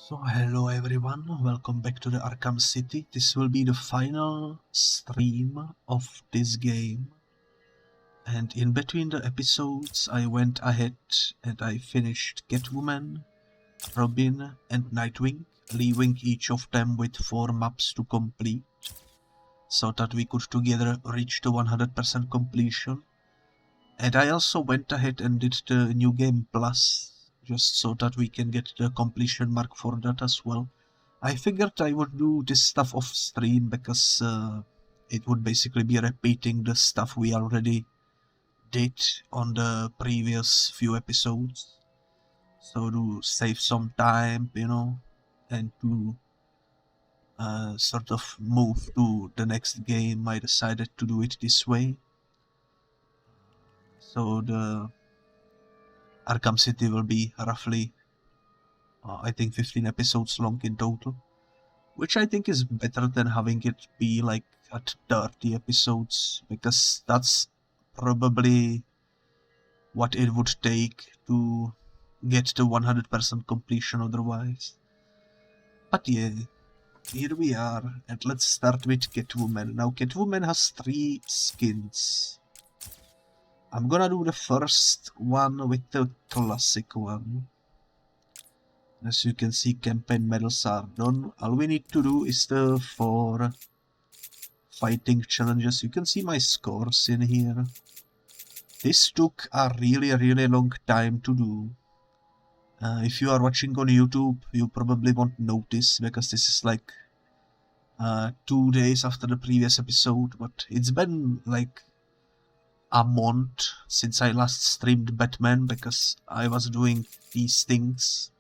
So hello everyone, welcome back to the Arkham City. This will be the final stream of this game. And in between the episodes I went ahead and I finished Catwoman, Robin and Nightwing, leaving each of them with 4 maps to complete, so that we could together reach the 100% completion. And I also went ahead and did the New Game Plus, just so that we can get the completion mark for that as well. I figured I would do this stuff off stream because it would basically be repeating the stuff we already did on the previous few episodes. So to save some time, you know, and to sort of move to the next game, I decided to do it this way. So the Arkham City will be roughly, I think 15 episodes long in total, which I think is better than having it be like at 30 episodes, because that's probably what it would take to get the 100% completion otherwise. But yeah, here we are, and let's start with Catwoman. Now Catwoman has 3 skins. I'm gonna do the first one with the classic one. As you can see, campaign medals are done. All we need to do is the 4 fighting challenges. You can see my scores in here. This took a really long time to do. If you are watching on YouTube, you probably won't notice, because this is like 2 days after the previous episode, but it's been like a month since I last streamed Batman, because I was doing these things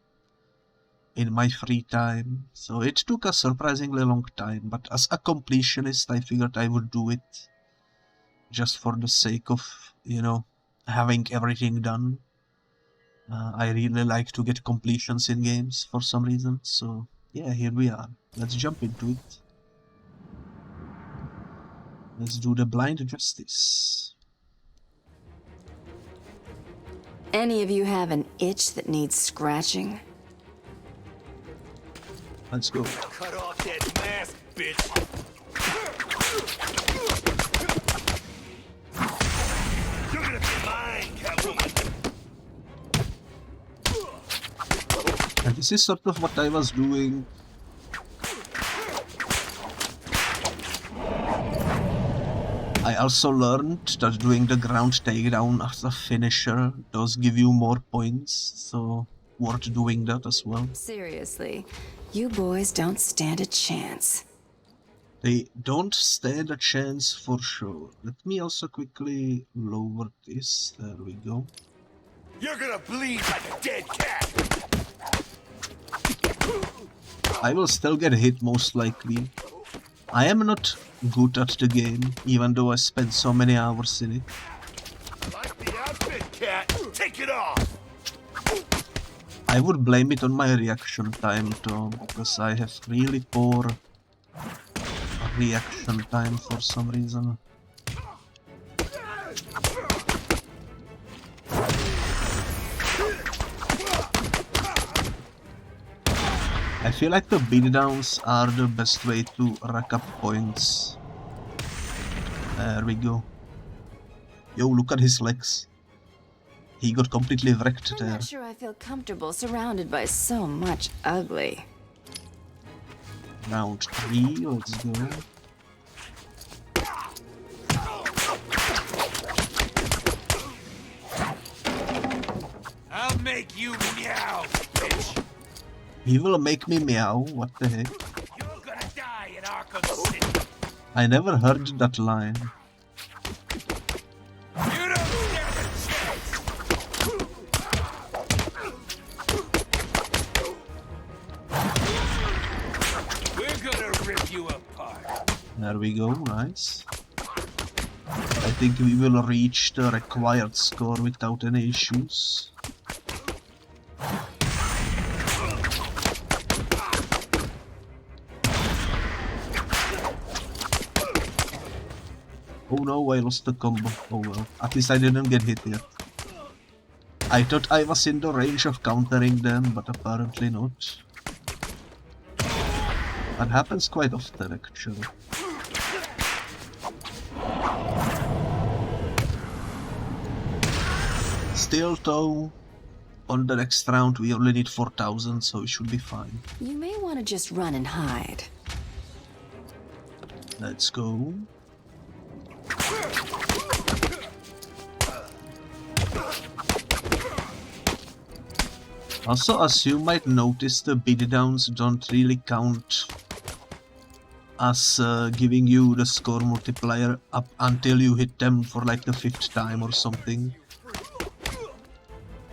in my free time, so it took a surprisingly long time. But as a completionist, I figured I would do it just for the sake of, you know, having everything done. I really like to get completions in games for some reason, so yeah, here we are. Let's jump into it. Let's do the blind justice. Any of you have an itch that needs scratching? Let's go. Cut off that mask, bitch! You're gonna be mine, Catwoman! And this is sort of what I was doing. I also learned that doing the ground takedown as a finisher does give you more points, so worth doing that as well. Seriously, you boys don't stand a chance. They don't stand a chance for sure. Let me also quickly lower this. There we go. You're gonna bleed like a dead cat! I will still get hit most likely. I am not good at the game, even though I spent so many hours in it. Like the outfit, cat! Take it off! I would blame it on my reaction time though, because I have really poor reaction time for some reason. I feel like the beatdowns are the best way to rack up points. There we go. Yo, look at his legs. He got completely wrecked I'm there. not sure I feel comfortable surrounded by so much ugly. Round 3, let's go. I'll make you meow, bitch! He will make me meow, what the heck? You're gonna die in Arkham City! I never heard that line. You don't stand a chance! We're gonna rip you apart! There we go, nice. I think we will reach the required score without any issues. Oh no, I lost the combo. Oh well, at least I didn't get hit yet. I thought I was in the range of countering them, but apparently not. That happens quite often, actually. Still, though, on the next round we only need 4,000, so we should be fine. You may want to just run and hide. Let's go. Also, as you might notice, the beatdowns don't really count as giving you the score multiplier up until you hit them for like the 5th time or something.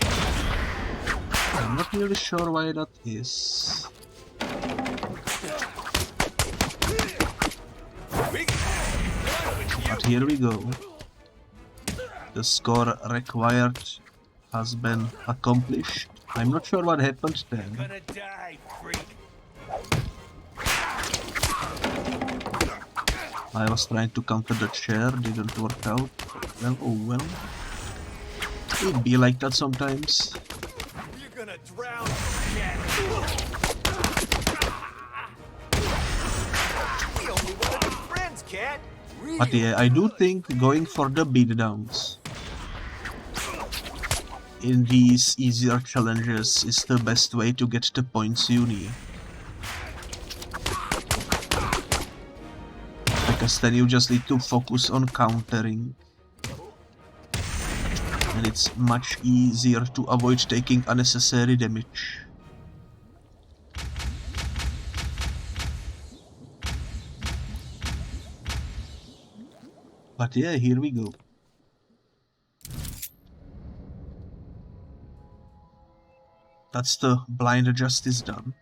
I'm not really sure why that is. But here we go. The score required has been accomplished. I'm not sure what happened there. Gonna die, freak. I was trying to counter the chair, didn't work out. Well, oh well. It'd be like that sometimes. You're gonna drown, cat. We only wanna be friends, cat. But yeah, I do think going for the beatdowns in these easier challenges is the best way to get the points you need. Because then you just need to focus on countering. And it's much easier to avoid taking unnecessary damage. But yeah, here we go. That's the blind justice done.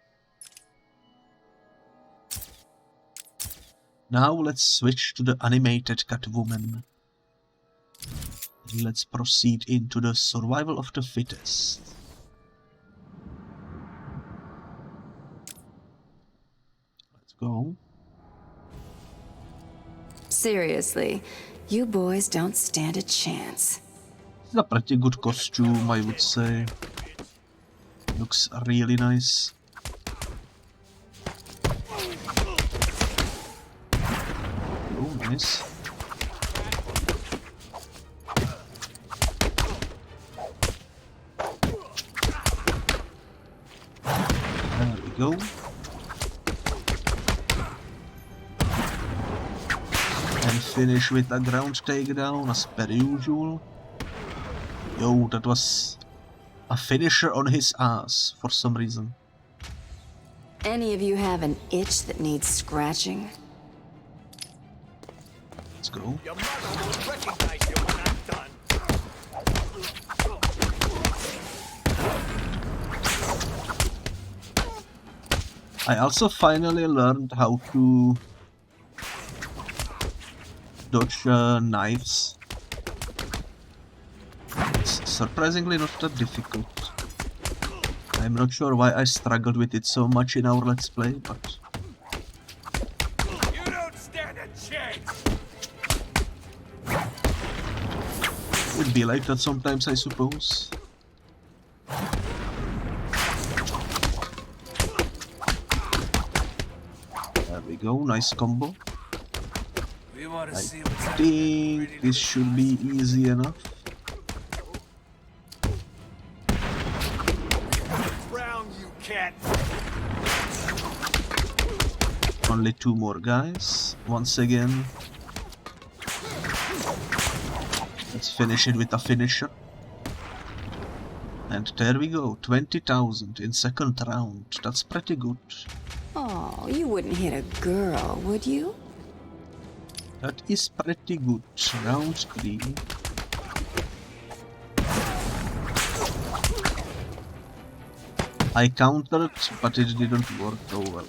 Now let's switch to the animated Catwoman. Let's proceed into the survival of the fittest. Let's go. Seriously, you boys don't stand a chance. It's a pretty good costume, I would say. Looks really nice. Oh, nice. There we go. And finish with a ground takedown as per usual. Yo, that was a finisher on his ass for some reason. Any of you have an itch that needs scratching? Let's go. Your mother won't recognize you when I'm done. I also finally learned how to dodge knives. It's surprisingly not that difficult. I'm not sure why I struggled with it so much in our Let's Play, but... You don't stand a chance. It'd be like that sometimes, I suppose. There we go, nice combo. We want to I see what's think this should be easy enough. drown, you cat. Only 2 more guys. Once again. Let's finish it with a finisher. And there we go, 20,000 in second round. That's pretty good. Oh, you wouldn't hit a girl, would you? That is pretty good. Round 3. I countered, but it didn't work so well.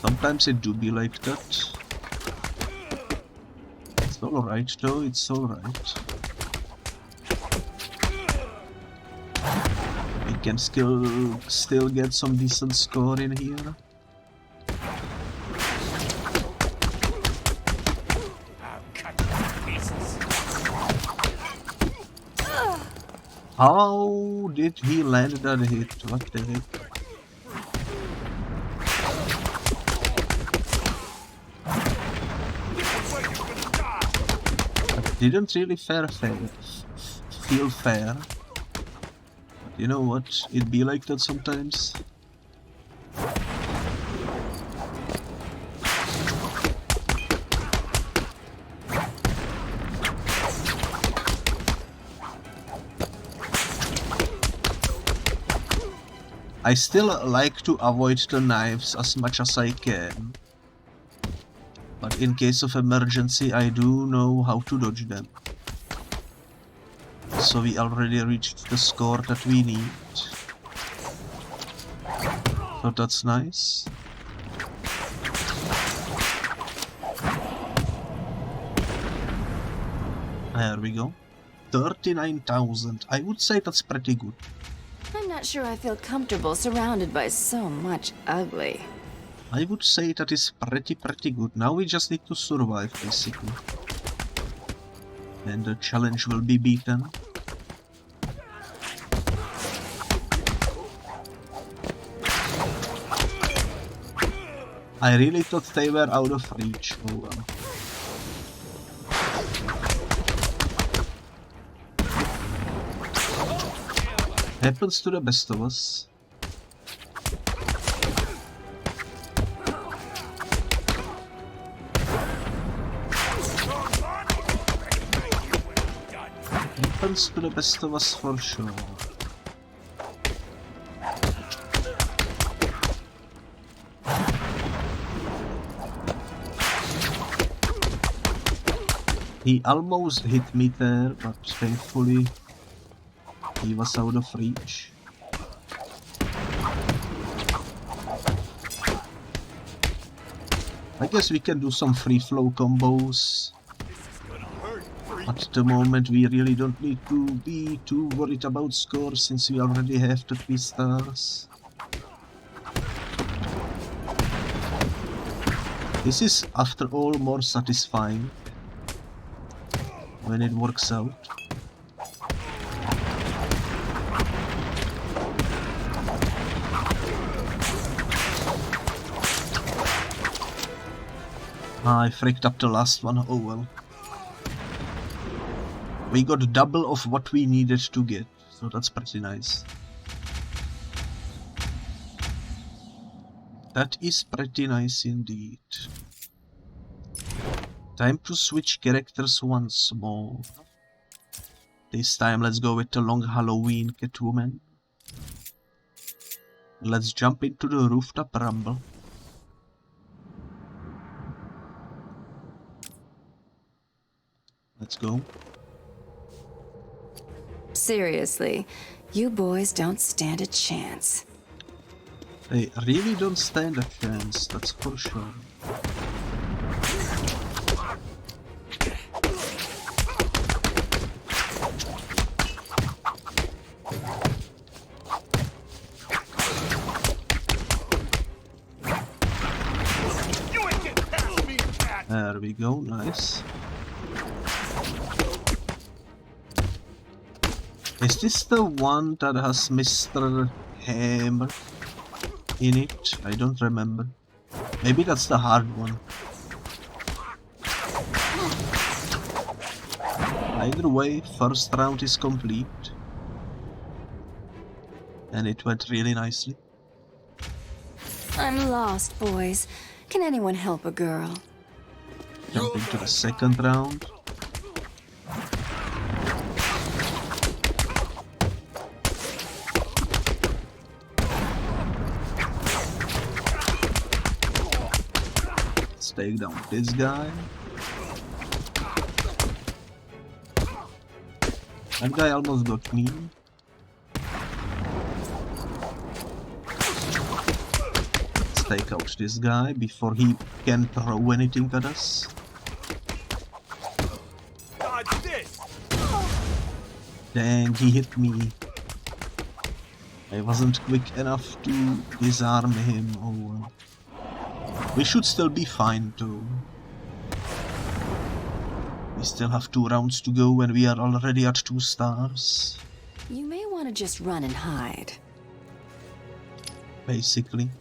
Sometimes it do be like that. It's alright though, it's alright. We can still get some decent score in here. I'll cut you to pieces. How did he land that hit? What the heck? didn't really feel fair. But you know what? It be like that sometimes. I still like to avoid the knives as much as I can. But in case of emergency, I do know how to dodge them. So we already reached the score that we need. So that's nice. There we go. 39,000. I would say that's pretty good. I'm not sure I feel comfortable surrounded by so much ugly. I would say that is pretty good. Now we just need to survive, basically. And the challenge will be beaten. I really thought they were out of reach. Oh well. Happens to the best of us. Happens to the best of us for sure. He almost hit me there, but thankfully he was out of reach. I guess we can do some free flow combos. At the moment we really don't need to be too worried about scores since we already have the 3 stars. This is after all more satisfying when it works out. I freaked up the last one, oh well. We got double of what we needed to get, so that's pretty nice. That is pretty nice indeed. Time to switch characters once more. This time let's go with the long Halloween Catwoman. Let's jump into the rooftop rumble. Let's go. Seriously, you boys don't stand a chance. They really don't stand a chance, that's for sure. There we go, nice. Is this the one that has Mr. Hammer in it? I don't remember. Maybe that's the hard one. Either way, first round is complete. And it went really nicely. I'm lost, boys. Can anyone help a girl? Jump into the second round. Let's take down this guy. That guy almost got me. Let's take out this guy before he can throw anything at us. Dang, he hit me. I wasn't quick enough to disarm him. Oh well. We should still be fine too. We still have 2 rounds to go and we are already at 2 stars. You may want to just run and hide. Basically.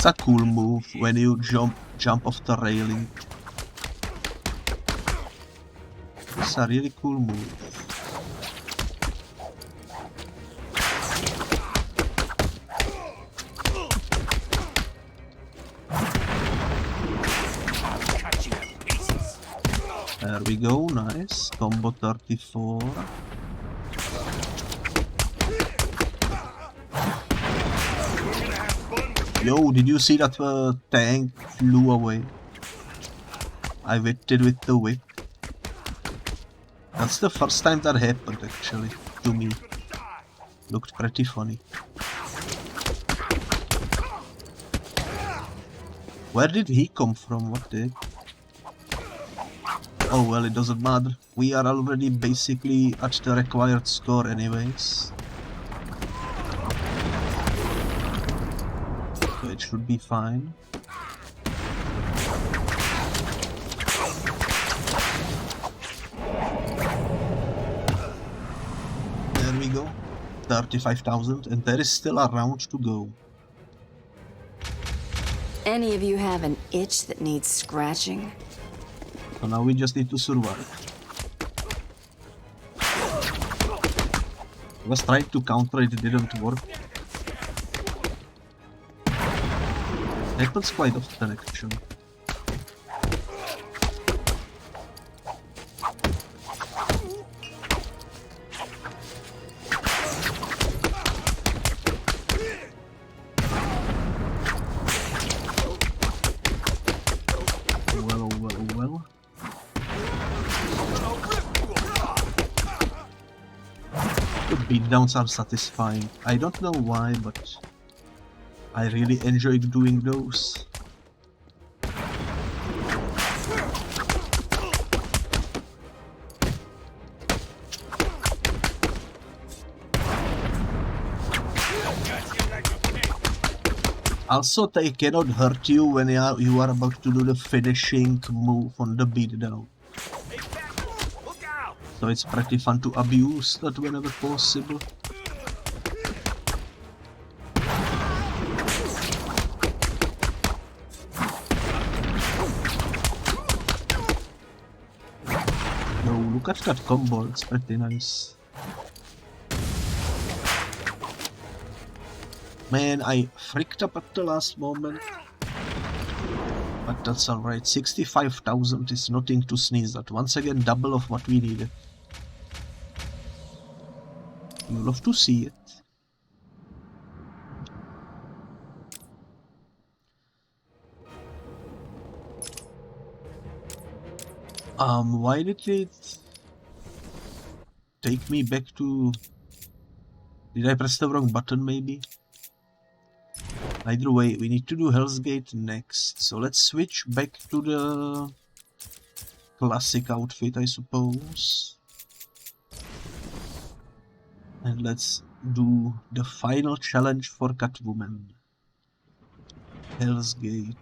It's a cool move when you jump off the railing. It's a really cool move. There we go, nice. Combo 34. Yo, did you see that tank flew away? I whipped it with the whip. That's the first time that happened, actually, to me. Looked pretty funny. Where did he come from? What the heck? Oh well, it doesn't matter. We are already basically at the required score anyways. So it should be fine. There we go. 35,000, and there is still a round to go. Any of you have an itch that needs scratching? So now we just need to survive. I was trying to counter it, didn't work. Happens quite often actually. Well. The beatdowns are satisfying. I don't know why, but I really enjoy doing those. Also, they cannot hurt you when you are about to do the finishing move on the beatdown. So it's pretty fun to abuse that whenever possible. No, look at that combo, it's pretty nice. Man, I freaked up at the last moment. But that's alright, 65,000 is nothing to sneeze at. Once again, double of what we needed. You love to see it. Why did it take me back to... Did I press the wrong button maybe? Either way, we need to do Hell's Gate next, so let's switch back to the classic outfit, I suppose. And let's do the final challenge for Catwoman. Hell's Gate.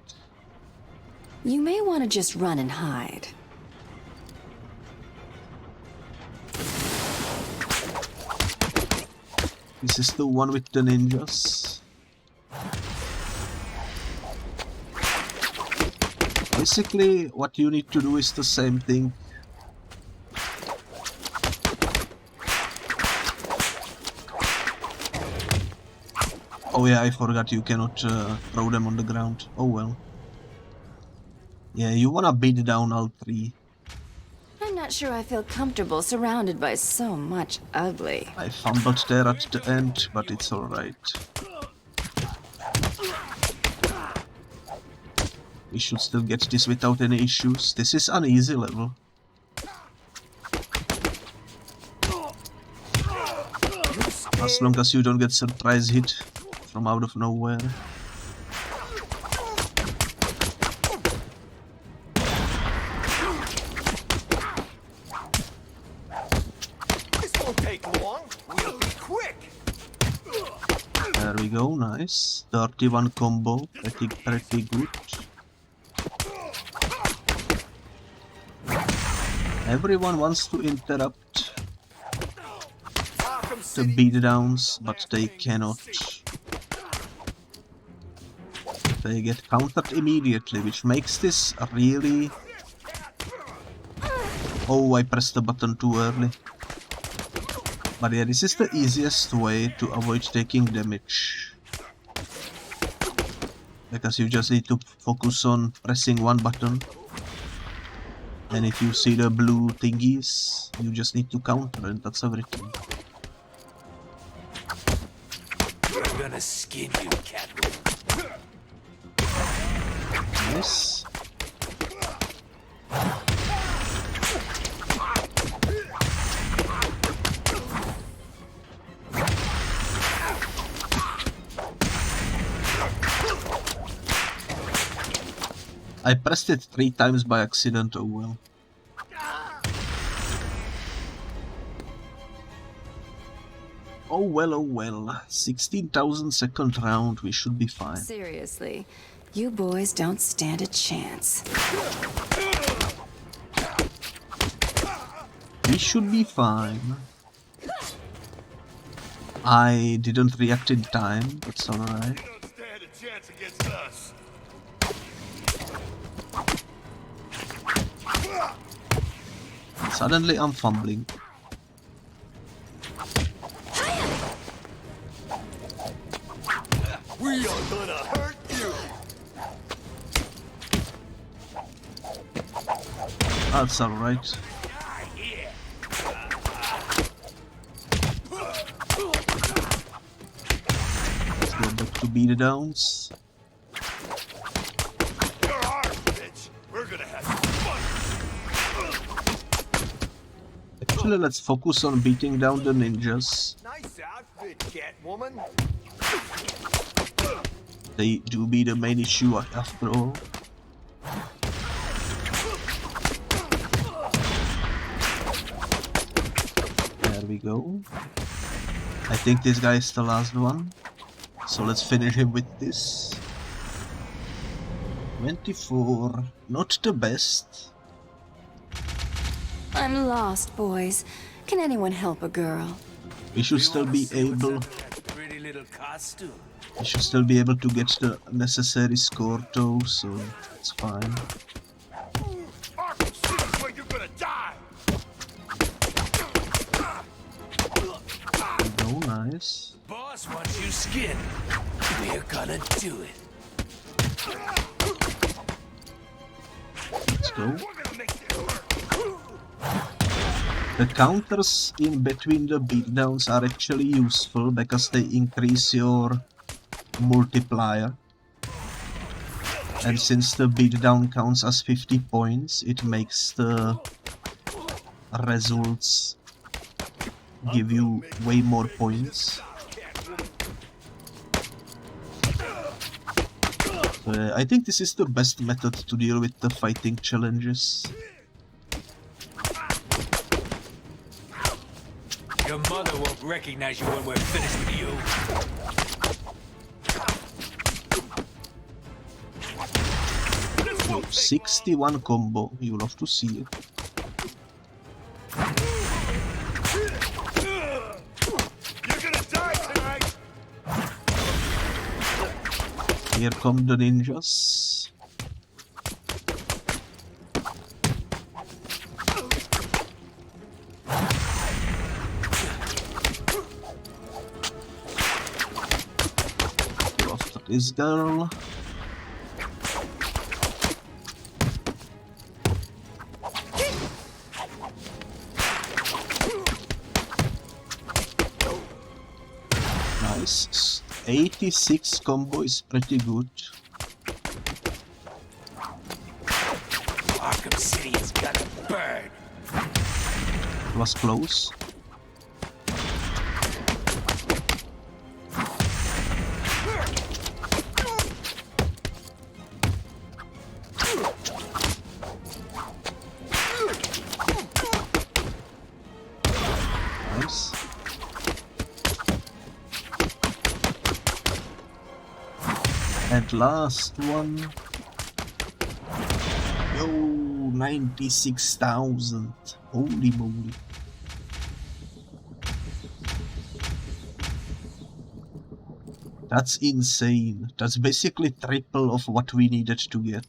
You may want to just run and hide. This is the one with the ninjas. Basically, what you need to do is the same thing. Oh yeah, I forgot you cannot throw them on the ground. Oh well. Yeah, you wanna beat down all three. I'm not sure I feel comfortable surrounded by so much ugly. I fumbled there at the end, but it's alright. We should still get this without any issues. This is an easy level. As long as you don't get surprise hit from out of nowhere. This won't take long. We'll be quick. There we go, nice. 31 combo, pretty good. Everyone wants to interrupt the beatdowns, but they cannot. they get countered immediately, which makes this really... Oh, I pressed the button too early. But yeah, this is the easiest way to avoid taking damage. Because you just need to focus on pressing one button. And if you see the blue thingies, you just need to counter, and that's everything. We're gonna skin you, Catwoman. Nice. I pressed it 3 times by accident, oh well. Oh well, oh well. 16,000 second round, we should be fine. Seriously, you boys don't stand a chance. We should be fine. I didn't react in time, that's alright. You don't stand a chance against us. Suddenly I'm fumbling. We are gonna hurt you. That's alright. Let's go back to beat it downs. You're ours, bitch. We're gonna have fun. Actually, let's focus on beating down the ninjas. Nice outfit, Catwoman. They do be the main issue after all. There we go. I think this guy is the last one. So let's finish him with this. 24. Not the best. I'm lost, boys. Can anyone help a girl? We should still be able... Pretty little costume. We should still be able to get the necessary score though, so it's fine. Arkham City's where you're gonna die. Oh, nice. Boss wants you skinned. We're gonna do it. Let's go. We're gonna make it hurt. The counters in between the beatdowns are actually useful because they increase your multiplier. And since the beatdown counts as 50 points, it makes the results give you way more points. I think this is the best method to deal with the fighting challenges. Your mother won't recognize you when we're finished with you. 61 combo, you love to see it. You're gonna die tonight. Here come the ninjas. Go after this girl. Nice. 86 combo is pretty good. Arkham City is gonna burn. It was close. Nice. And last one. Yo, 96,000. Holy moly. That's insane. That's basically triple of what we needed to get.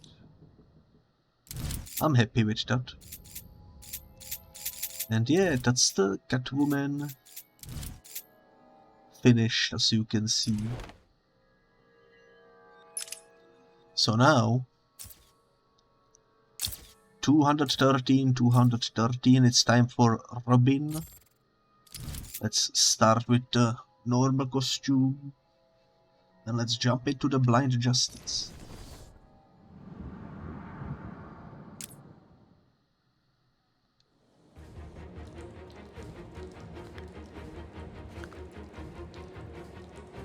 I'm happy with that. And yeah, that's the Catwoman finished, as you can see. So now 213, 213, it's time for Robin. Let's start with the normal costume. And let's jump into the Blind Justice.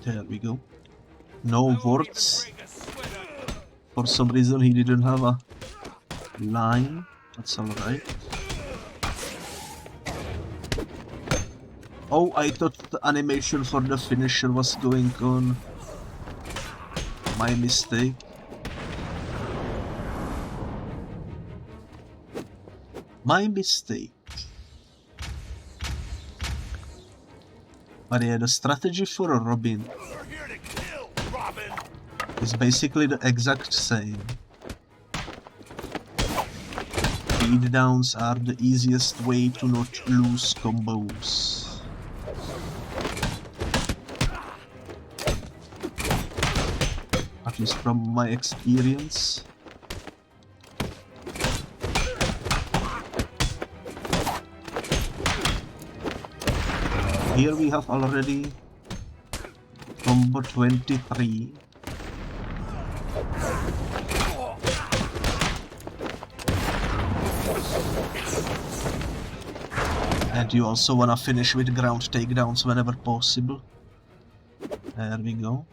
There we go. No words. For some reason he didn't have a line. That's alright. Oh, I thought the animation for the finisher was going on. My mistake. My mistake. But yeah, the strategy for a Robin is basically the exact same. Beatdowns are the easiest way to not lose combos. At least from my experience. Here we have already combo 23. And you also wanna finish with ground takedowns whenever possible. There we go.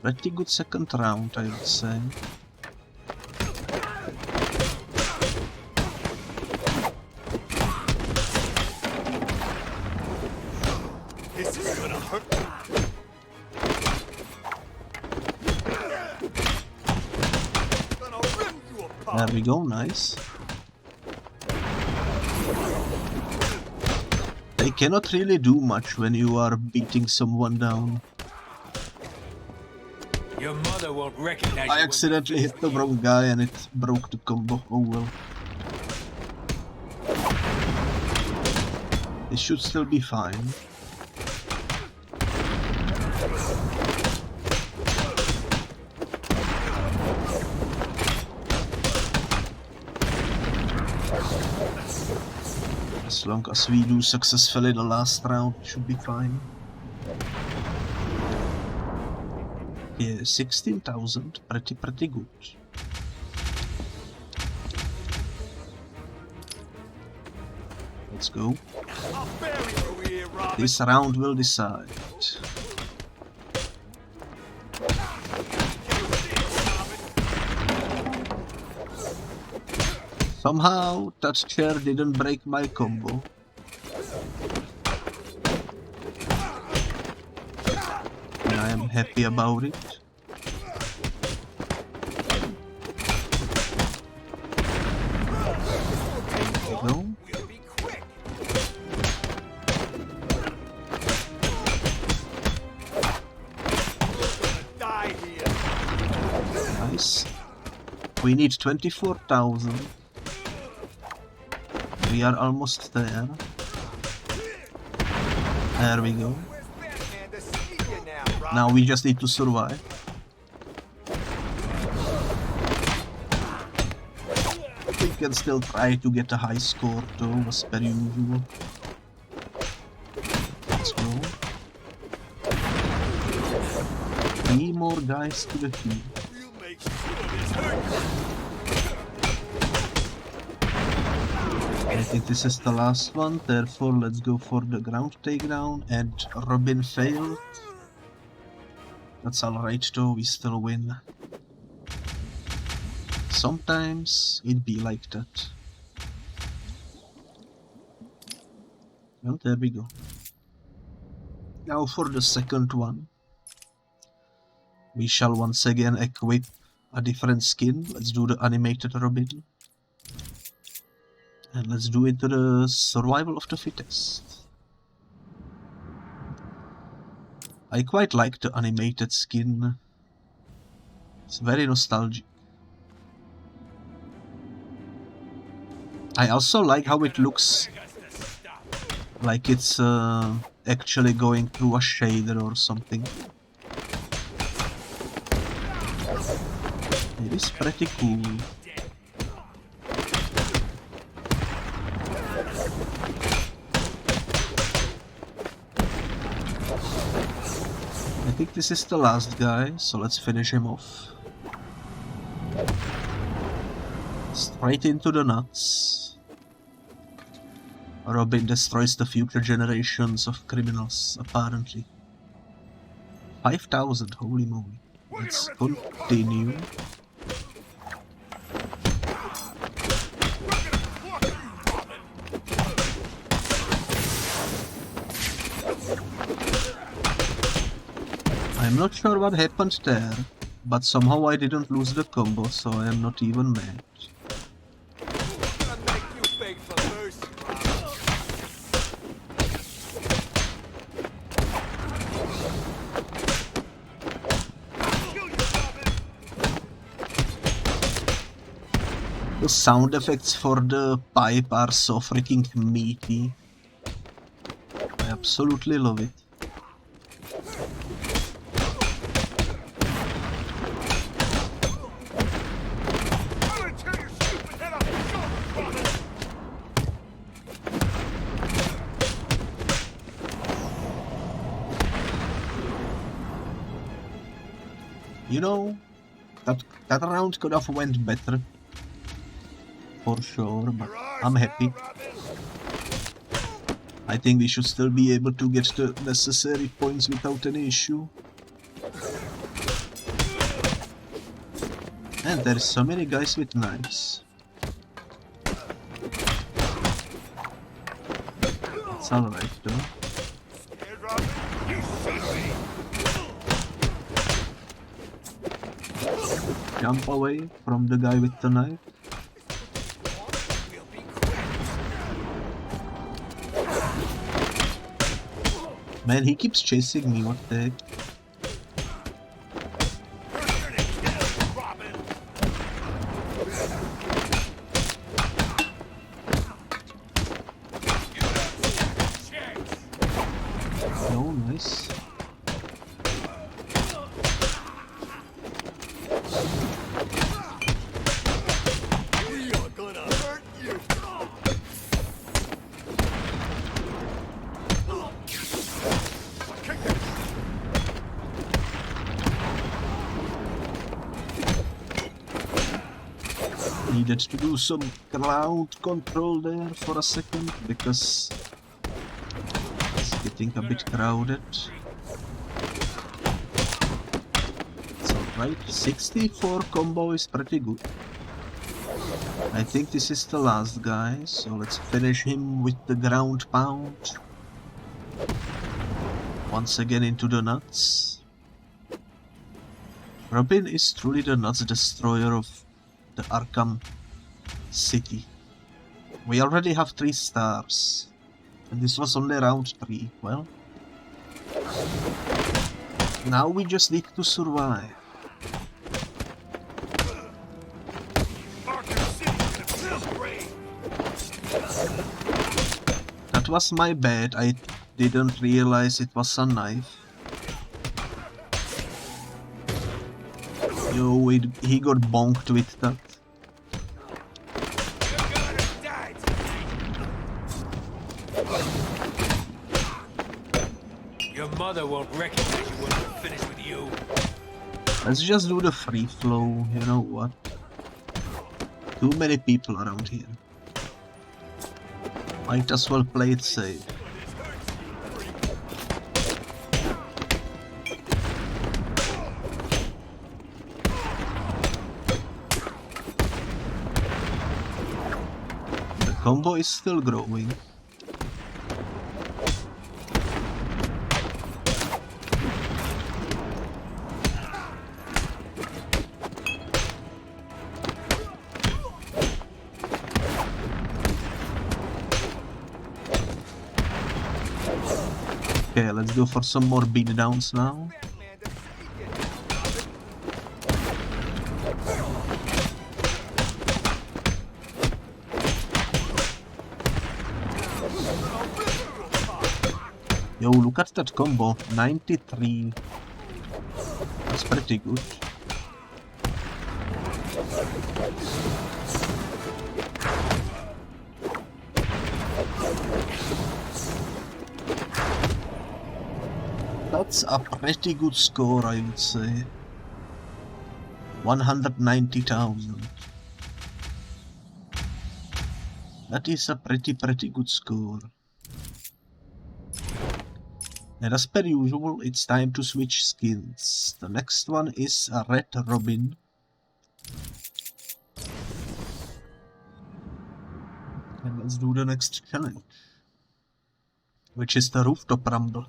Pretty good second round, I would say. This is gonna hurt. There we go, nice. They cannot really do much when you are beating someone down. Your mother won't recognize I accidentally hit the wrong guy and it broke the combo. Oh well. It should still be fine. As long as we do successfully the last round, it should be fine. Yeah, 16,000, pretty good. Let's go. This round will decide. Somehow that chair didn't break my combo. And I am happy about it. There we go. Nice. We need 24,000. We are almost there. There we go. Now we just need to survive. We can still try to get a high score though, as per usual. Let's go. 3 more guys to the team. I think this is the last one, therefore let's go for the ground takedown, and Robin failed. That's alright though, we still win. Sometimes it be like that. Well, there we go. Now for the second one. We shall once again equip a different skin. Let's do the animated Robin. And let's do it to the survival of the fittest. I quite like the animated skin. It's very nostalgic. I also like how it looks like it's actually going through a shader or something. It is pretty cool. I think this is the last guy, so let's finish him off. Straight into the nuts. Robin destroys the future generations of criminals, apparently. 5,000, holy moly. Let's continue. I'm not sure what happened there, but somehow I didn't lose the combo, so I am not even mad. The sound effects for the pipe are so freaking meaty. I absolutely love it. You know, that round could have went better. For sure, but I'm happy. I think we should still be able to get the necessary points without any issue. And there's so many guys with knives. It's alright though. Jump away from the guy with the knife. Man, he keeps chasing me, what the heck? Oh, nice. Needed to do some crowd control there for a second because it's getting a bit crowded. It's alright, 64 combo is pretty good. I think this is the last guy, so let's finish him with the ground pound. Once again into the nuts. Robin is truly the nuts destroyer of the Arkham City. We already have 3 stars. And this was only round 3. Well, now we just need to survive. That was my bad. I didn't realize it was a knife. Yo, he got bonked with that. Your mother won't recognize you when we're finished with you. Let's just do the free flow, you know what? Too many people around here. Might as well play it safe. The combo is still growing. Okay, let's go for some more beatdowns now. Yo, look at that combo, 93. That's pretty good. That's a pretty good score, I would say. 190,000. That is a pretty good score. And as per usual, it's time to switch skills. The next one is a Red Robin. And let's do the next challenge, which is the Rooftop Rumble.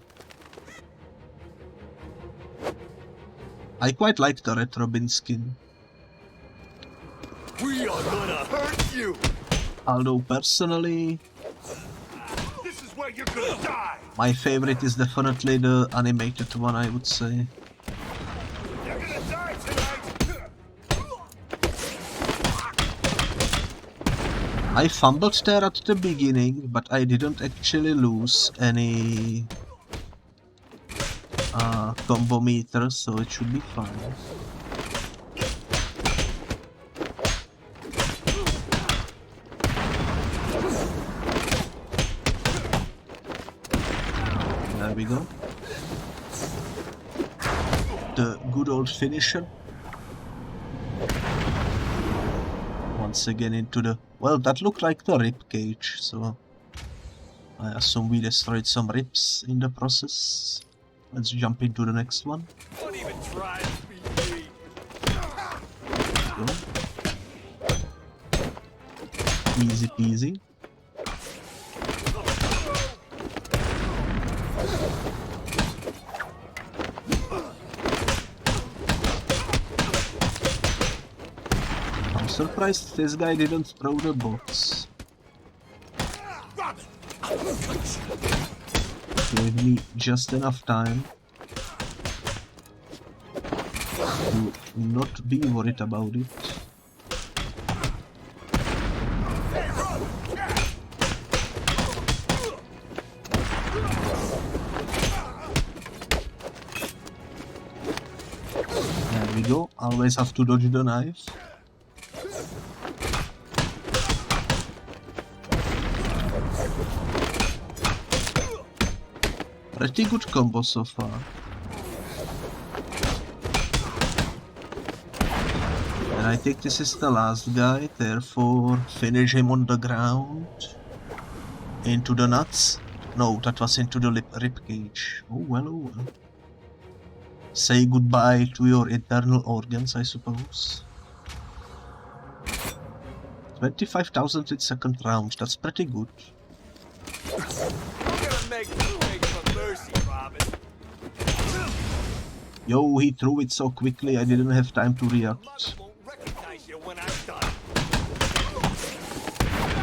I quite like the Red Robin skin. We are gonna hurt you. Although personally, This is where you're gonna die. my favorite is definitely the animated one, I would say. You're gonna die tonight. I fumbled there at the beginning, but I didn't actually lose any combo meter, so it should be fine. There we go. The good old finisher. Once again into the... Well, that looked like the rib cage, so I assume we destroyed some ribs in the process. Let's jump into the next one. Don't even try to be me. Go. Easy peasy. I'm surprised this guy didn't throw the box. Gave me just enough time to not be worried about it. There we go, always have to dodge the knife. Pretty good combo so far. And I think this is the last guy, therefore finish him on the ground. Into the nuts. No, that was into the rib cage. Oh well, oh well. Say goodbye to your internal organs, I suppose. 25,000 in second round, that's pretty good. I'm gonna make you beg for mercy, Robin. Yo, he threw it so quickly I didn't have time to react. Mother won't recognize you when I'm done.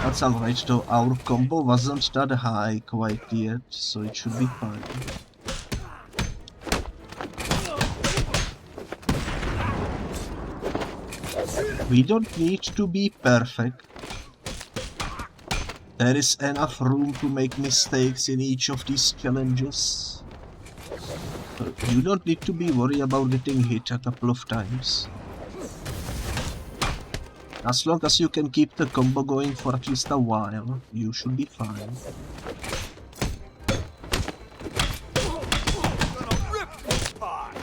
That's alright though, our combo wasn't that high quite yet, so it should be fine. We don't need to be perfect. There is enough room to make mistakes in each of these challenges. You don't need to be worried about getting hit a couple of times. As long as you can keep the combo going for at least a while, you should be fine. Gonna rip you apart.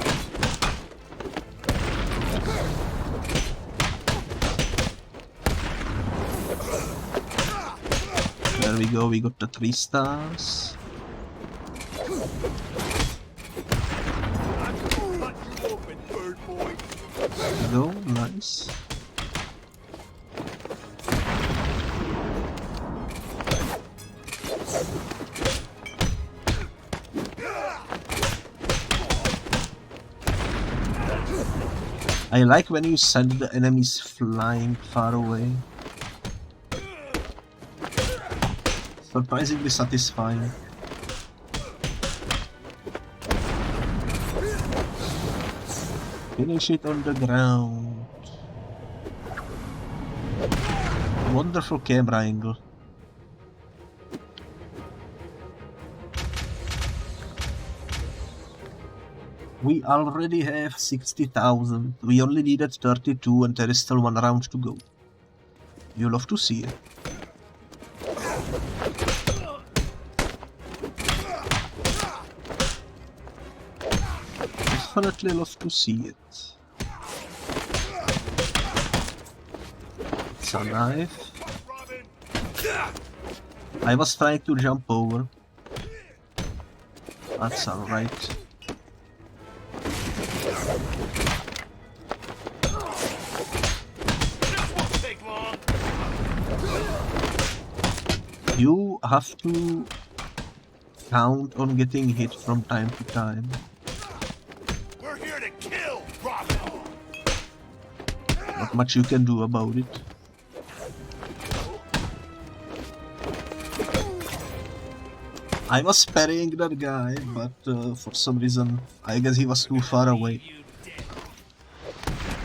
There we go, we got the 3 stars. I'm gonna cut you open, bird boy. There we go, nice. I like when you send the enemies flying far away. Surprisingly satisfying. Finish it on the ground. Wonderful camera angle. We already have 60,000. We only needed 32 and there is still one round to go. You love to see it. Definitely love to see it. It's a knife. I was trying to jump over. That's alright. You have to count on getting hit from time to time. We're here to kill, Robin. Not much you can do about it. I was parrying that guy, but for some reason, I guess he was too far away.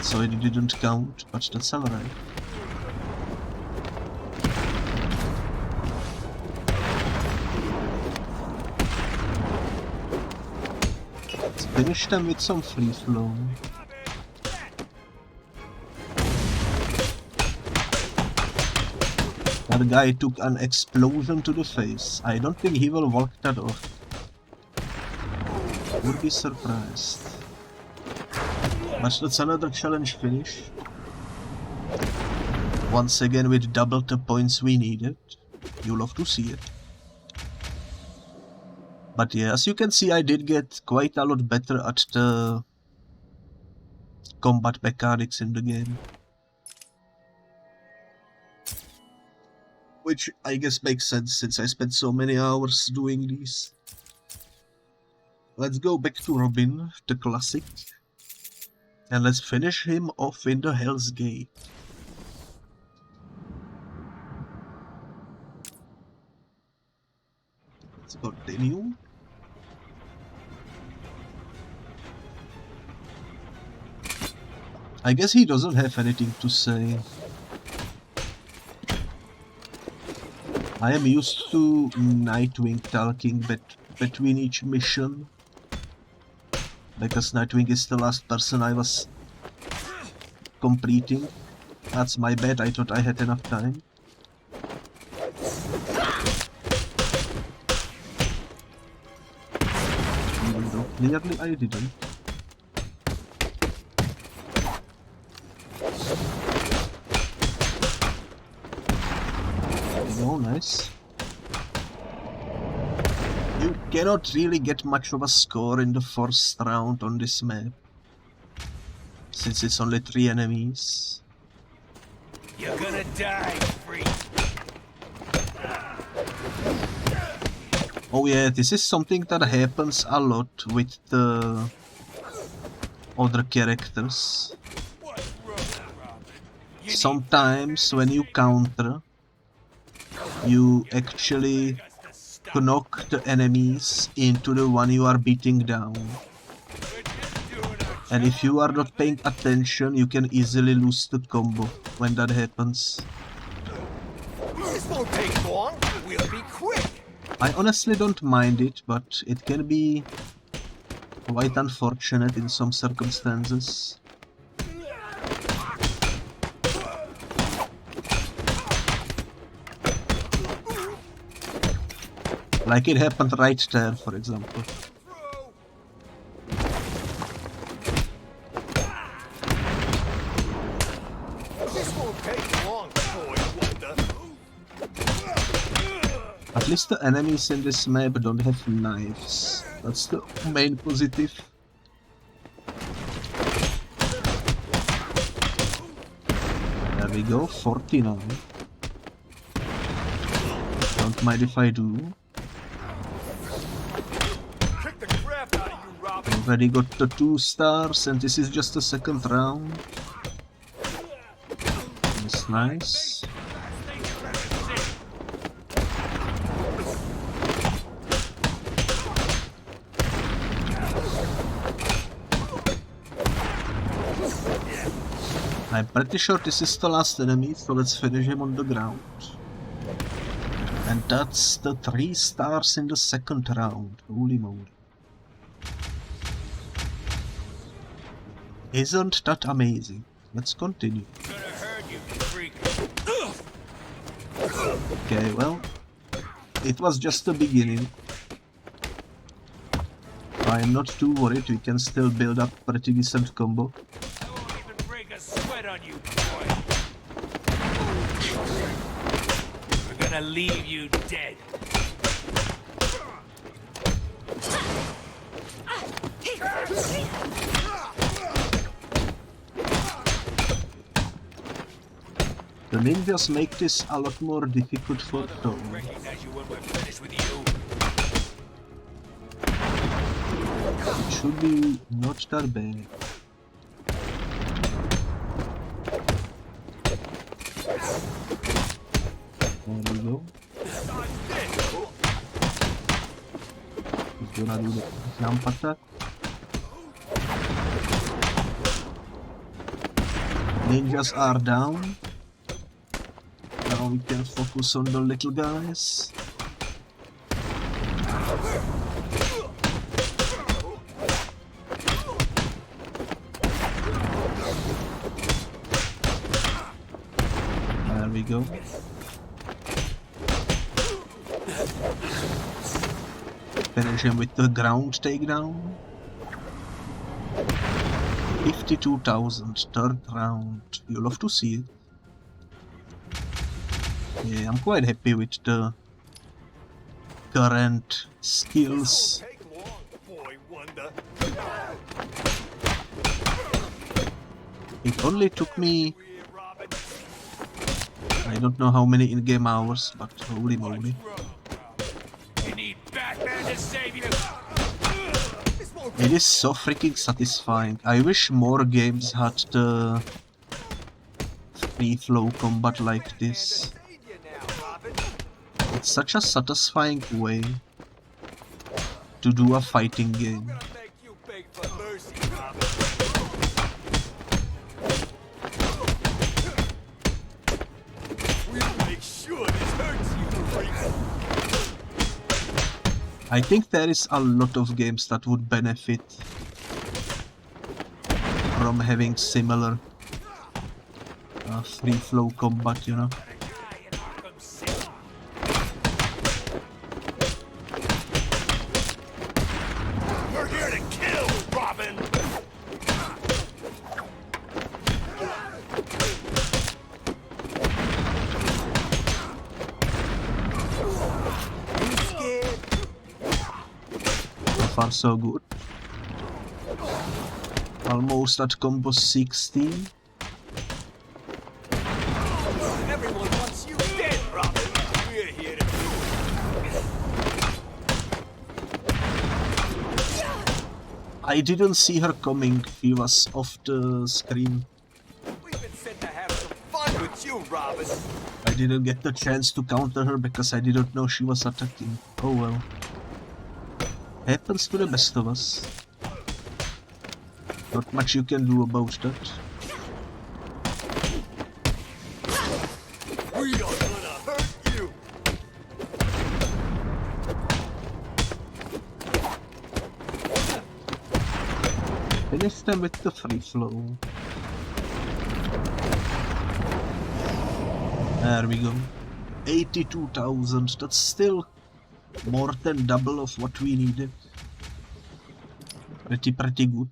So it didn't count, but that's alright. Let's finish them with some free flow. That guy took an explosion to the face. I don't think he will walk that off. Would be surprised. But that's another challenge finish. Once again with double the points we needed. You love to see it. But yeah, as you can see, I did get quite a lot better at the combat mechanics in the game. Which I guess makes sense since I spent so many hours doing these. Let's go back to Robin, the classic. And let's finish him off in the Hell's Gate. Let's continue. I guess he doesn't have anything to say. I am used to Nightwing talking between each mission, because Nightwing is the last person I was completing. That's my bad, I thought I had enough time. Even though clearly I didn't. Oh, nice. You cannot really get much of a score in the first round on this map, since it's only 3 enemies. You're gonna die, freak. Oh yeah, this is something that happens a lot with the other characters. Sometimes when you counter, you actually knock the enemies into the one you are beating down. And if you are not paying attention, you can easily lose the combo when that happens. This won't take long. We'll be quick. I honestly don't mind it, but it can be quite unfortunate in some circumstances. Like it happened right there, for example. This won't take long, boy. At least the enemies in this map don't have knives. That's the main positive. There we go, 49. Don't mind if I do. Already got the 2 stars, and this is just the second round. That's nice. I'm pretty sure this is the last enemy, so let's finish him on the ground. And that's the 3 stars in the second round. Holy moly. Isn't that amazing? Let's continue. Okay, well, it was just the beginning. I am not too worried, we can still build up pretty decent combo. I won't even break a sweat on you, boy. We're gonna leave you dead. The ninjas make this a lot more difficult for Tom. Recognize you when we're finished with you. It should be not that bad. There we go. He's gonna do the jump attack. Ninjas are down. Now we can focus on the little guys. There we go. Finish him with the ground takedown. 52,000, third round. You love to see it. Yeah, I'm quite happy with the current skills. Take long, boy wonder. It only took me, I don't know how many in-game hours, but holy moly. You need Batman to save you. It is so freaking satisfying. I wish more games had the free flow combat like this. It's such a satisfying way to do a fighting game. Make you beg for mercy, Robin. We'll make sure this hurts you, freaks. I think there is a lot of games that would benefit from having similar free flow combat, you know. Guy in Arkham City. We're here to kill, Robin. So far so good. Almost at combo 16. Everyone wants you dead, Robin. We're here to I didn't see her coming, she was off the screen. We've been sent to have some fun with you, Robin. I didn't get the chance to counter her because I didn't know she was attacking. Oh well. Happens to the best of us. Not much you can do about that. We are gonna hurt you. Finish them with the free flow. There we go. 82,000. That's still more than double of what we needed. Pretty good.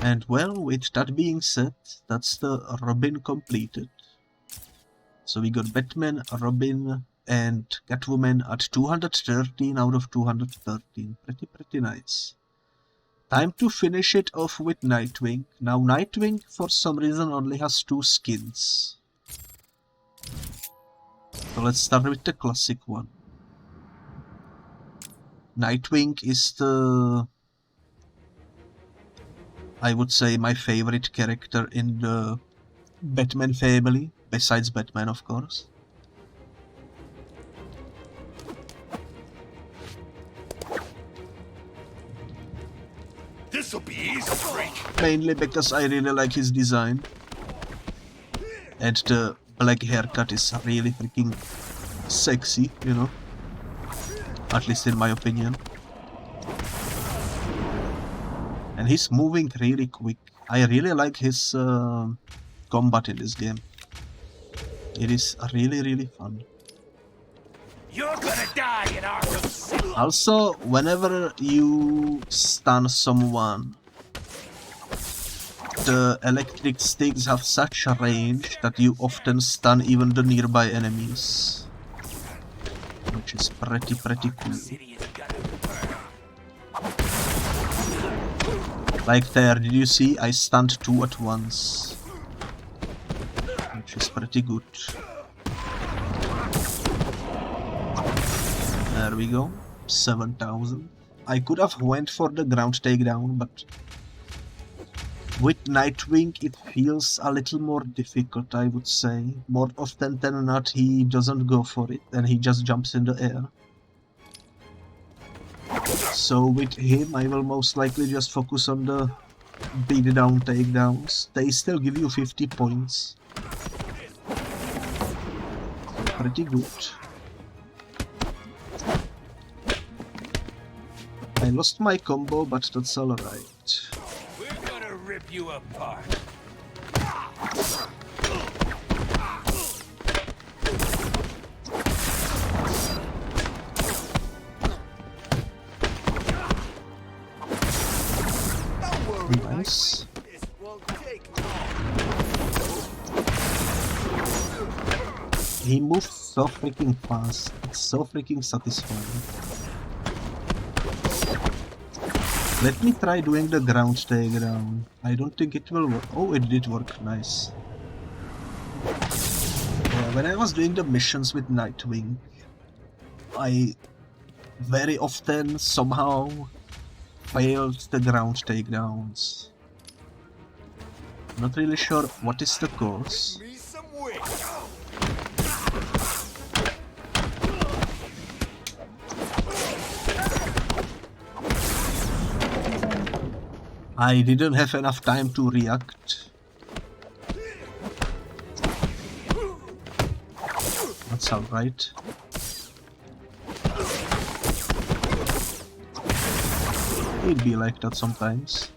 And well, with that being said, that's the Robin completed. So we got Batman, Robin and Catwoman at 213 out of 213. Pretty nice. Time to finish it off with Nightwing. Now Nightwing for some reason only has 2 skins. So let's start with the classic one. Nightwing is the, I would say, my favorite character in the Batman family, besides Batman of course. This'll be easy, freak. Mainly because I really like his design. And the black haircut is really freaking sexy, you know. At least in my opinion. And he's moving really quick. I really like his combat in this game. It is really fun. You're gonna die in Arkham City. Also, whenever you stun someone, the electric sticks have such a range that you often stun even the nearby enemies. Which is pretty cool. Like there, did you see? I stunned 2 at once. Which is pretty good. There we go. 7,000. I could have went for the ground takedown, but with Nightwing it feels a little more difficult, I would say. More often than not he doesn't go for it and he just jumps in the air. So with him I will most likely just focus on the beatdown takedowns. They still give you 50 points. Pretty good. I lost my combo, but that's alright. We're gonna rip you apart. Nice. This won't take long. He moves so freaking fast. It's so freaking satisfying. Let me try doing the ground takedown. I don't think it will work. Oh, it did work. Nice. Yeah, when I was doing the missions with Nightwing, I very often somehow failed the ground takedowns. Not really sure what is the cause. Me some wind. I didn't have enough time to react. That's alright. It'd be like that sometimes.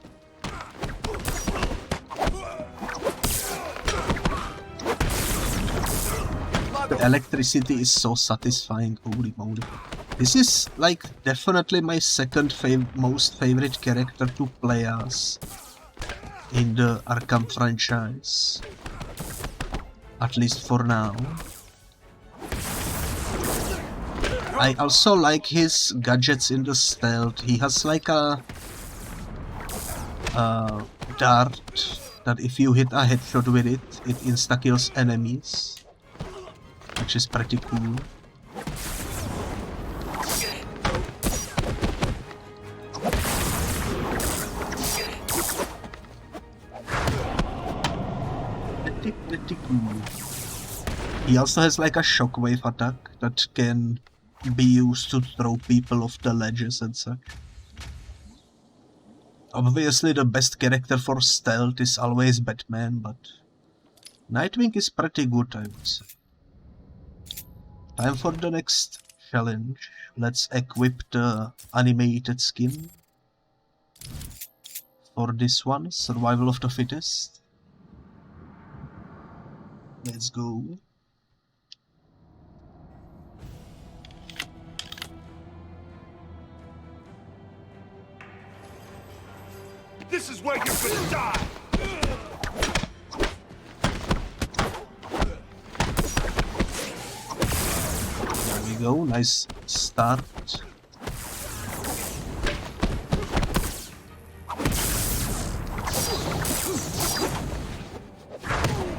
The electricity is so satisfying, holy moly. This is like definitely my second most favorite character to play as in the Arkham franchise. At least for now. I also like his gadgets in the stealth. He has like a dart that if you hit a headshot with it, it insta-kills enemies. Which is pretty cool. Pretty cool. He also has like a shockwave attack that can be used to throw people off the ledges and such. Obviously the best character for stealth is always Batman, but Nightwing is pretty good, I would say. Time for the next challenge. Let's equip the animated skin. For this one, Survival of the Fittest. Let's go. This is where you're gonna die. There we go, nice start.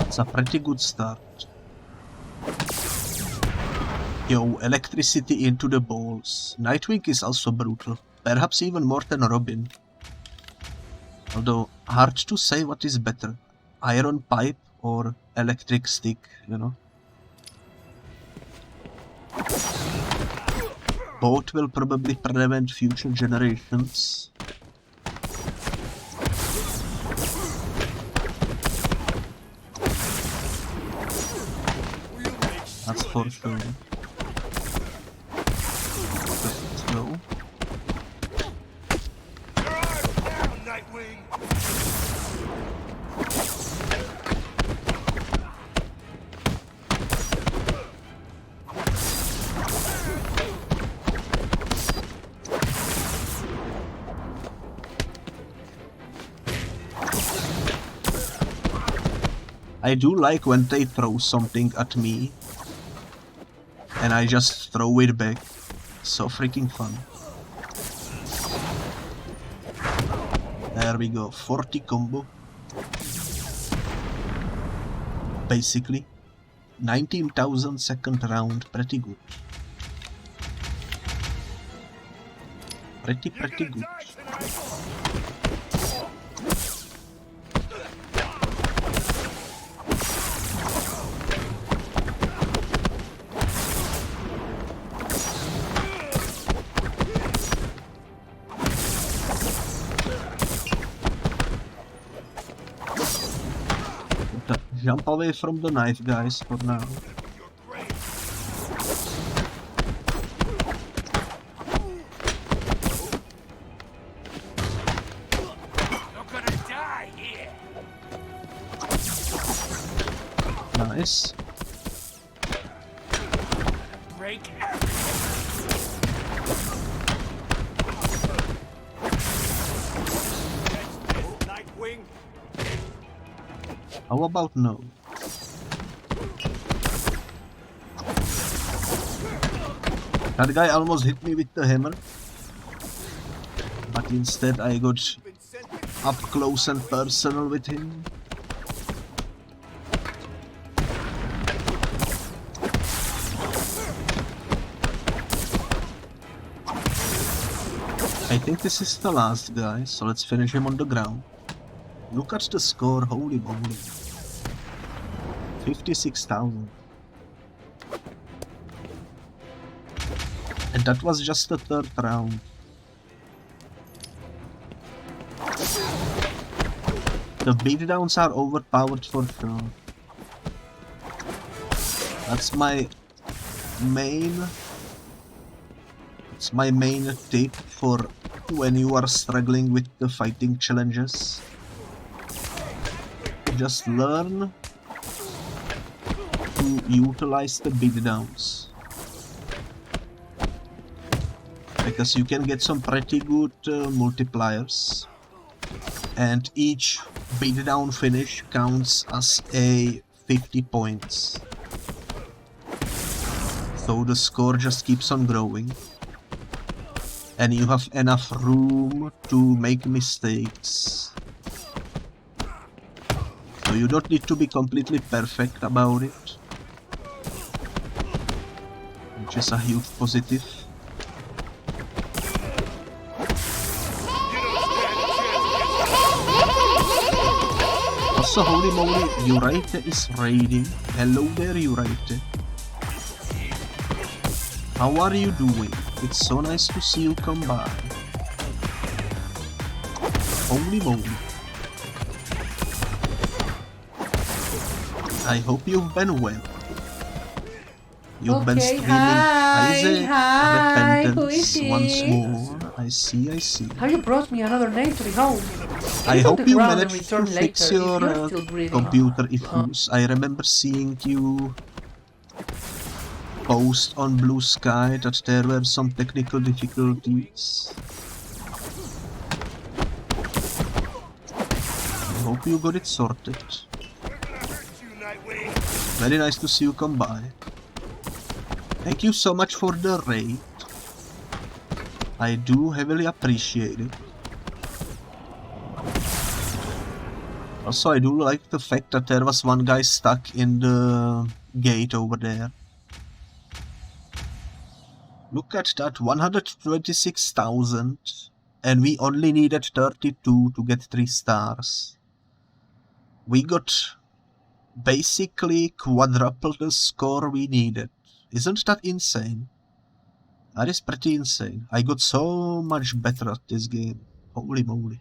It's a pretty good start. Yo, electricity into the balls. Nightwing is also brutal, perhaps even more than Robin. Although, hard to say what is better, iron pipe or electric stick, you know. Both will probably prevent future generations. That's for sure. Okay, let's go. Final Nightwing. I do like when they throw something at me and I just throw it back. So freaking fun. There we go, 40 combo. Basically, 19,000 second round, pretty good. Pretty good. Jump away from the knife, guys, for now. Nice. How about no? That guy almost hit me with the hammer, but instead I got up close and personal with him. I think this is the last guy, so let's finish him on the ground. Look at the score, holy moly. 56,000. And that was just the third round. The beatdowns are overpowered for sure. That's my main... It's my main tip for when you are struggling with the fighting challenges. Just learn to utilize the beatdowns, because you can get some pretty good multipliers, and each beatdown finish counts as a 50 points, so the score just keeps on growing and you have enough room to make mistakes. So you don't need to be completely perfect about it, which is a huge positive. Also, holy moly, Uraite is raiding. Hello there, Uraite. How are you doing? It's so nice to see you come by. Holy moly. I hope you've been well. You've been streaming Isaac Repentance once more. I see. How you brought me another name to the home? I hope you managed to fix your computer issues. I remember seeing you post on Blue Sky that there were some technical difficulties. I hope you got it sorted. Very nice to see you come by. Thank you so much for the raid. I do heavily appreciate it. Also, I do like the fact that there was one guy stuck in the gate over there. Look at that, 126,000, and we only needed 32 to get 3 stars. We got basically quadruple the score we needed. Isn't that insane? That is pretty insane. I got so much better at this game. Holy moly.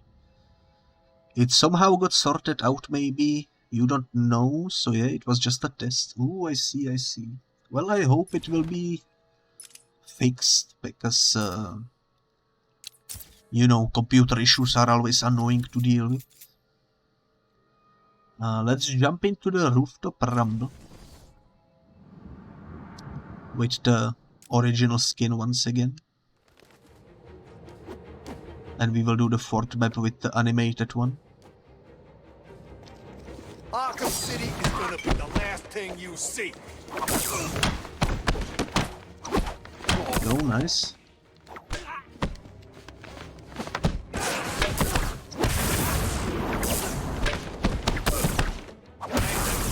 It somehow got sorted out maybe. You don't know. So yeah, it was just a test. Ooh, I see. Well, I hope it will be fixed, because, you know, computer issues are always annoying to deal with. Let's jump into the rooftop rumble with the original skin once again. And we will do the fourth map with the animated one. Arkham City is gonna be the last thing you see. Go, nice.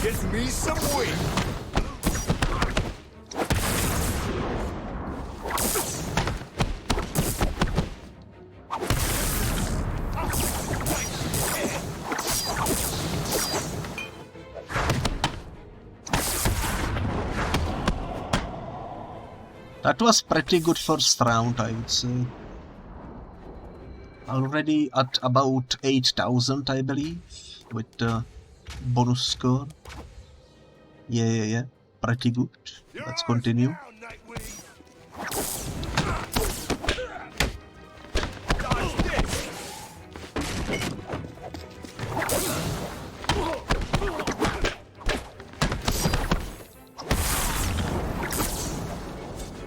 Get me some weight. That was pretty good first round, I would say. Already at about 8,000, I believe, with the bonus score. Yeah. Pretty good. Let's continue. Now, Nightwing.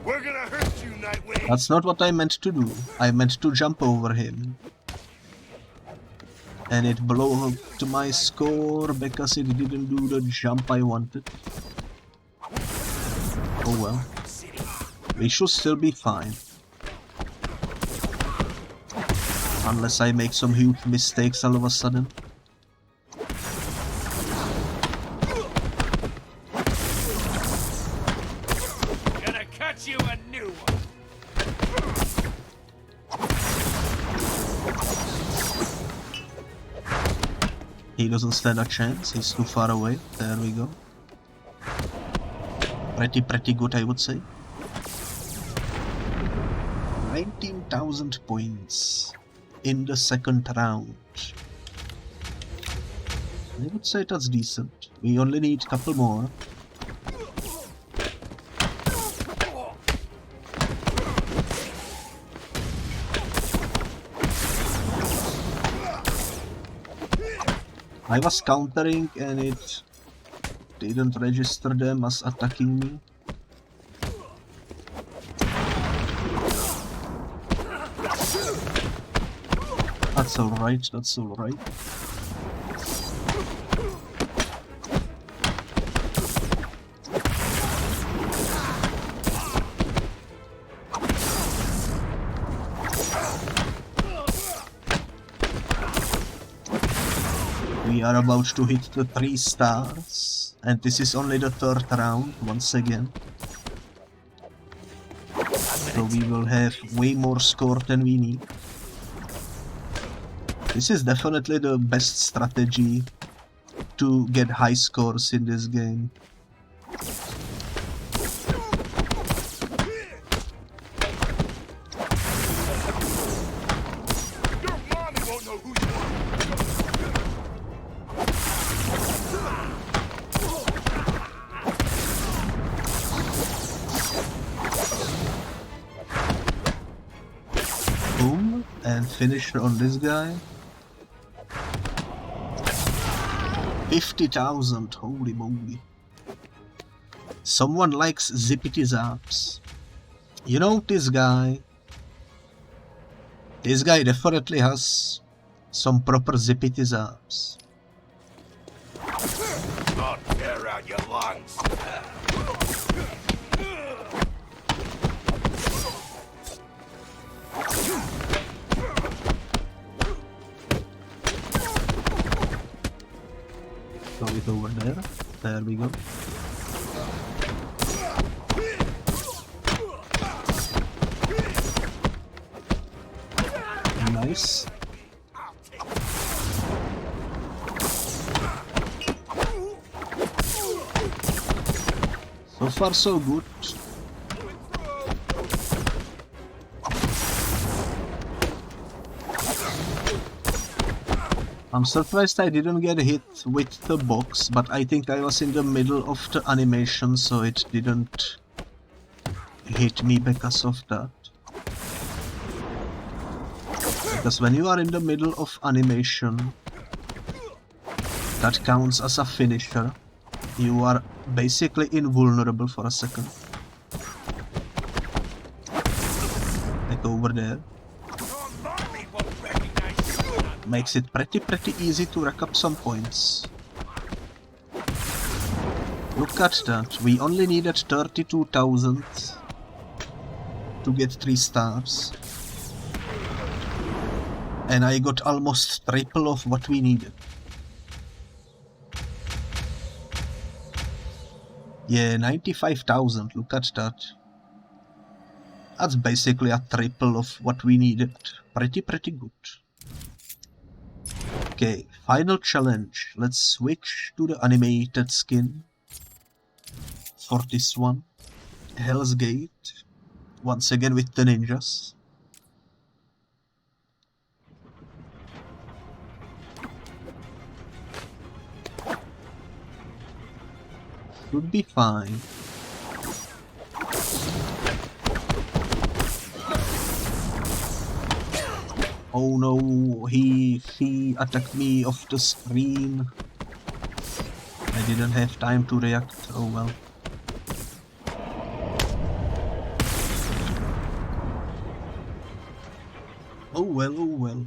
We're gonna hurt you, Nightwing. That's not what I meant to do. I meant to jump over him. And it blew up to my score because it didn't do the jump I wanted. Oh well. We should still be fine. Unless I make some huge mistakes all of a sudden. Gonna cut you a new one. He doesn't stand a chance, he's too far away. There we go. Pretty good, I would say. 19,000 points in the second round. I would say that's decent. We only need a couple more. I was countering and it didn't register them as attacking me. That's alright, that's alright. We are about to hit the 3 stars, and this is only the third round once again. So we will have way more score than we need. This is definitely the best strategy to get high scores in this game. Your mommy won't know who you are. Boom, and finish on this guy. 50,000, holy moly. Someone likes zippity zaps. You know, this guy definitely has some proper zippity zaps. I'll tear out your lungs. Throw it over there. There we go. Nice. So far so good. I'm surprised I didn't get hit with the box, but I think I was in the middle of the animation, so it didn't hit me because of that. Because when you are in the middle of animation, that counts as a finisher. You are basically invulnerable for a second. Like over there. Makes it pretty easy to rack up some points. Look at that, we only needed 32,000 to get 3 stars. And I got almost triple of what we needed. Yeah, 95,000, look at that. That's basically a triple of what we needed. Pretty good. Okay, final challenge. Let's switch to the animated skin. For this one. Hell's Gate. Once again with the ninjas. Should be fine. Oh no, he attacked me off the screen. I didn't have time to react, oh well. Oh well.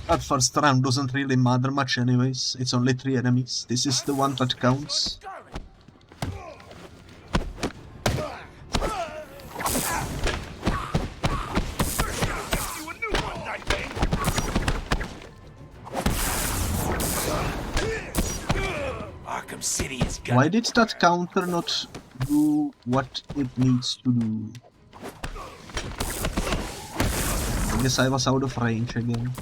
That first round doesn't really matter much anyways, it's only 3 enemies. This is the one that counts. Arkham City is gone. Why did that counter not do what it needs to do? I guess I was out of range again.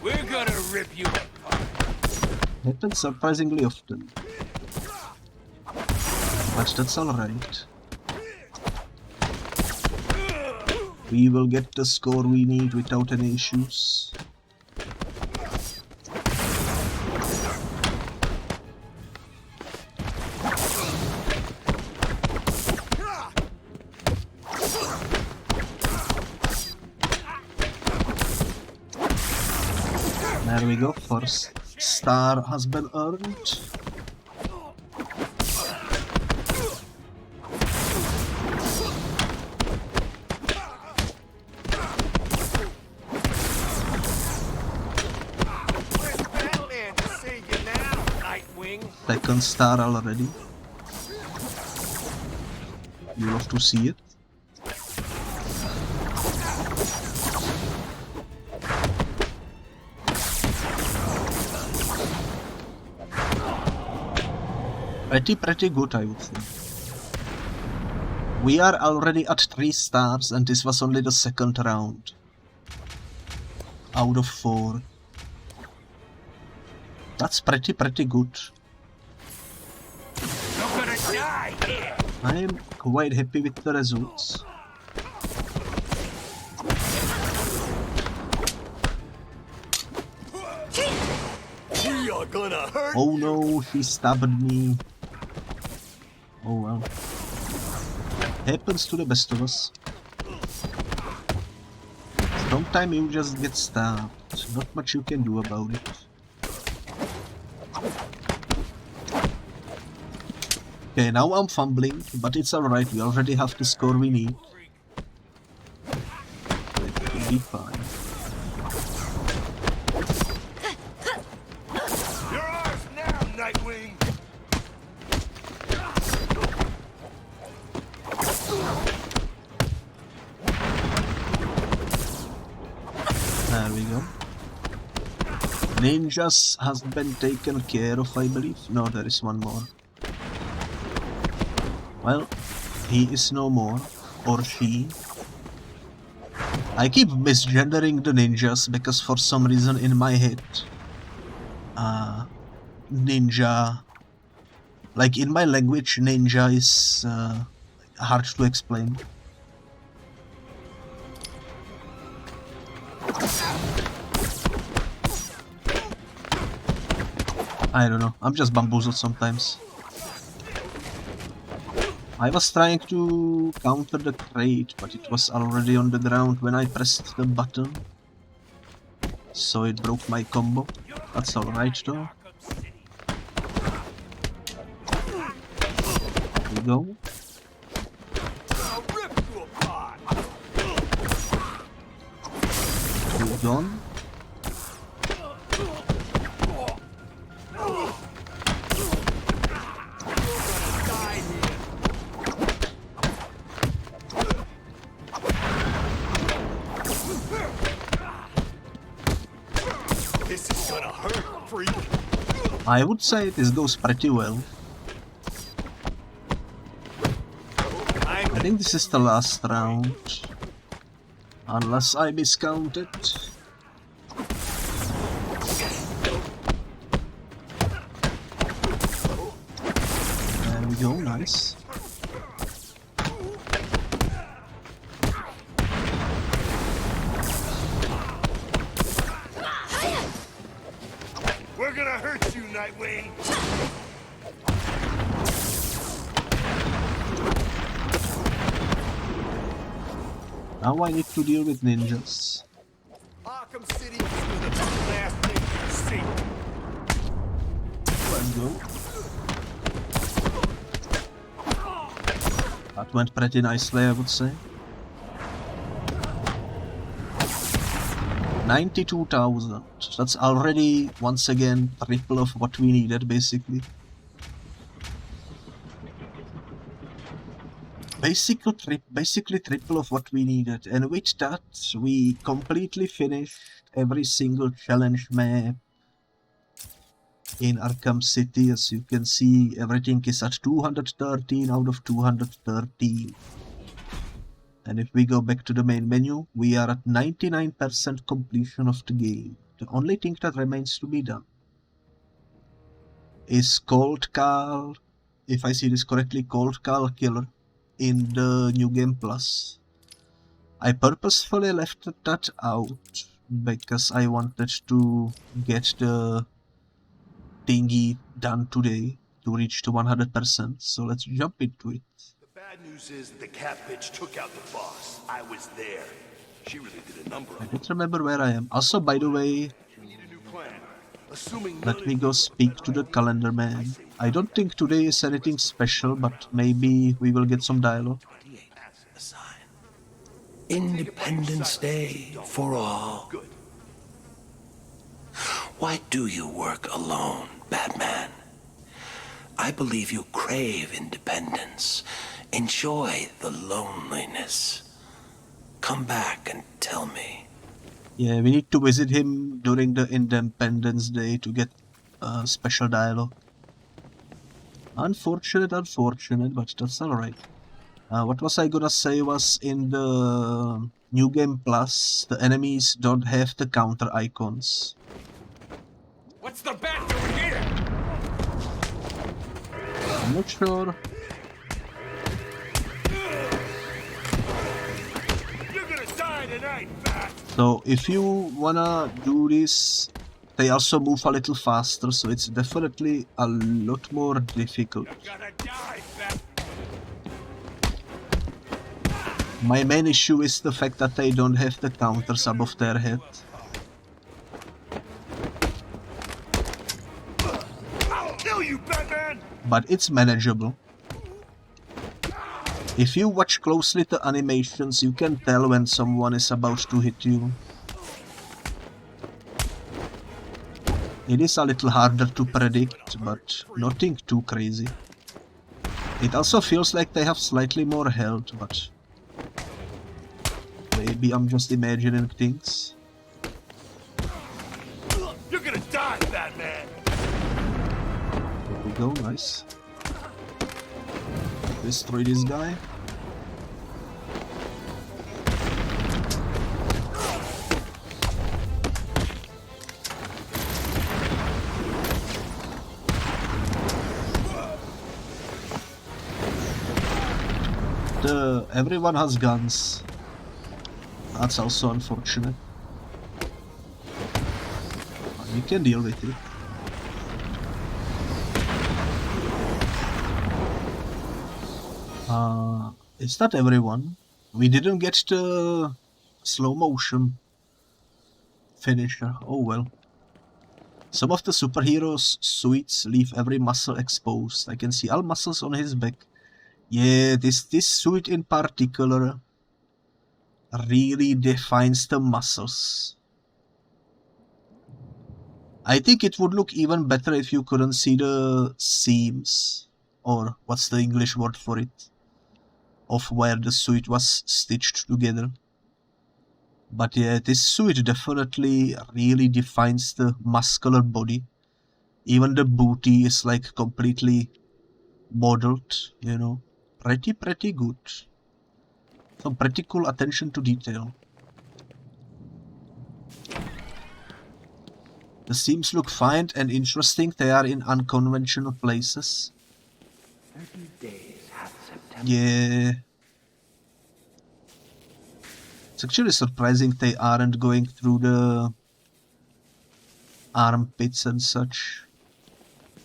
We're gonna rip you apart. Happens surprisingly often. But that's alright. We will get the score we need without any issues. There we go, first star has been earned. Batman to save you now, Nightwing. Second star already. You love to see it. Pretty good, I would think. We are already at 3 stars and this was only the second round. Out of 4. That's pretty good. You're gonna die here. I am quite happy with the results. We are gonna hurt. Oh no, he stabbed me. Oh well. Happens to the best of us. Sometimes you just get stabbed. Not much you can do about it. Okay, now I'm fumbling, but it's alright, we already have the score we need. It will be fine. You're ours now, Nightwing. There we go. Ninjas has been taken care of, I believe. No, there is one more. Well, he is no more. Or she. I keep misgendering the ninjas because for some reason in my head, ninja, like in my language, ninja is hard to explain. I don't know, I'm just bamboozled sometimes. I was trying to counter the crate, but it was already on the ground when I pressed the button. So it broke my combo. That's alright though. There we go. Moved on. This is gonna hurt, freak. I would say this goes pretty well. I think this is the last round. Unless I miscounted. There we go, nice. We're gonna hurt you, Nightwing. Now I need to deal with ninjas. Arkham City is the last thing you see. Let's go. That went pretty nicely, I would say. 92,000. That's already, once again, triple of what we needed, basically. Basically triple of what we needed, and with that we completely finished every single challenge map in Arkham City. As you can see, everything is at 213 out of 213. And if we go back to the main menu, we are at 99% completion of the game. The only thing that remains to be done is Cold Call, if I see this correctly, Cold Call Killer in the New Game Plus. I purposefully left that out because I wanted to get the thingy done today to reach to 100%, so let's jump into it. The bad news is the cat bitch took out the boss. I was there. She really did a number I of don't remember where I am. Also, by the way, We need a new plan. Assuming let me go speak to the calendar man. I don't think today is anything special, but maybe we will get some dialogue. Independence Day for all. Good. Why do you work alone, Batman? I believe you crave independence. Enjoy the loneliness. Come back and tell me. Yeah, we need to visit him during the Independence Day to get special dialogue. Unfortunate, but that's alright. What was I gonna say was, in the New Game Plus, the enemies don't have the counter icons. What's the bat doing here? I'm not sure. You're gonna die tonight, Bat. So if you wanna do this, they also move a little faster, so it's definitely a lot more difficult. You're gonna die, Bat. My main issue is the fact that they don't have the counters above their head. I'll kill you, Batman. But it's manageable. If you watch closely the animations, you can tell when someone is about to hit you. It is a little harder to predict, but nothing too crazy. It also feels like they have slightly more health, but maybe I'm just imagining things. You're gonna die, Batman. There we go, nice. Destroy this guy. Everyone has guns. That's also unfortunate. You can deal with it. It's not everyone. We didn't get the slow motion finisher. Oh well. Some of the superheroes' suits leave every muscle exposed. I can see all muscles on his back. Yeah, this suit in particular really defines the muscles. I think it would look even better if you couldn't see the seams, or what's the English word for it, of where the suit was stitched together. But yeah, this suit definitely really defines the muscular body. Even the booty is like completely modeled, you know. Pretty good. Some pretty cool attention to detail. The seams look fine and interesting. They are in unconventional places. 30 days hath September. Yeah. It's actually surprising they aren't going through the armpits and such.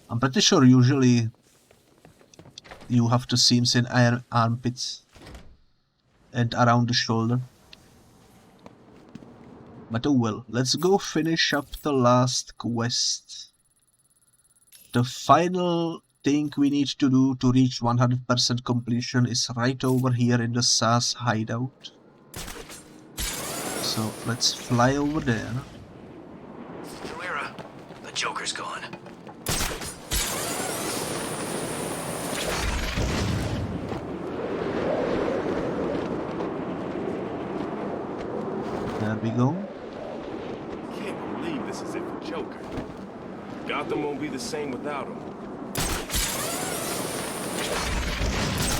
I'm pretty sure usually you have the seams in armpits and around the shoulder. But oh well, let's go finish up the last quest. The final thing we need to do to reach 100% completion is right over here in the SAS hideout. So let's fly over there. Joera, the Joker's gone. There we go. Can't believe this is it for Joker. Gotham won't be the same without him.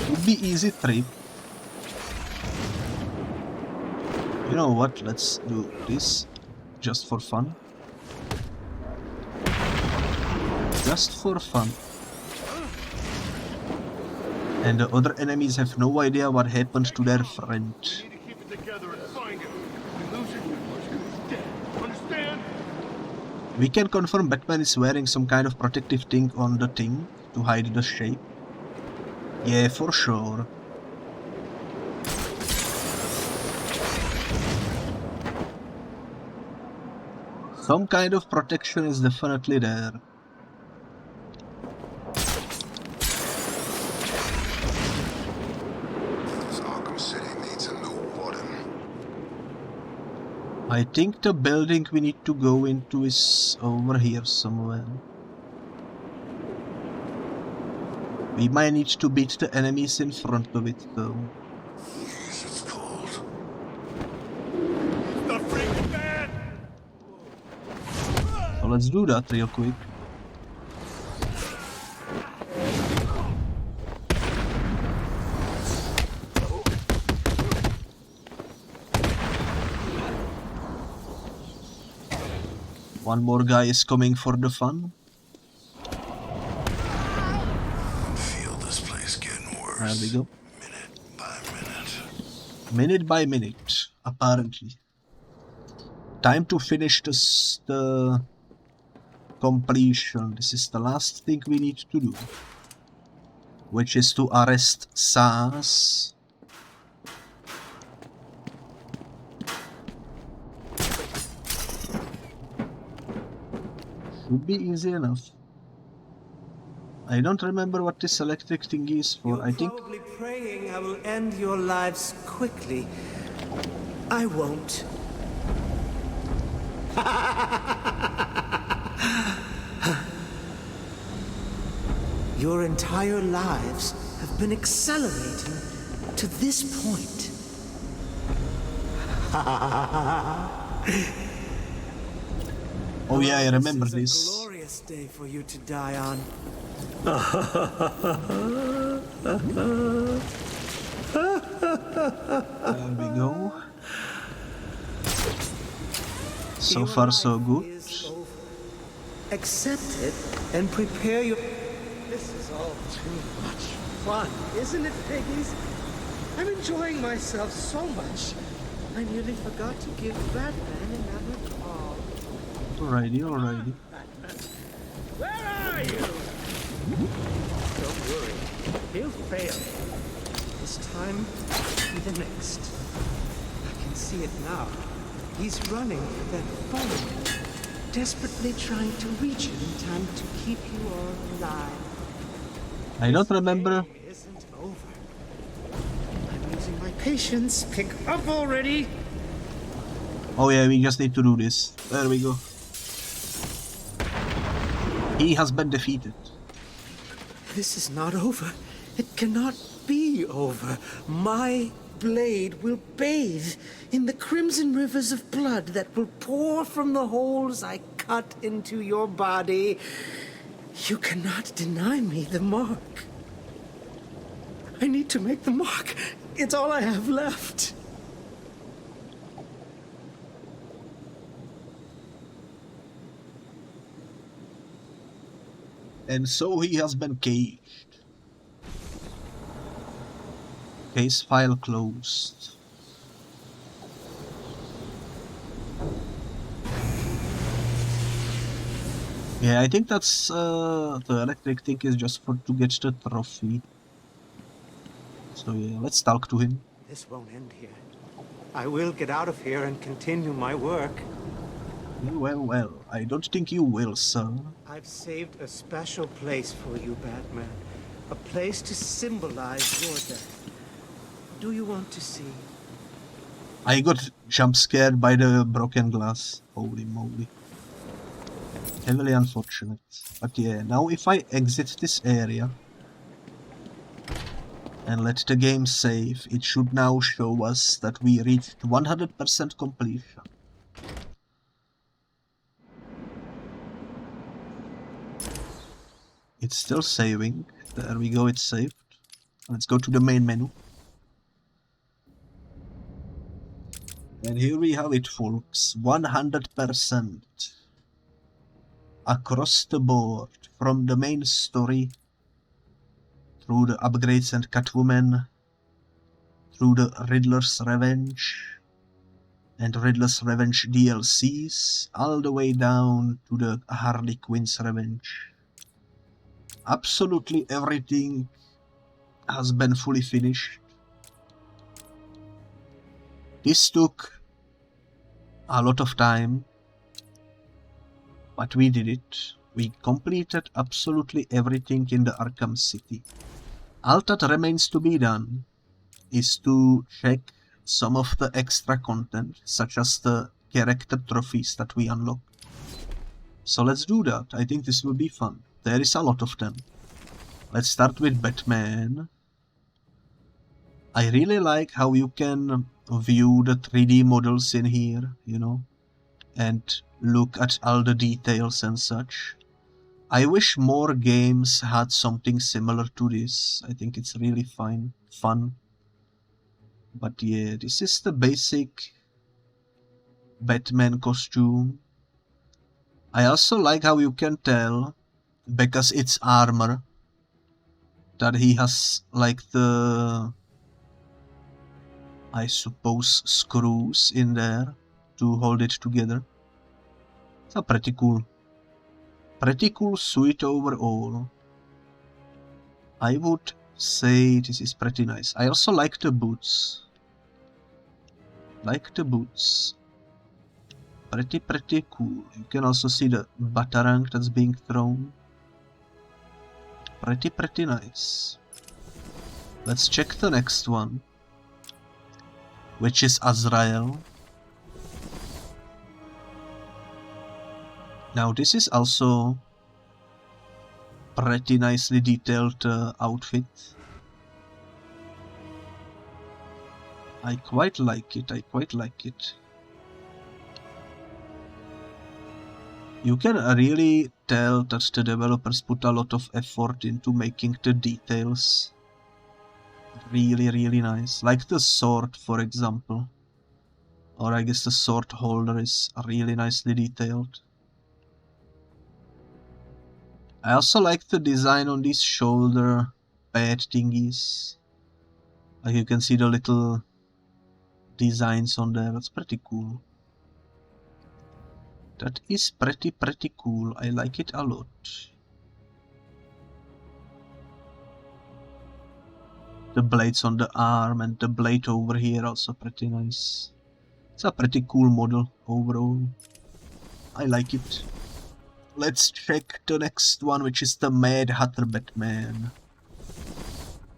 Would be easy trip. You know what? Let's do this just for fun. Just for fun. And the other enemies have no idea what happened to their friend. We need to keep it together and find him. If we lose him, he's dead. Understand? We can confirm Batman is wearing some kind of protective thing on the thing to hide the shape. Yeah, for sure. Some kind of protection is definitely there. This Arkham City needs a new warden. I think the building we need to go into is over here somewhere. We might need to beat the enemies in front of it though. Jeez, it's cold. The freaking man! So let's do that real quick. One more guy is coming for the fun. Feel this place getting worse. There we go. Minute by minute. Minute by minute, apparently. Time to finish the completion. This is the last thing we need to do, which is to arrest SAS. Should be easy enough. I don't remember what this electric thing is for. You're I think probably praying I will end your lives quickly. I won't. Your entire lives have been accelerating to this point. oh yeah, I remember This is this. a glorious day for you to die on. There we go. So Your far so life good. is over. Accept it and prepare your... This is all too much fun, isn't it, piggies? I'm enjoying myself so much. I nearly forgot to give Batman another call. Alrighty, alrighty. Where are you? Don't worry, he'll fail. this time be the next. I can see it now. He's running for that phone, desperately trying to reach it in time to keep you all alive. I don't remember. This game isn't over. I'm losing my patience. Pick up already. Oh yeah, we just need to do this. There we go. He has been defeated. This is not over. It cannot be over. My blade will bathe in the crimson rivers of blood that will pour from the holes I cut into your body. You cannot deny me the mark. I need to make the mark. It's all I have left. And so he has been caged. Case file closed. Yeah, I think that's the electric thing is just for to get the trophy. So yeah, let's talk to him. This won't end here. I will get out of here and continue my work. Well, I don't think you will, sir. I've saved a special place for you, Batman. A place to symbolize your death. Do you want to see? I got jump scared by the broken glass. Holy moly. Heavily unfortunate. But yeah, now if I exit this area and let the game save, it should now show us that we reached 100% completion. It's still saving. There we go, it's saved. Let's go to the main menu. And here we have it, folks. 100%. Across the board. From the main story, through the upgrades and Catwoman, through the Riddler's Revenge and Riddler's Revenge DLCs, all the way down to the Harley Quinn's Revenge. Absolutely everything has been fully finished. This took a lot of time, but we did it. We completed absolutely everything in the Arkham City. All that remains to be done is to check some of the extra content, such as the character trophies that we unlock. So let's do that. I think this will be fun. There is a lot of them. Let's start with Batman. I really like how you can view the 3D models in here, you know, and look at all the details and such. I wish more games had something similar to this. I think it's really fun. But yeah, this is the basic Batman costume. I also like how you can tell, because it's armor, that he has like the, I suppose, screws in there to hold it together. It's pretty cool. Pretty cool suit overall. I would say this is pretty nice. I also like the boots. Pretty cool. You can also see the batarang that's being thrown. Pretty nice. Let's check the next one, which is Azrael. Now this is also pretty nicely detailed outfit. I quite like it. You can really tell that the developers put a lot of effort into making the details really nice. Like the sword, for example. Or I guess the sword holder is really nicely detailed. I also like the design on these shoulder pad thingies. Like you can see the little designs on there. That's pretty cool. That is pretty cool. I like it a lot. The blades on the arm and the blade over here also pretty nice. It's a pretty cool model overall. I like it. Let's check the next one, which is the Mad Hatter Batman.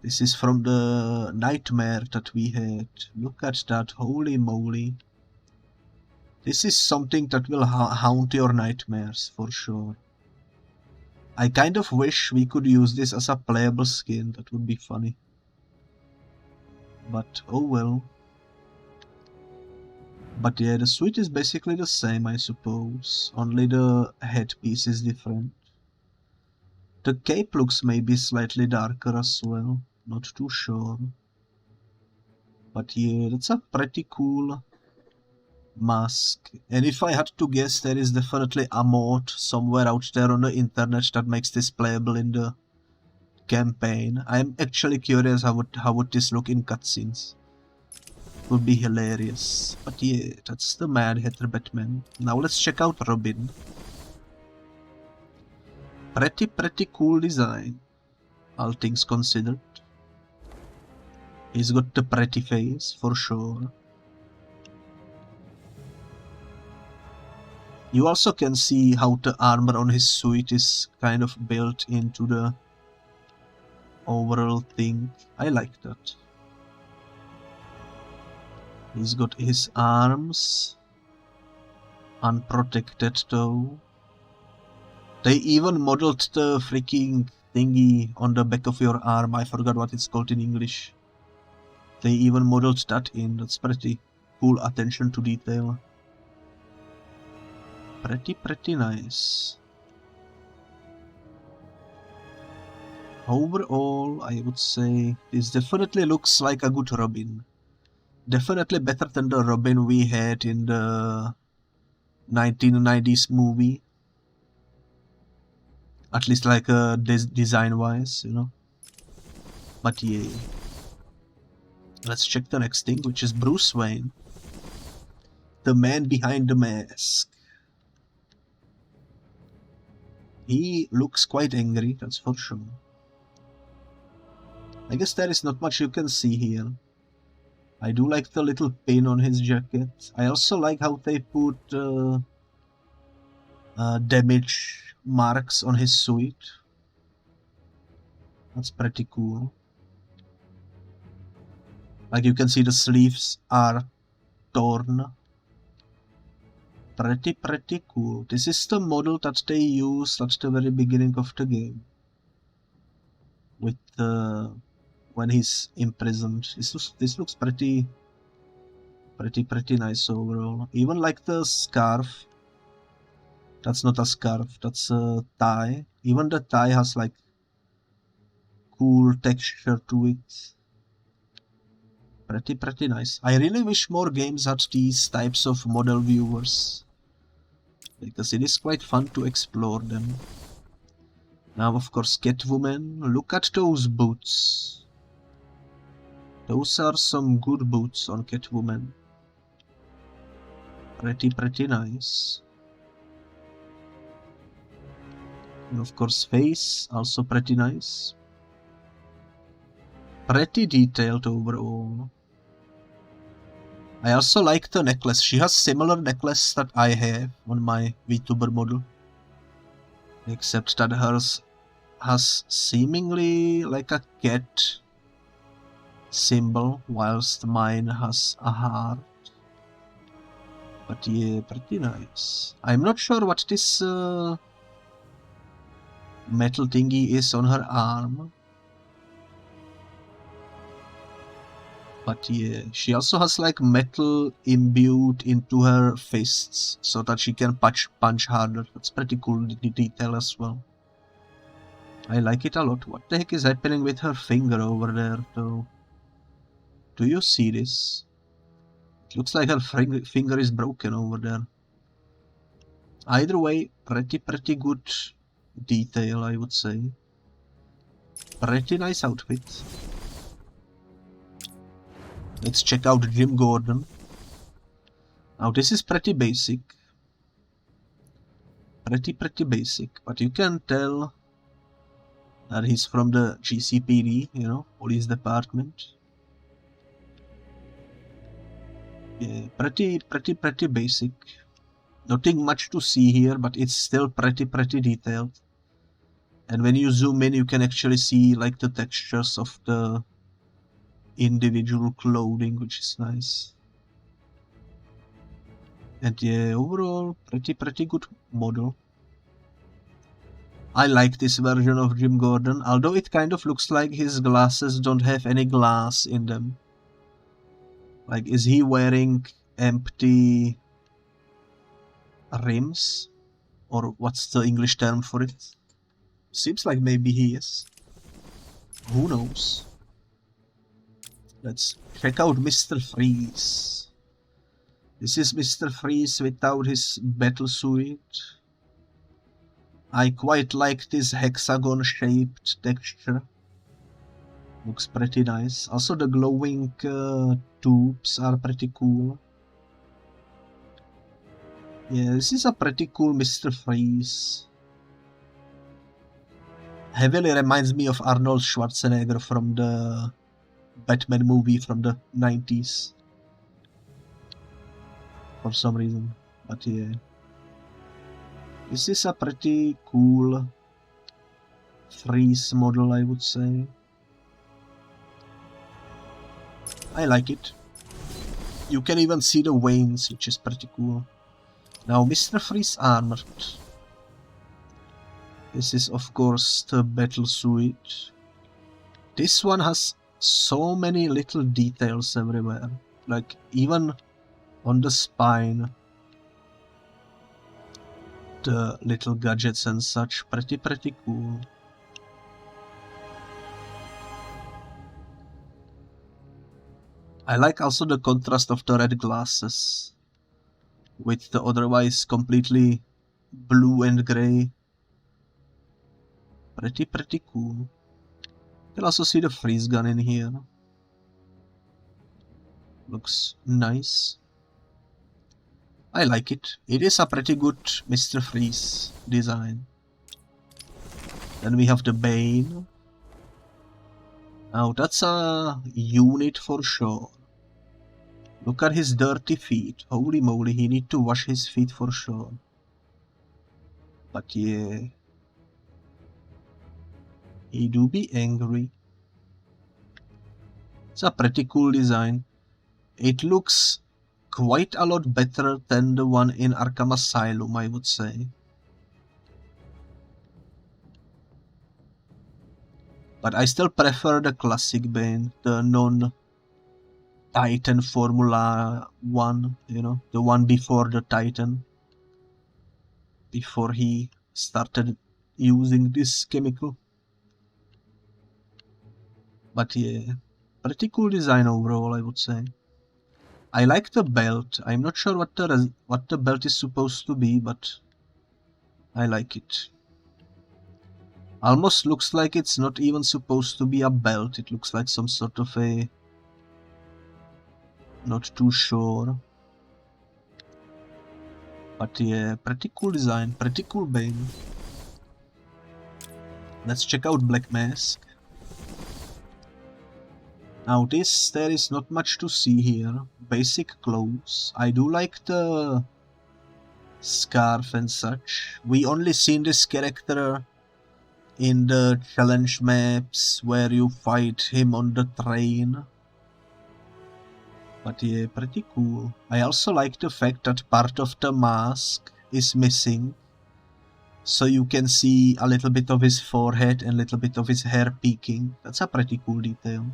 This is from the nightmare that we had. Look at that, holy moly. This is something that will haunt your nightmares, for sure. I kind of wish we could use this as a playable skin, that would be funny. But oh well. But yeah, the suit is basically the same, I suppose. Only the headpiece is different. The cape looks maybe slightly darker as well. Not too sure. But yeah, that's a pretty cool mask. And if I had to guess, there is definitely a mod somewhere out there on the internet that makes this playable in the campaign. I'm actually curious how would this look in cutscenes. Would be hilarious. But yeah, that's the Mad Hatter Batman. Now let's check out Robin. Pretty cool design, all things considered. He's got the pretty face, for sure. You also can see how the armor on his suit is kind of built into the overall thing. I like that. He's got his arms unprotected though. They even modeled the freaking thingy on the back of your arm. I forgot what it's called in English. They even modeled that in. That's pretty cool attention to detail. Pretty nice. Overall, I would say this definitely looks like a good Robin. Definitely better than the Robin we had in the 1990s movie. At least like design wise, you know. But yeah. Let's check the next thing, which is Bruce Wayne. The man behind the mask. He looks quite angry, that's for sure. I guess there is not much you can see here. I do like the little pin on his jacket. I also like how they put damage marks on his suit. That's pretty cool. Like you can see the sleeves are torn. Pretty cool. This is the model that they used at the very beginning of the game. With when he's imprisoned. This looks pretty nice overall. Even like the scarf. That's not a scarf, that's a tie. Even the tie has like cool texture to it. Pretty nice. I really wish more games had these types of model viewers, because it is quite fun to explore them. Now of course Catwoman, look at those boots. Those are some good boots on Catwoman. Pretty nice. And of course face, also pretty nice. Pretty detailed overall. I also like the necklace. She has similar necklace that I have on my VTuber model. Except that hers has seemingly like a cat symbol, whilst mine has a heart. But yeah, pretty nice. I'm not sure what this metal thingy is on her arm. But yeah, she also has like metal imbued into her fists so that she can punch harder. That's pretty cool detail as well. I like it a lot. What the heck is happening with her finger over there though? Do you see this? It looks like her finger is broken over there. Either way, pretty good detail, I would say. Pretty nice outfit. Let's check out Jim Gordon. Now this is pretty basic. Pretty basic, but you can tell And he's from the GCPD, you know, police department. Yeah, pretty basic. Nothing much to see here, but it's still pretty detailed. And when you zoom in, you can actually see like the textures of the individual clothing, which is nice. And yeah, overall, pretty good model. I like this version of Jim Gordon, although it kind of looks like his glasses don't have any glass in them. Like, is he wearing empty rims? Or what's the English term for it? Seems like maybe he is. Who knows? Let's check out Mr. Freeze. This is Mr. Freeze without his battle suit. I quite like this hexagon-shaped texture. Looks pretty nice. Also the glowing tubes are pretty cool. Yeah, this is a pretty cool Mr. Freeze. Heavily reminds me of Arnold Schwarzenegger from the Batman movie from the 90s. For some reason. But yeah. This is a pretty cool Freeze model, I would say. I like it. You can even see the veins, which is pretty cool. Now, Mr. Freeze armored. This is, of course, the battle suit. This one has so many little details everywhere. Like, even on the spine. The little gadgets and such. Pretty cool. I like also the contrast of the red glasses with the otherwise completely blue and grey. Pretty cool. You can also see the freeze gun in here. Looks nice. I like it. It is a pretty good Mr. Freeze design. Then we have the Bane. Now that's a unit for sure. Look at his dirty feet. Holy moly, he need to wash his feet for sure. But yeah. He do be angry. It's a pretty cool design. It looks quite a lot better than the one in Arkham Asylum, I would say. But I still prefer the classic Bane, the non-Titan Formula 1, you know, the one before the Titan. Before he started using this chemical. But yeah, pretty cool design overall, I would say. I like the belt. I'm not sure what the belt is supposed to be, but I like it. Almost looks like it's not even supposed to be a belt. It looks like some sort of a... Not too sure. But yeah, pretty cool design. Pretty cool Bane. Let's check out Black Mask. Now this, there is not much to see here. Basic clothes. I do like the scarf and such. We only seen this character in the challenge maps where you fight him on the train. But yeah, pretty cool. I also like the fact that part of the mask is missing. So you can see a little bit of his forehead and a little bit of his hair peeking. That's a pretty cool detail.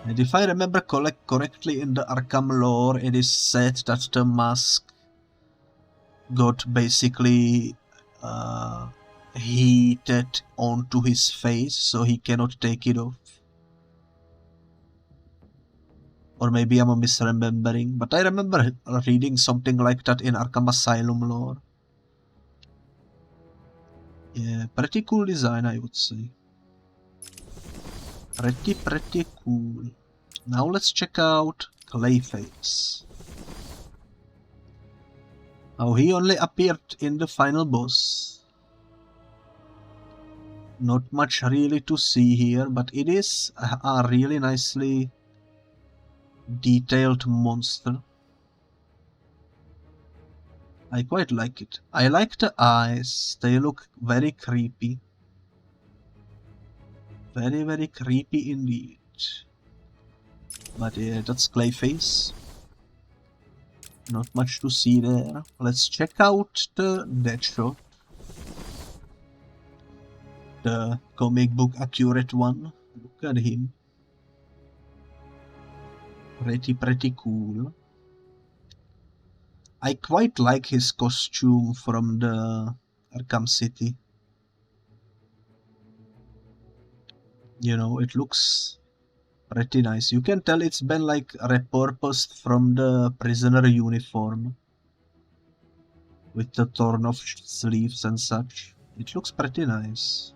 And if I remember correctly in the Arkham lore, it is said that the mask got basically heated onto his face, so he cannot take it off. Or maybe I'm misremembering, but I remember reading something like that in Arkham Asylum lore. Yeah, pretty cool design, I would say. Pretty cool. Now let's check out Clayface. Now he only appeared in the final boss. Not much really to see here, but it is a really nicely detailed monster. I quite like it. I like the eyes, they look very creepy. Very, very creepy indeed. But yeah, that's Clayface. Not much to see there. Let's check out the Deadshot. The comic book accurate one. Look at him. Pretty cool. I quite like his costume from the Arkham City. You know, it looks pretty nice. You can tell it's been like repurposed from the prisoner uniform. With the torn off sleeves and such. It looks pretty nice.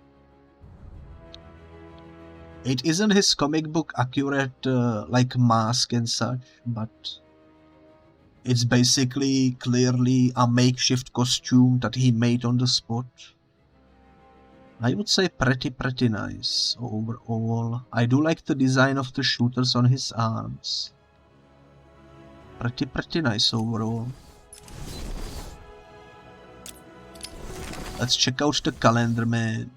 It isn't his comic book accurate like mask and such, but it's basically clearly a makeshift costume that he made on the spot. I would say pretty nice overall. I do like the design of the shooters on his arms. Pretty nice overall. Let's check out the calendar, man.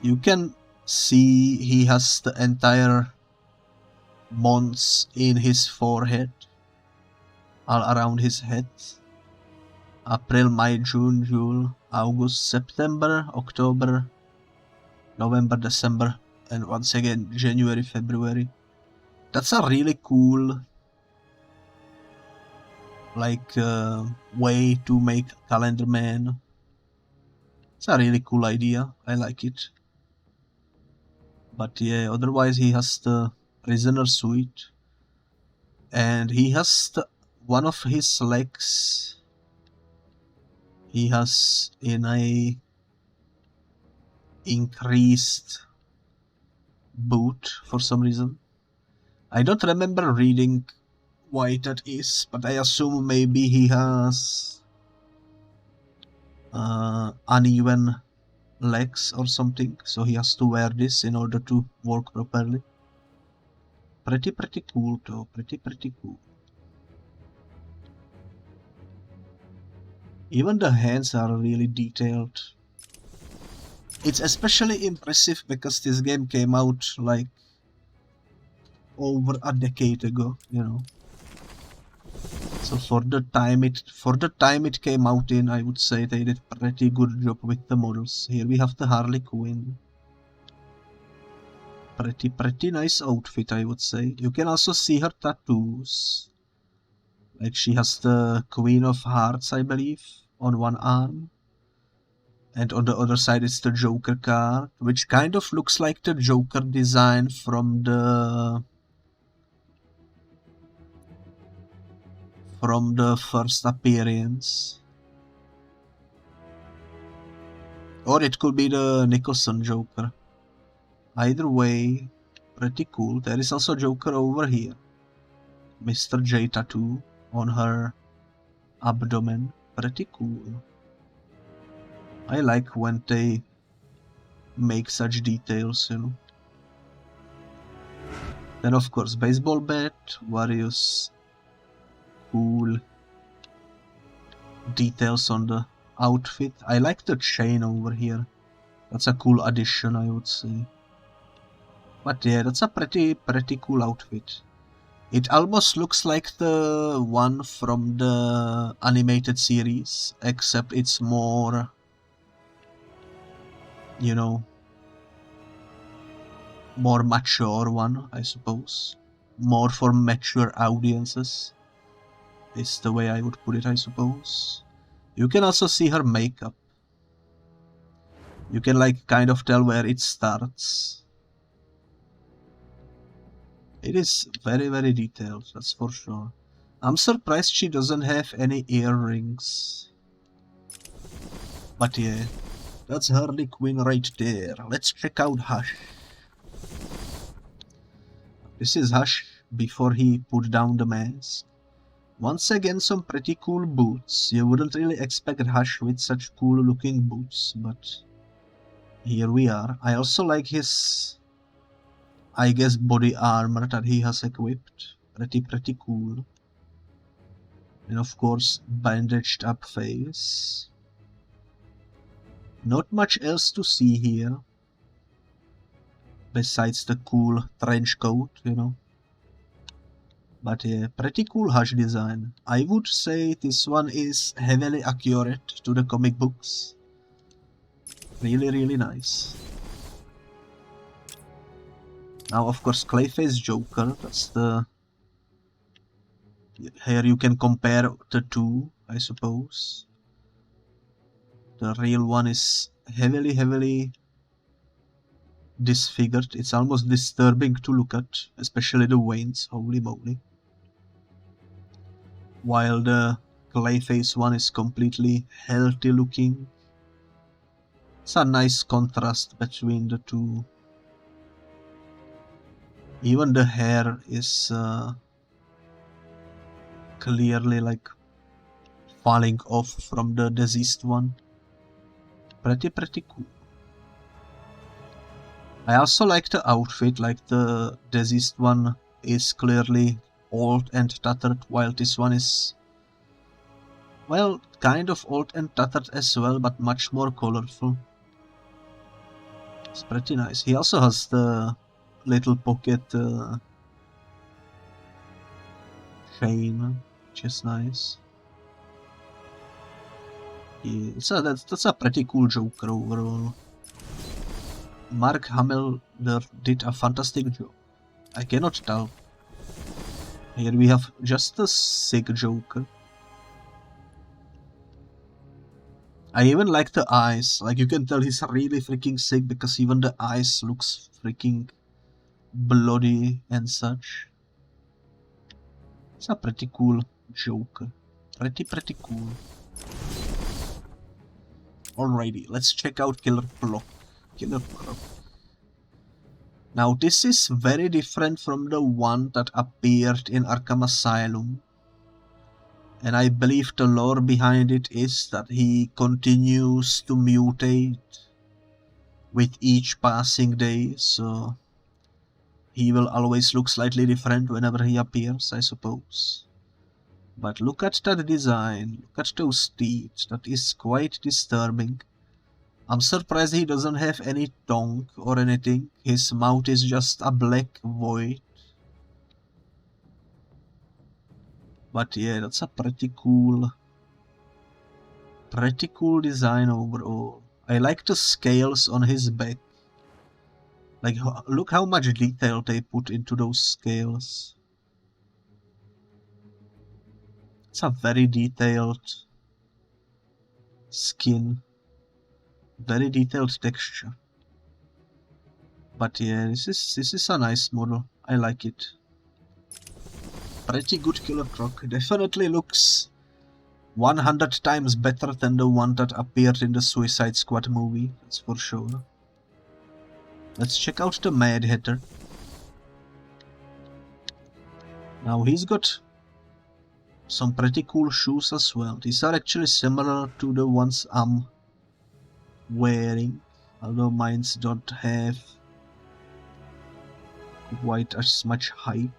You can see he has the entire months in his forehead, all around his head. April, May, June, July, August, September, October, November, December, and once again January, February. That's a really cool way to make Calendar Man. It's a really cool idea. I like it. But yeah, otherwise he has the prisoner suit, and he has one of his legs. He has in a increased boot for some reason. I don't remember reading why that is, but I assume maybe he has uneven legs or something, so he has to wear this in order to walk properly. Pretty cool though, pretty cool. Even the hands are really detailed. It's especially impressive because this game came out like over a decade ago, you know. So for the time it came out in, I would say they did a pretty good job with the models. Here we have the Harley Quinn. Pretty nice outfit, I would say. You can also see her tattoos. Like she has the Queen of Hearts, I believe, on one arm. And on the other side is the Joker card, which kind of looks like the Joker design from the first appearance. Or it could be the Nicholson Joker. Either way, pretty cool. There is also Joker over here. Mr. J tattoo on her abdomen. Pretty cool. I like when they make such details, you know. Then of course baseball bat, various cool details on the outfit. I like the chain over here. That's a cool addition, I would say. But yeah, that's a pretty cool outfit. It almost looks like the one from the animated series, except it's more, you know, more mature one, I suppose. More for mature audiences is the way I would put it, I suppose. You can also see her makeup. You can like kind of tell where it starts. It is very detailed, that's for sure. I'm surprised she doesn't have any earrings. But yeah, that's Harley Quinn right there. Let's check out Hush. This is Hush before he put down the mask. Once again, some pretty cool boots. You wouldn't really expect Hush with such cool looking boots, but here we are. I also like his, I guess, body armor that he has equipped. Pretty cool. And of course, bandaged up face. Not much else to see here. Besides the cool trench coat, you know. But yeah, pretty cool Hush design. I would say this one is heavily accurate to the comic books. Really nice. Now of course Clayface Joker, that's the... Here you can compare the two, I suppose. The real one is heavily disfigured. It's almost disturbing to look at, especially the veins, holy moly. While the Clayface one is completely healthy looking. It's a nice contrast between the two. Even the hair is clearly like falling off from the deceased one. Pretty cool. I also like the outfit, like the deceased one is clearly old and tattered, while this one is, well, kind of old and tattered as well, but much more colorful. It's pretty nice. He also has the little pocket chain, which is nice. Yeah, so that's a pretty cool Joker overall. Mark Hamill did a fantastic job. I cannot tell. Here we have just a sick Joker. I even like the eyes. Like, you can tell he's really freaking sick because even the eyes looks freaking bloody and such. It's a pretty cool Joker. Pretty cool. Alrighty, let's check out Killer Croc. Now this is very different from the one that appeared in Arkham Asylum. And I believe the lore behind it is that he continues to mutate with each passing day, so he will always look slightly different whenever he appears, I suppose. But look at that design, look at those teeth, that is quite disturbing. I'm surprised he doesn't have any tongue or anything, his mouth is just a black void. But yeah, that's a pretty cool design overall. I like the scales on his back. Like, look how much detail they put into those scales. It's a very detailed skin. Very detailed texture. But yeah, this is a nice model. I like it. Pretty good Killer Croc. Definitely looks 100 times better than the one that appeared in the Suicide Squad movie, that's for sure. Let's check out the Mad Hatter. Now he's got some pretty cool shoes as well. These are actually similar to the ones I'm wearing, although mine don't have quite as much height.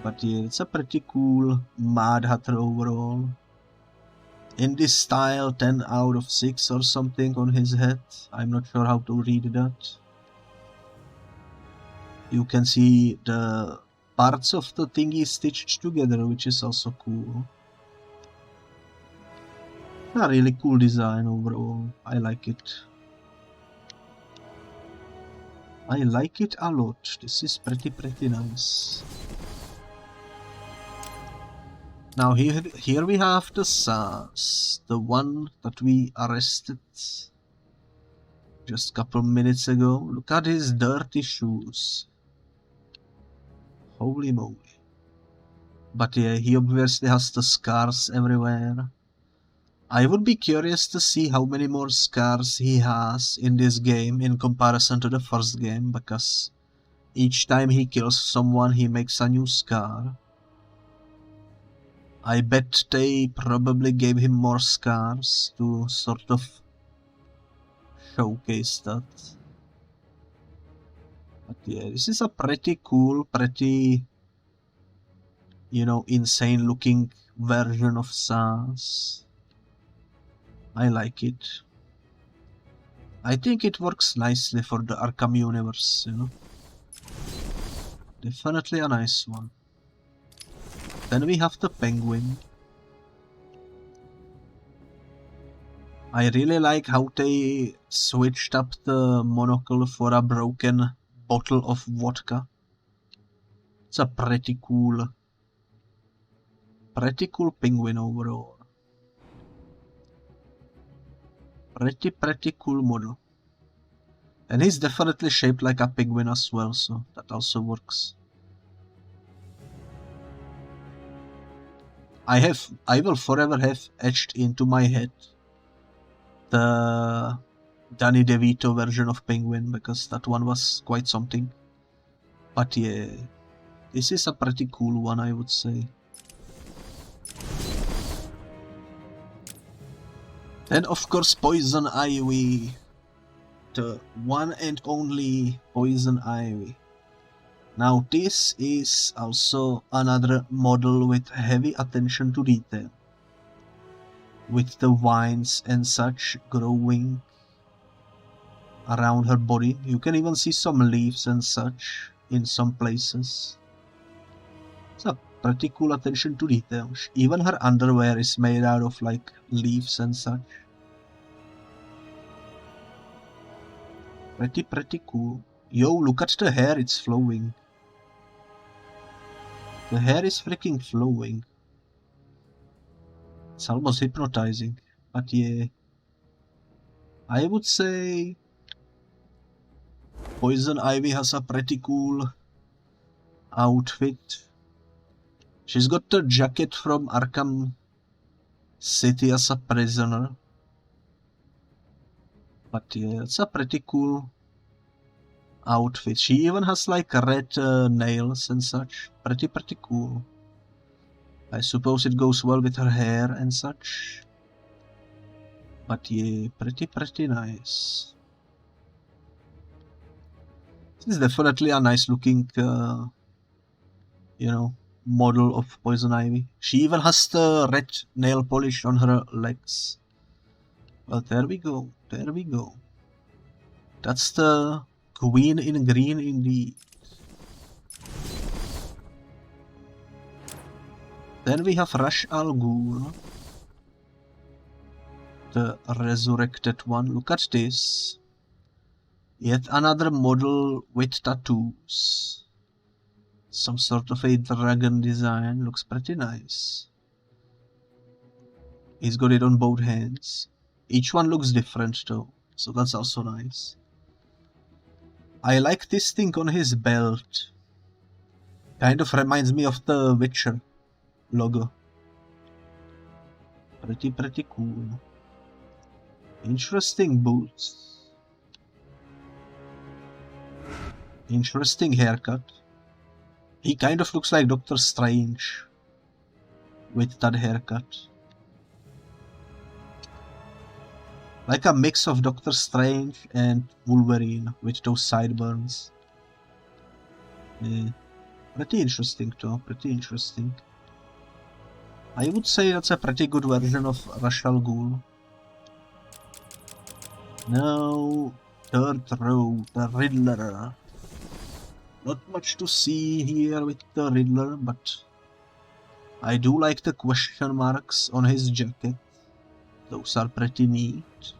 But yeah, it's a pretty cool Mad Hatter overall. In this style, 10 out of 6 or something on his head. I'm not sure how to read that. You can see the parts of the thingy stitched together, which is also cool. A really cool design overall. I like it. I like it a lot. This is pretty nice. Now here we have the SARS, the one that we arrested just a couple minutes ago. Look at his dirty shoes. Holy moly. But yeah, he obviously has the scars everywhere. I would be curious to see how many more scars he has in this game in comparison to the first game, because each time he kills someone he makes a new scar. I bet they probably gave him more scars to sort of showcase that. But yeah, this is a pretty cool, pretty, you know, insane looking version of SARS. I like it. I think it works nicely for the Arkham universe, you know. Definitely a nice one. Then we have the Penguin. I really like how they switched up the monocle for a broken bottle of vodka. It's a pretty cool penguin overall. Pretty cool model. And he's definitely shaped like a penguin as well, so that also works. I will forever have etched into my head the Danny DeVito version of Penguin, because that one was quite something. But yeah, this is a pretty cool one, I would say. Then of course Poison Ivy. The one and only Poison Ivy. Now this is also another model with heavy attention to detail, with the vines and such growing around her body. You can even see some leaves and such in some places. It's a pretty cool attention to detail. Even her underwear is made out of like leaves and such. Pretty cool. Yo, look at the hair, it's flowing. The hair is freaking flowing. It's almost hypnotizing. But yeah, I would say Poison Ivy has a pretty cool outfit. She's got the jacket from Arkham City as a prisoner. But yeah, it's a pretty cool outfit. She even has like red nails and such. Pretty cool. I suppose it goes well with her hair and such. But yeah, pretty nice. This is definitely a nice looking, you know, model of Poison Ivy. She even has the red nail polish on her legs. Well, there we go. That's the Queen in green indeed. Then we have Ra's al Ghul, the resurrected one. Look at this. Yet another model with tattoos. Some sort of a dragon design. Looks pretty nice. He's got it on both hands. Each one looks different though, so that's also nice. I like this thing on his belt. Kind of reminds me of the Witcher logo. Pretty cool. Interesting boots. Interesting haircut. He kind of looks like Doctor Strange with that haircut. Like a mix of Doctor Strange and Wolverine with those sideburns. Yeah. Pretty interesting though, pretty interesting. I would say that's a pretty good version of Ra's al Ghul. Now, third row, the Riddler. Not much to see here with the Riddler, but I do like the question marks on his jacket. Those are pretty neat.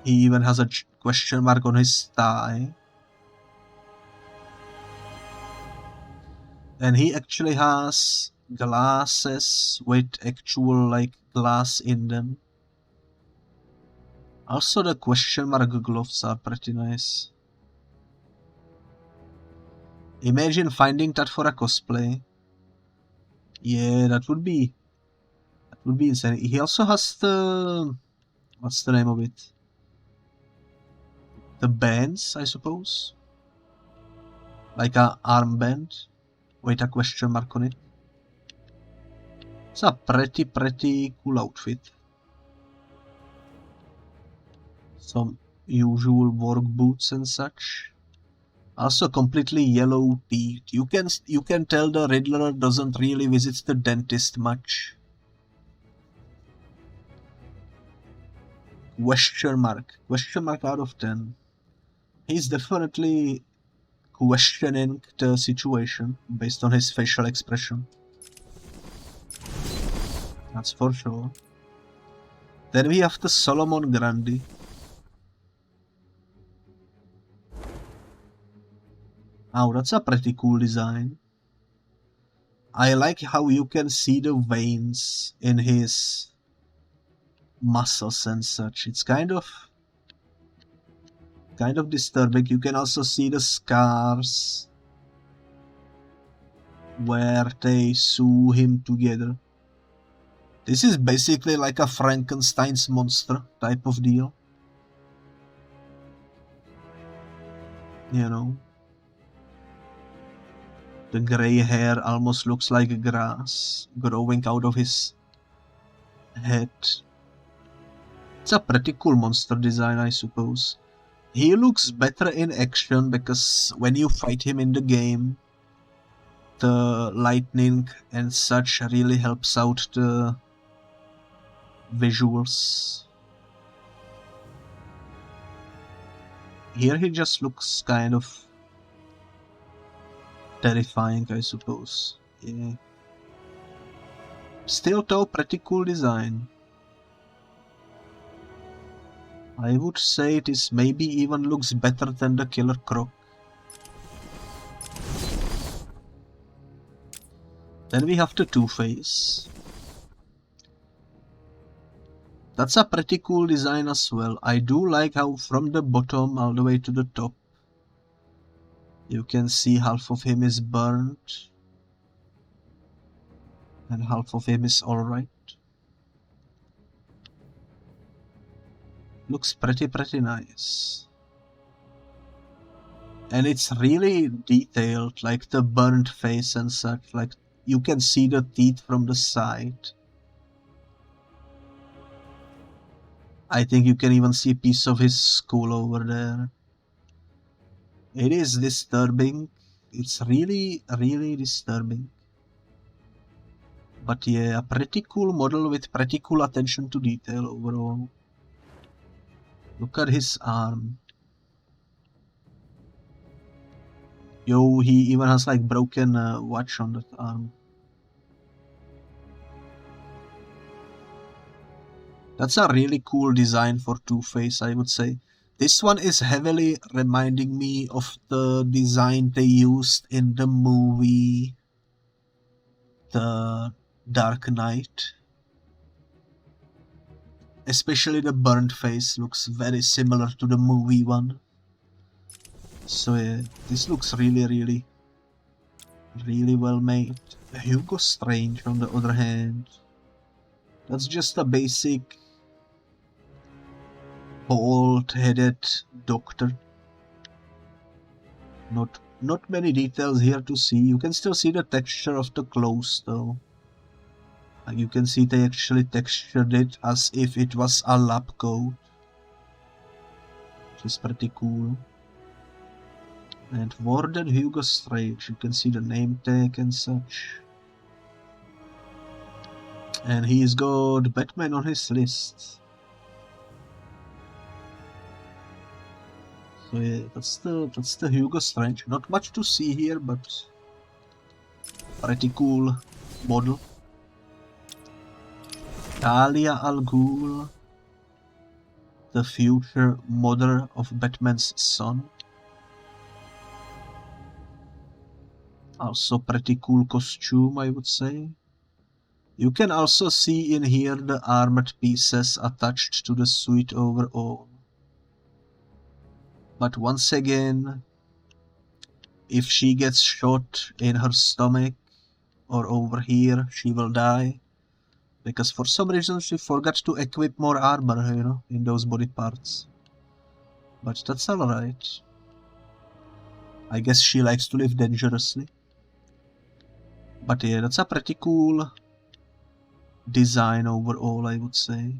He even has a question mark on his tie. And he actually has glasses with actual like glass in them. Also the question mark gloves are pretty nice. Imagine finding that for a cosplay. Yeah, that would be insane. He also has the... what's the name of it? The bands, I suppose? Like a armband with a question mark on it. It's a pretty cool outfit. Some usual work boots and such. Also completely yellow teeth. You can tell the Riddler doesn't really visit the dentist much. Question mark out of 10. He's definitely questioning the situation based on his facial expression. That's for sure. Then we have the Solomon Grundy. Oh, that's a pretty cool design. I like how you can see the veins in his muscles and such. It's kind of disturbing. You can also see the scars where they sew him together. This is basically like a Frankenstein's monster type of deal. You know, the gray hair almost looks like grass growing out of his head. It's a pretty cool monster design, I suppose. He looks better in action because when you fight him in the game, the lightning and such really helps out the visuals. Here he just looks kind of terrifying, I suppose. Yeah. Still though, pretty cool design. I would say this maybe even looks better than the Killer Croc. Then we have the Two-Face. That's a pretty cool design as well. I do like how from the bottom all the way to the top you can see half of him is burnt and half of him is alright. Looks pretty nice. And it's really detailed, like the burnt face and such. Like you can see the teeth from the side. I think you can even see a piece of his skull over there. It is disturbing. It's really disturbing. But yeah, a pretty cool model with pretty cool attention to detail overall. Look at his arm. Yo, he even has like broken watch on that arm. That's a really cool design for Two-Face, I would say. This one is heavily reminding me of the design they used in the movie The Dark Knight. Especially the burnt face looks very similar to the movie one. So yeah, this looks really well made. Hugo Strange on the other hand, that's just a basic bald-headed doctor. Not many details here to see. You can still see the texture of the clothes though. Like you can see they actually textured it as if it was a lab coat, which is pretty cool. And Warden Hugo Strange, you can see the name tag and such. And he's got Batman on his list. So yeah, that's the Hugo Strange. Not much to see here, but pretty cool model. Talia al Ghul, the future mother of Batman's son. Also pretty cool costume, I would say. You can also see in here the armored pieces attached to the suit overall. But once again, if she gets shot in her stomach or over here, she will die. Because for some reason she forgot to equip more armor, you know, in those body parts. But that's alright. I guess she likes to live dangerously. But yeah, that's a pretty cool design overall, I would say.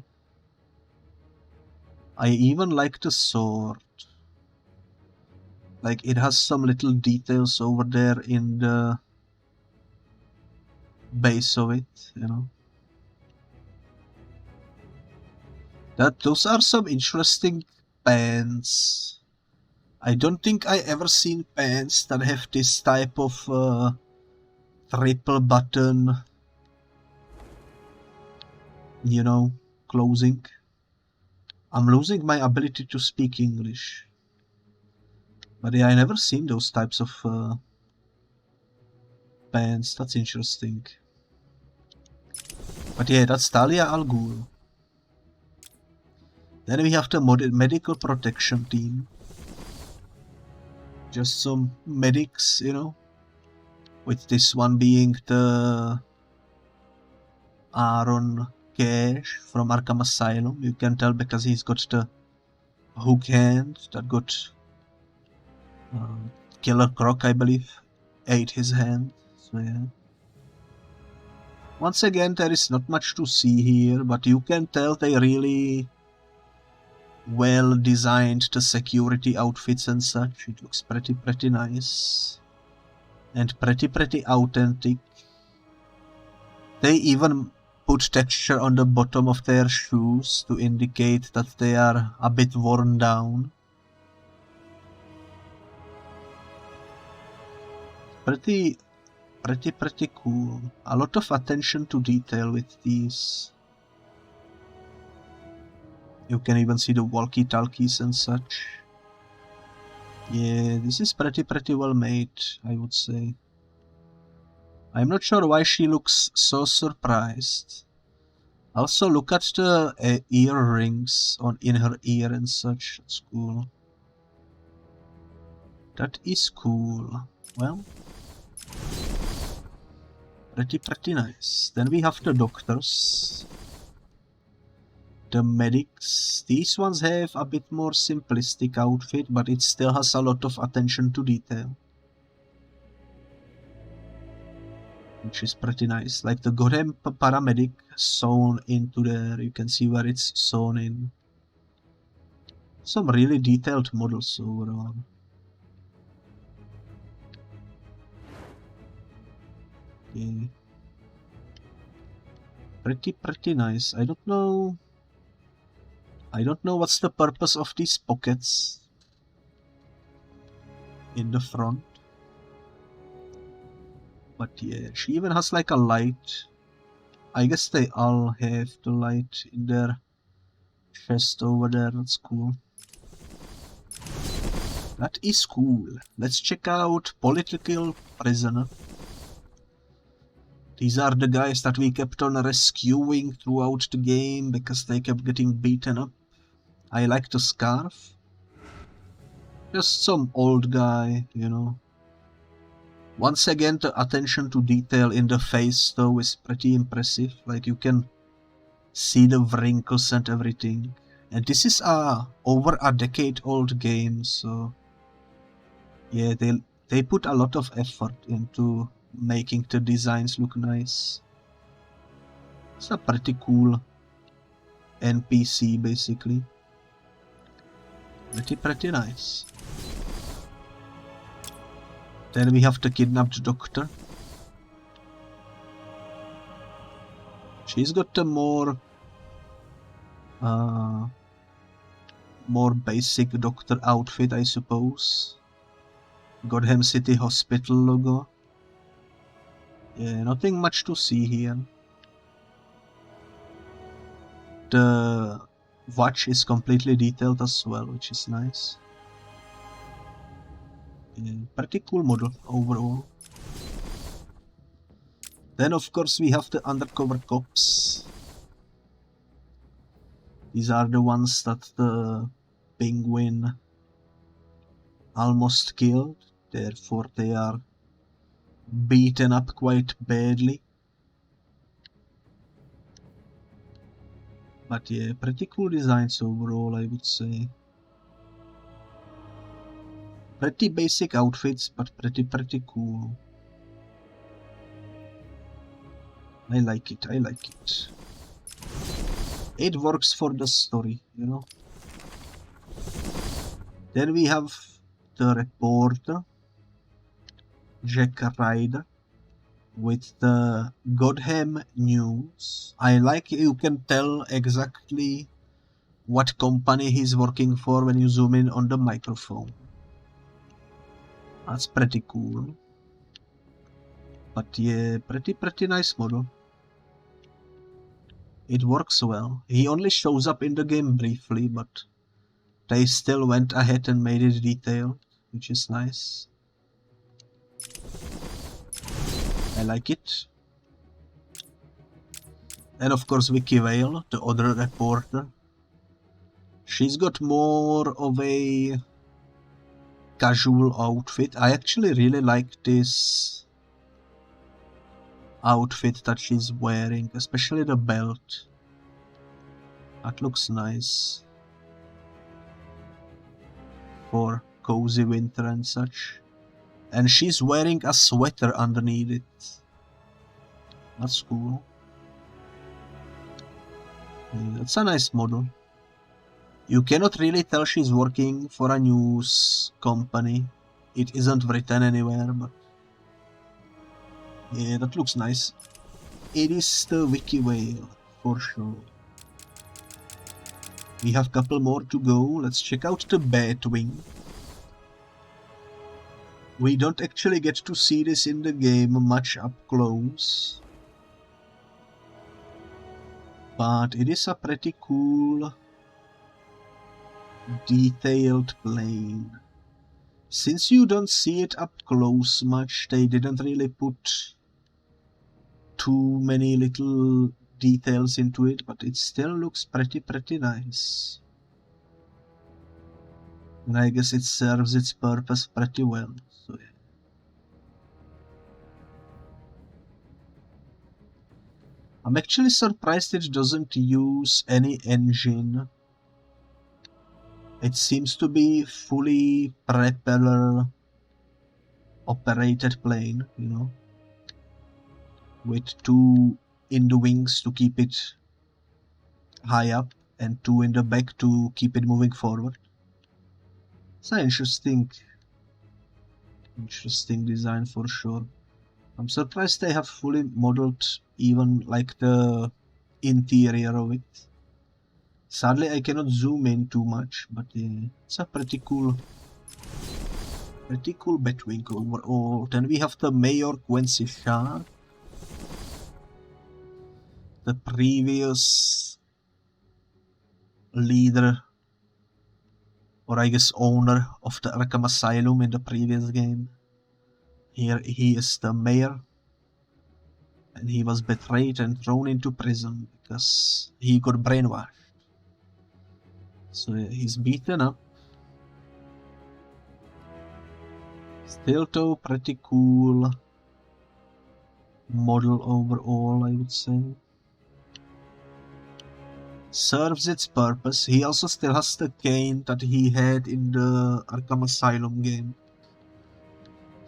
I even like the sword. Like, it has some little details over there in the base of it, you know. Those are some interesting pants. I don't think I ever seen pants that have this type of triple button, you know, closing. I'm losing my ability to speak English. But yeah, I never seen those types of pants. That's interesting. But yeah, that's Talia Al Ghul. Then we have the medical protection team. Just some medics, you know. With this one being the Aaron Cash from Arkham Asylum. You can tell because he's got the hook hand that got Killer Croc, I believe, ate his hand. So yeah. Once again, there is not much to see here, but you can tell they really well designed the security outfits and such. It looks pretty nice. And pretty authentic. They even put texture on the bottom of their shoes to indicate that they are a bit worn down. Pretty cool. A lot of attention to detail with these. You can even see the walkie-talkies and such. Yeah, this is pretty well made, I would say. I'm not sure why she looks so surprised. Also, look at the earrings in her ear and such. That's cool. That is cool. Well, pretty nice. Then we have the doctors. The medics. These ones have a bit more simplistic outfit, but it still has a lot of attention to detail. Which is pretty nice. Like the Gotham paramedic sewn into there. You can see where it's sewn in. Some really detailed models overall. Okay. Pretty nice. I don't know what's the purpose of these pockets in the front. But yeah, she even has like a light. I guess they all have the light in their chest over there. That's cool. That is cool. Let's check out Political Prisoner. These are the guys that we kept on rescuing throughout the game because they kept getting beaten up. I like the scarf. Just some old guy, you know. Once again, the attention to detail in the face though is pretty impressive. Like, you can see the wrinkles and everything. And this is over a decade old game, so yeah, they put a lot of effort into making the designs look nice. It's a pretty cool NPC basically. Pretty nice. Then we have the kidnapped doctor. She's got a more basic doctor outfit, I suppose. Gotham City Hospital logo. Yeah, nothing much to see here. The watch is completely detailed as well, which is nice. Yeah, pretty cool model overall. Then of course we have the undercover cops. These are the ones that the Penguin almost killed, therefore they are beaten up quite badly. But yeah, pretty cool designs overall, I would say. Pretty basic outfits, but pretty cool. I like it, I like it. It works for the story, you know. Then we have the reporter, Jack Ryder, with the Gotham News. I like you can tell exactly what company he's working for when you zoom in on the microphone. That's pretty cool. But yeah, pretty nice model. It works well. He only shows up in the game briefly, but they still went ahead and made it detailed, which is nice. I like it. And of course Vicky Vale, the other reporter. She's got more of a casual outfit. I actually really like this outfit that she's wearing, especially the belt. That looks nice for cozy winter and such. And she's wearing a sweater underneath it. That's cool. Yeah, that's a nice model. You cannot really tell she's working for a news company. It isn't written anywhere, but yeah, that looks nice. It is the Wiki Whale, for sure. We have a couple more to go. Let's check out the Batwing. We don't actually get to see this in the game much up close. But it is a pretty cool detailed plane. Since you don't see it up close much, they didn't really put too many little details into it, but it still looks pretty nice. And I guess it serves its purpose pretty well. So yeah. I'm actually surprised it doesn't use any engine. It seems to be fully propeller operated plane, you know, with two in the wings to keep it high up and two in the back to keep it moving forward. It's an interesting design for sure. I'm surprised they have fully modeled even like the interior of it. Sadly, I cannot zoom in too much, but yeah, it's a pretty cool Batwing overall. Then we have the Mayor Quincy Shah, the previous leader, or I guess owner of the Arkham Asylum in the previous game. Here he is the mayor, and he was betrayed and thrown into prison because he got brainwashed. So yeah, he's beaten up. Still though, pretty cool model overall, I would say. Serves its purpose. He also still has the cane that he had in the Arkham Asylum game.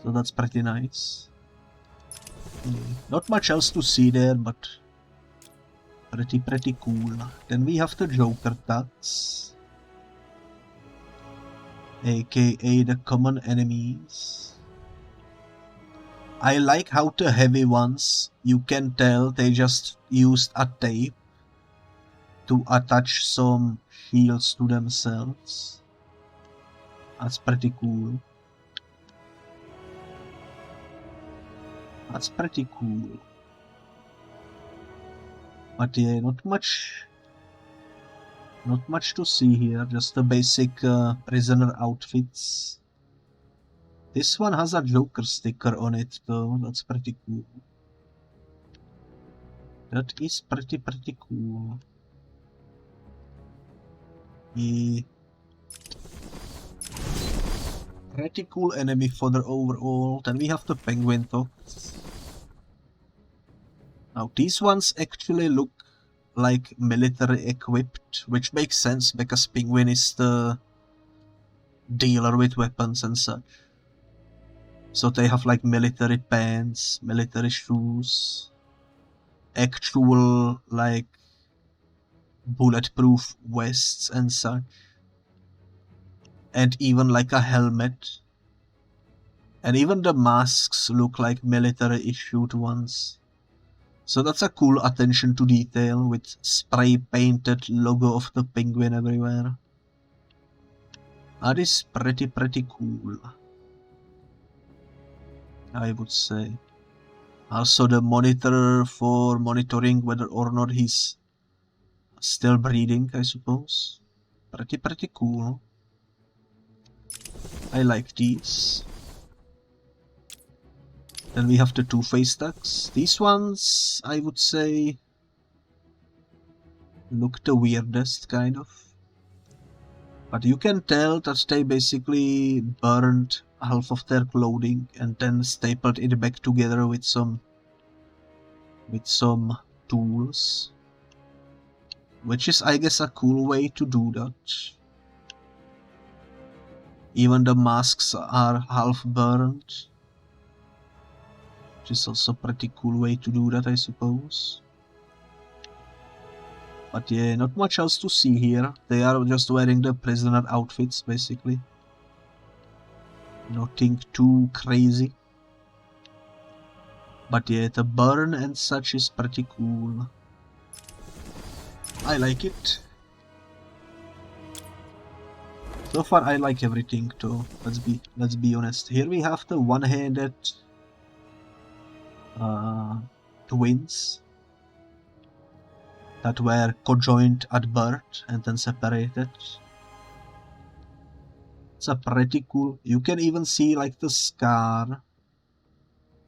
So that's pretty nice. Yeah, not much else to see there, but pretty cool. Then we have the Joker Tats, aka the common enemies. I like how the heavy ones, you can tell they just used a tape to attach some shields to themselves. That's pretty cool. That's pretty cool. But yeah, not much to see here, just the basic prisoner outfits. This one has a Joker sticker on it though, that's pretty cool. That is pretty cool. Yeah. Pretty cool enemy fodder overall. Then we have the Penguin Tox. Now these ones actually look like military equipped, which makes sense because Penguin is the dealer with weapons and such. So they have like military pants, military shoes, actual, like, bulletproof vests and such. And even like a helmet. And even the masks look like military-issued ones. So that's a cool attention to detail with spray-painted logo of the penguin everywhere. That is pretty cool, I would say. Also the monitor for monitoring whether or not he's still breathing, I suppose. Pretty cool. I like these. Then we have the two-face ducks. These ones, I would say, look the weirdest, kind of. But you can tell that they basically burned half of their clothing and then stapled it back together with some tools. Which is, I guess, a cool way to do that. Even the masks are half burned. Which is also a pretty cool way to do that, I suppose. But yeah, not much else to see here. They are just wearing the prisoner outfits, basically. Nothing too crazy. But yeah, the burn and such is pretty cool. I like it. So far I like everything too, let's be honest. Here we have the one-handed twins that were conjoined at birth and then separated. It's a pretty cool. You can even see like the scar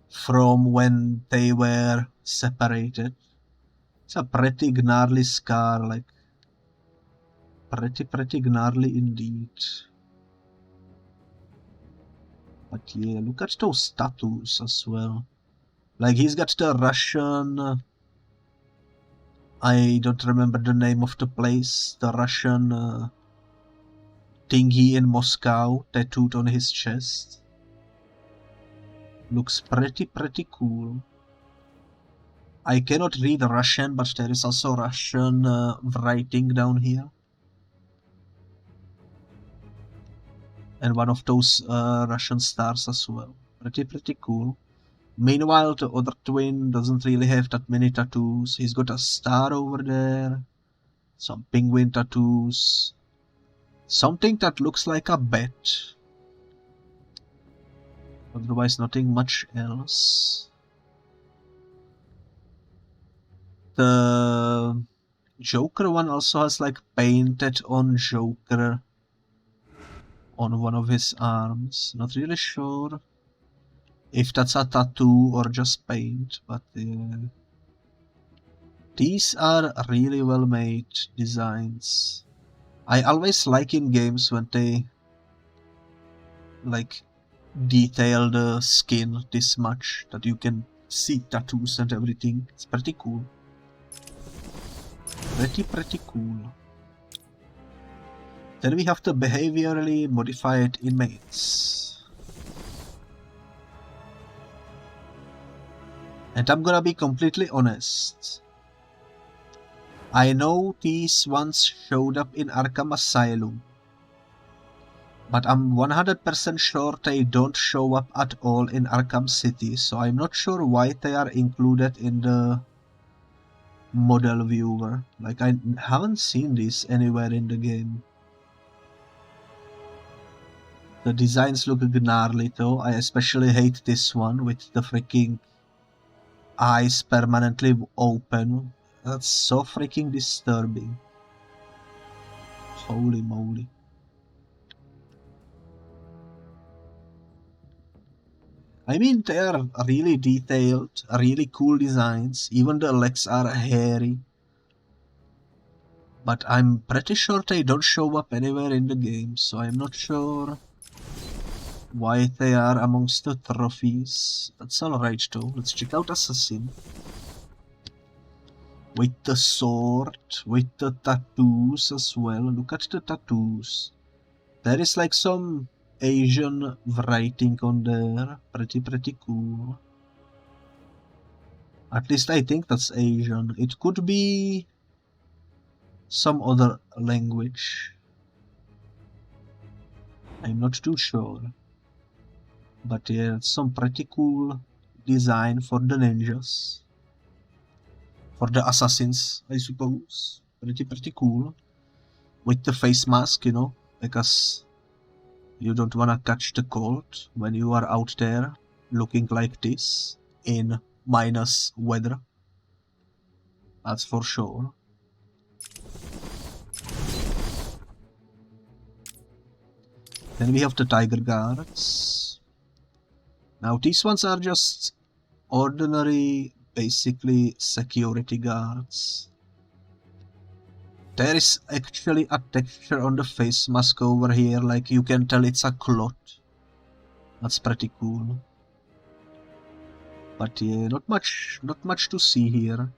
from when they were separated. It's a pretty gnarly scar, like pretty gnarly indeed. But yeah, look at those tattoos as well. Like he's got the Russian, I don't remember the name of the place, the Russian thingy in Moscow tattooed on his chest. Looks pretty cool. I cannot read Russian, but there is also Russian writing down here. And one of those Russian stars as well. Pretty cool. Meanwhile, the other twin doesn't really have that many tattoos. He's got a star over there, some penguin tattoos, something that looks like a bat. Otherwise, nothing much else. The Joker one also has like painted on Joker on one of his arms. Not really sure if that's a tattoo or just paint, but these are really well made designs. I always like in games when they like detail the skin this much that you can see tattoos and everything. It's pretty cool. Pretty cool. Then we have the behaviorally modified inmates. And I'm gonna be completely honest. I know these ones showed up in Arkham Asylum, but I'm 100% sure they don't show up at all in Arkham City, so I'm not sure why they are included in the model viewer. Like, I haven't seen this anywhere in the game. The designs look gnarly though. I especially hate this one with the freaking eyes permanently open. That's so freaking disturbing. Holy moly. I mean, they are really detailed, really cool designs. Even the legs are hairy. But I'm pretty sure they don't show up anywhere in the game, so I'm not sure why they are amongst the trophies. That's alright though. Let's check out Assassin. With the sword, with the tattoos as well. Look at the tattoos. There is like some Asian writing on there. Pretty cool. At least I think that's Asian. It could be some other language. I'm not too sure. But yeah, it's some pretty cool design for the ninjas. For the assassins, I suppose. Pretty cool. With the face mask, you know, because you don't wanna catch the cold when you are out there looking like this in minus weather. That's for sure. Then we have the tiger guards. Now these ones are just ordinary, basically security guards. There is actually a texture on the face mask over here, like you can tell it's a cloth. That's pretty cool. But yeah, not much to see here.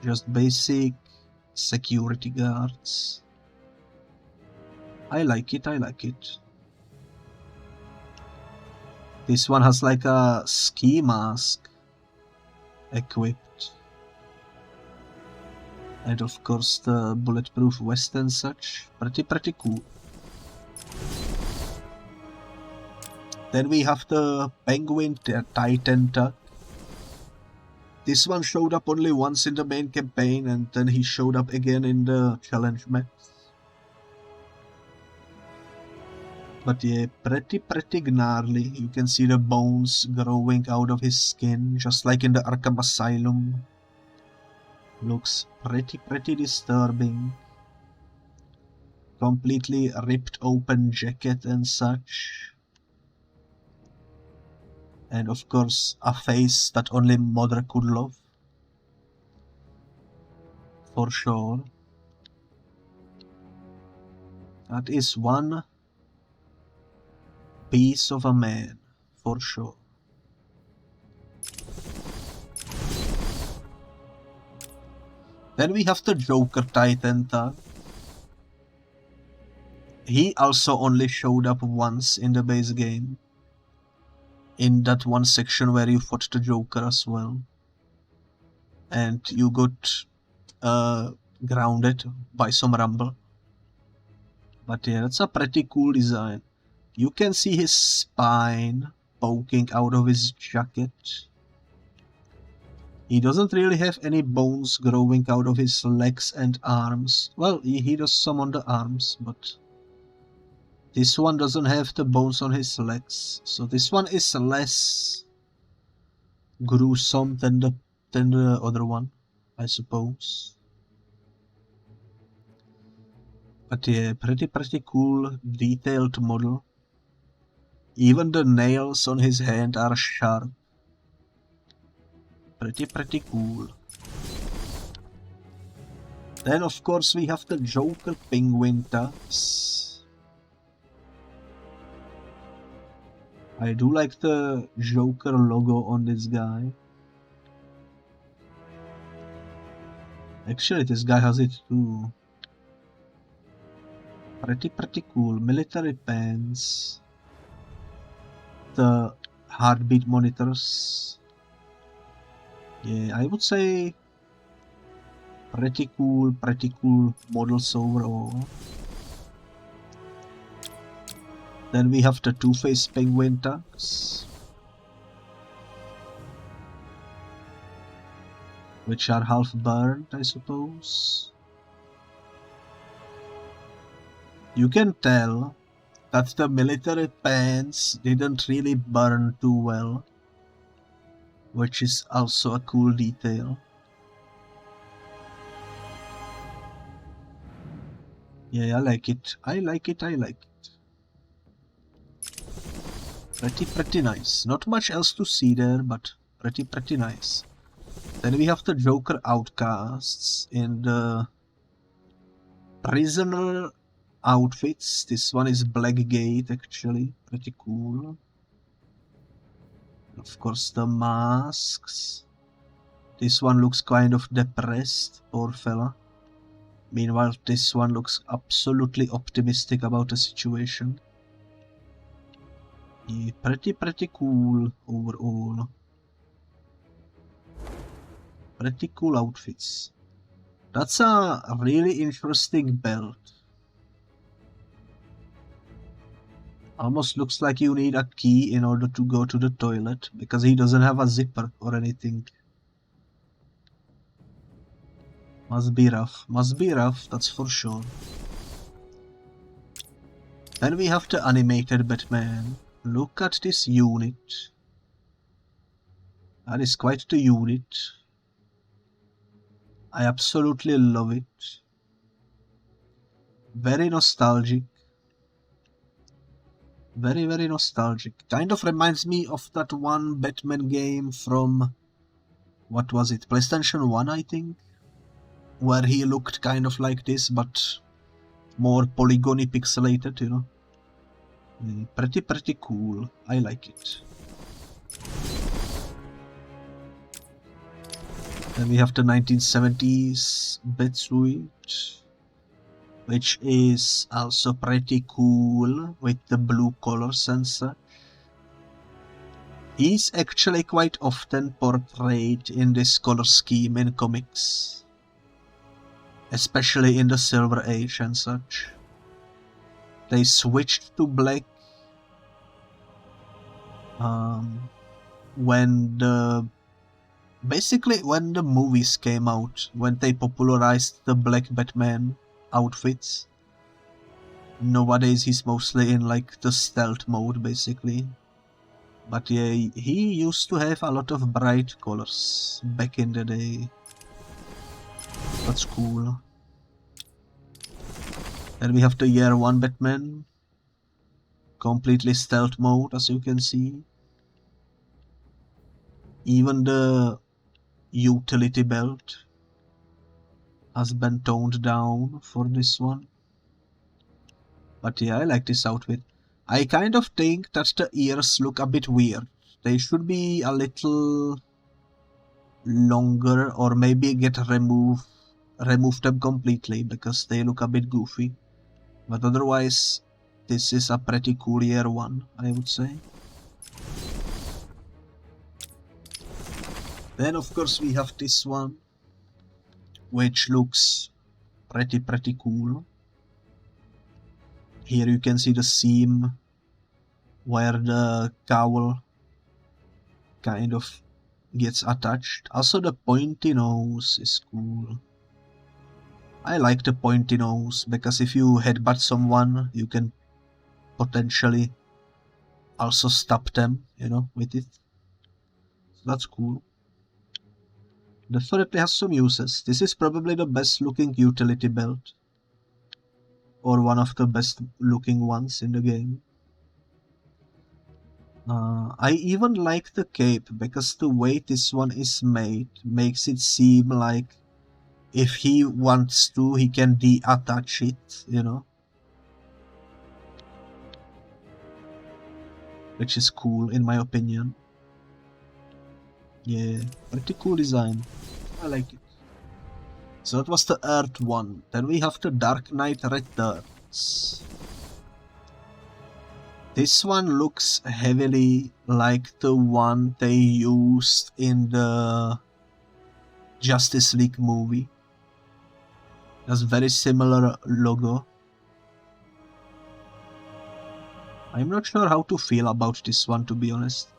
Just basic security guards. I like it. This one has like a ski mask equipped. And of course the bulletproof vest and such. Pretty cool. Then we have the Penguin Titan Tuck. This one showed up only once in the main campaign, and then he showed up again in the challenge maps. But yeah, pretty gnarly. You can see the bones growing out of his skin, just like in the Arkham Asylum. Looks pretty disturbing. Completely ripped open jacket and such. And of course, a face that only Mother could love. For sure. That is one piece of a man, for sure. Then we have the Joker Titan Tag. He also only showed up once in the base game. In that one section where you fought the Joker as well. And you got grounded by some rumble. But yeah, that's a pretty cool design. You can see his spine poking out of his jacket. He doesn't really have any bones growing out of his legs and arms. Well, he does some on the arms, but this one doesn't have the bones on his legs. So this one is less gruesome than the other one, I suppose. But yeah, pretty cool, detailed model. Even the nails on his hand are sharp. Pretty cool. Then of course we have the Joker Penguin Tucks. I do like the Joker logo on this guy. Actually, this guy has it too. Pretty cool. Military pants. The heartbeat monitors. Yeah, I would say pretty cool models overall. Then we have the Two-Face Penguin Tucks, which are half burned, I suppose. You can tell that the military pants didn't really burn too well, which is also a cool detail. Yeah, I like it. Pretty nice. Not much else to see there, but pretty nice. Then we have the Joker outcasts in the prisoner outfits. This one is Blackgate, actually. Pretty cool. Of course, the masks. This one looks kind of depressed, poor fella. Meanwhile, this one looks absolutely optimistic about the situation. Yeah, pretty cool overall. Pretty cool outfits. That's a really interesting belt. Almost looks like you need a key in order to go to the toilet, because he doesn't have a zipper or anything. Must be rough, that's for sure. Then we have the animated Batman. Look at this unit. That is quite the unit. I absolutely love it. Very nostalgic. Very, very nostalgic. Kind of reminds me of that one Batman game from, what was it, PlayStation 1 I think? Where he looked kind of like this, but more polygony pixelated, you know. Pretty cool. I like it. Then we have the 1970s Batsuit, which is also pretty cool with the blue colors and such. He's actually quite often portrayed in this color scheme in comics, especially in the Silver Age and such. They switched to black when the movies came out, when they popularized the black Batman outfits. Nowadays he's mostly in like the stealth mode basically. But yeah, he used to have a lot of bright colors back in the day. That's cool. Then we have the Year 1 Batman. Completely stealth mode, as you can see. Even the utility belt has been toned down for this one. But yeah, I like this outfit. I kind of think that the ears look a bit weird. They should be a little longer, or maybe remove them completely, because they look a bit goofy. But otherwise, this is a pretty cool Year 1, I would say. Then of course we have this one, which looks pretty cool. Here you can see the seam where the cowl kind of gets attached. Also the pointy nose is cool. I like the pointy nose, because if you headbutt someone, you can potentially also stab them, you know, with it. So that's cool. Definitely has some uses. This is probably the best looking utility belt, or one of the best looking ones in the game. I even like the cape, because the way this one is made makes it seem like if he wants to, he can de-attach it, you know. Which is cool in my opinion. Yeah, pretty cool design. I like it. So that was the Earth one. Then we have the Dark Knight Returns. This one looks heavily like the one they used in the Justice League movie. Has very similar logo. I'm not sure how to feel about this one, to be honest.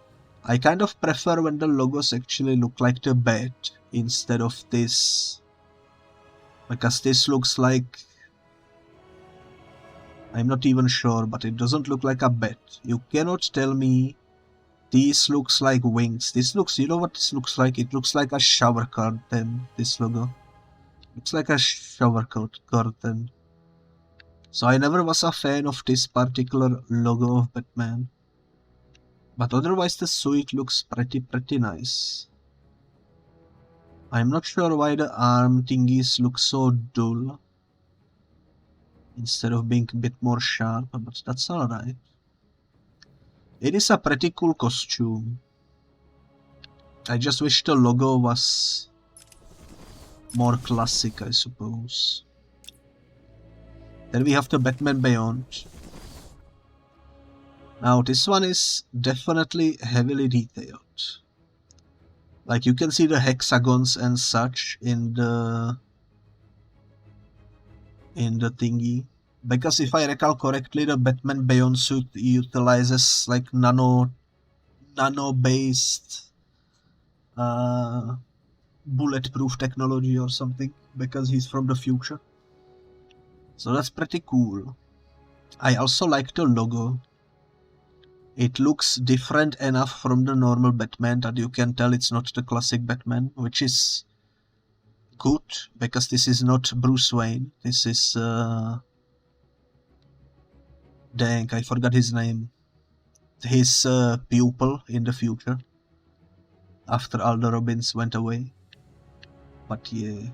I kind of prefer when the logos actually look like the bat instead of this, because this looks like, I'm not even sure, but it doesn't look like a bat. You cannot tell me this looks like wings. This looks, you know what this looks like? It looks like a shower curtain, this logo. Looks like a shower curtain. So I never was a fan of this particular logo of Batman. But otherwise the suit looks pretty nice. I'm not sure why the arm thingies look so dull, instead of being a bit more sharp, but that's alright. It is a pretty cool costume. I just wish the logo was more classic, I suppose. Then we have the Batman Beyond. Now this one is definitely heavily detailed. Like, you can see the hexagons and such in the thingy. Because if I recall correctly, the Batman Beyond suit utilizes like nano-based bulletproof technology or something, because he's from the future. So that's pretty cool. I also like the logo. It looks different enough from the normal Batman that you can tell it's not the classic Batman, which is good, because this is not Bruce Wayne. This is... dang, I forgot his name. His pupil in the future, after all the Robins went away. But yeah,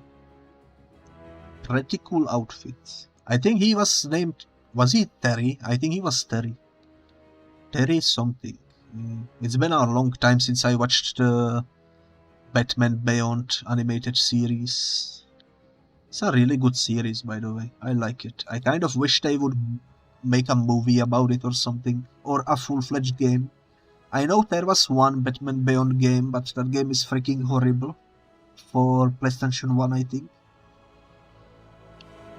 pretty cool outfit. I think he was named... was he Terry? I think he was Terry. Terry something. It's been a long time since I watched the Batman Beyond animated series. It's a really good series, by the way. I like it. I kind of wish they would make a movie about it or something, or a full-fledged game. I know there was one Batman Beyond game, but that game is freaking horrible. For PlayStation 1, I think.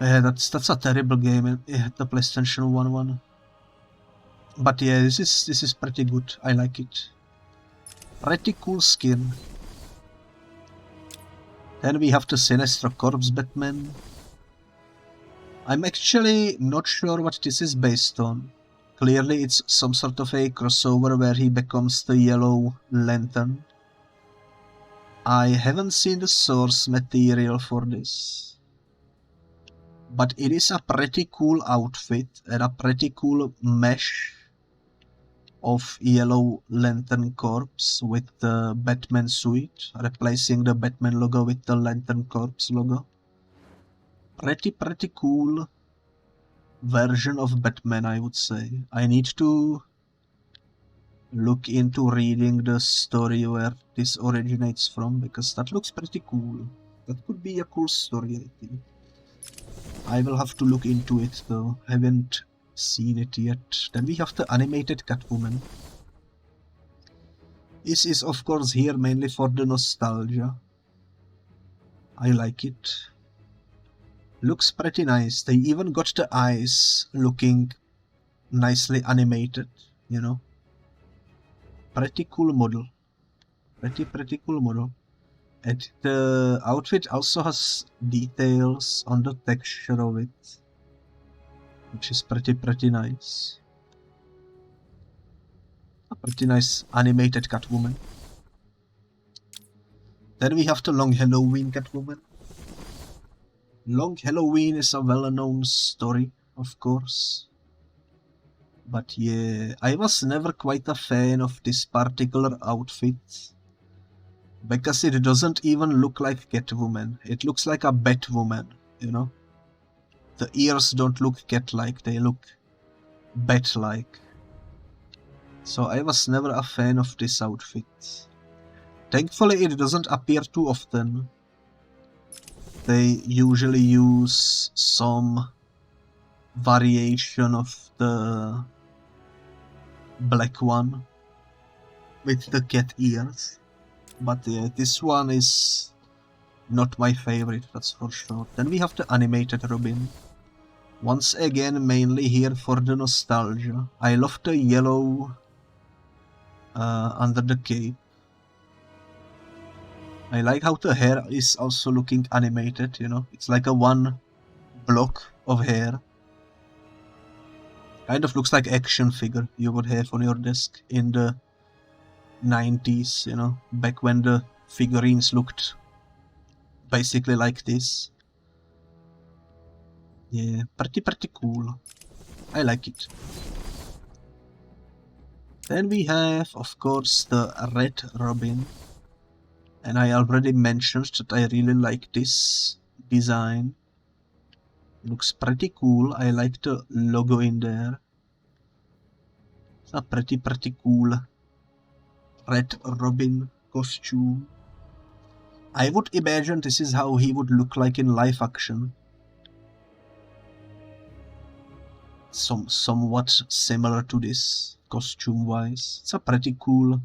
That's a terrible game, the PlayStation 1 one. But yeah, this is pretty good. I like it. Pretty cool skin. Then we have the Sinestro Corpse Batman. I'm actually not sure what this is based on. Clearly it's some sort of a crossover where he becomes the Yellow Lantern. I haven't seen the source material for this. But it is a pretty cool outfit and a pretty cool mesh of Yellow Lantern Corps with the Batman suit, replacing the Batman logo with the Lantern Corps logo. Pretty cool version of Batman, I would say. I need to look into reading the story where this originates from, because that looks pretty cool. That could be a cool story, I think. I will have to look into it though. Haven't seen it yet. Then we have the animated Catwoman. This is of course here mainly for the nostalgia. I like it. Looks pretty nice. They even got the eyes looking nicely animated, you know. Pretty cool model. Pretty cool model. And the outfit also has details on the texture of it, which is pretty nice. A pretty nice animated Catwoman. Then we have the Long Halloween Catwoman. Long Halloween is a well-known story, of course. But yeah, I was never quite a fan of this particular outfit. Because it doesn't even look like Catwoman. It looks like a Batwoman, you know? The ears don't look cat-like, they look bat-like. So I was never a fan of this outfit. Thankfully it doesn't appear too often. They usually use some variation of the black one with the cat ears. But yeah, this one is not my favorite, that's for sure. Then we have the animated Robin. Once again, mainly here for the nostalgia. I love the yellow under the cape. I like how the hair is also looking animated, you know. It's like a one block of hair. Kind of looks like action figure you would have on your desk in the 90s, you know, back when the figurines looked basically like this. Yeah, pretty cool. I like it. Then we have, of course, the Red Robin. And I already mentioned that I really like this design. It looks pretty cool. I like the logo in there. It's a pretty cool Red Robin costume. I would imagine this is how he would look like in live action. Somewhat similar to this costume wise. It's a pretty cool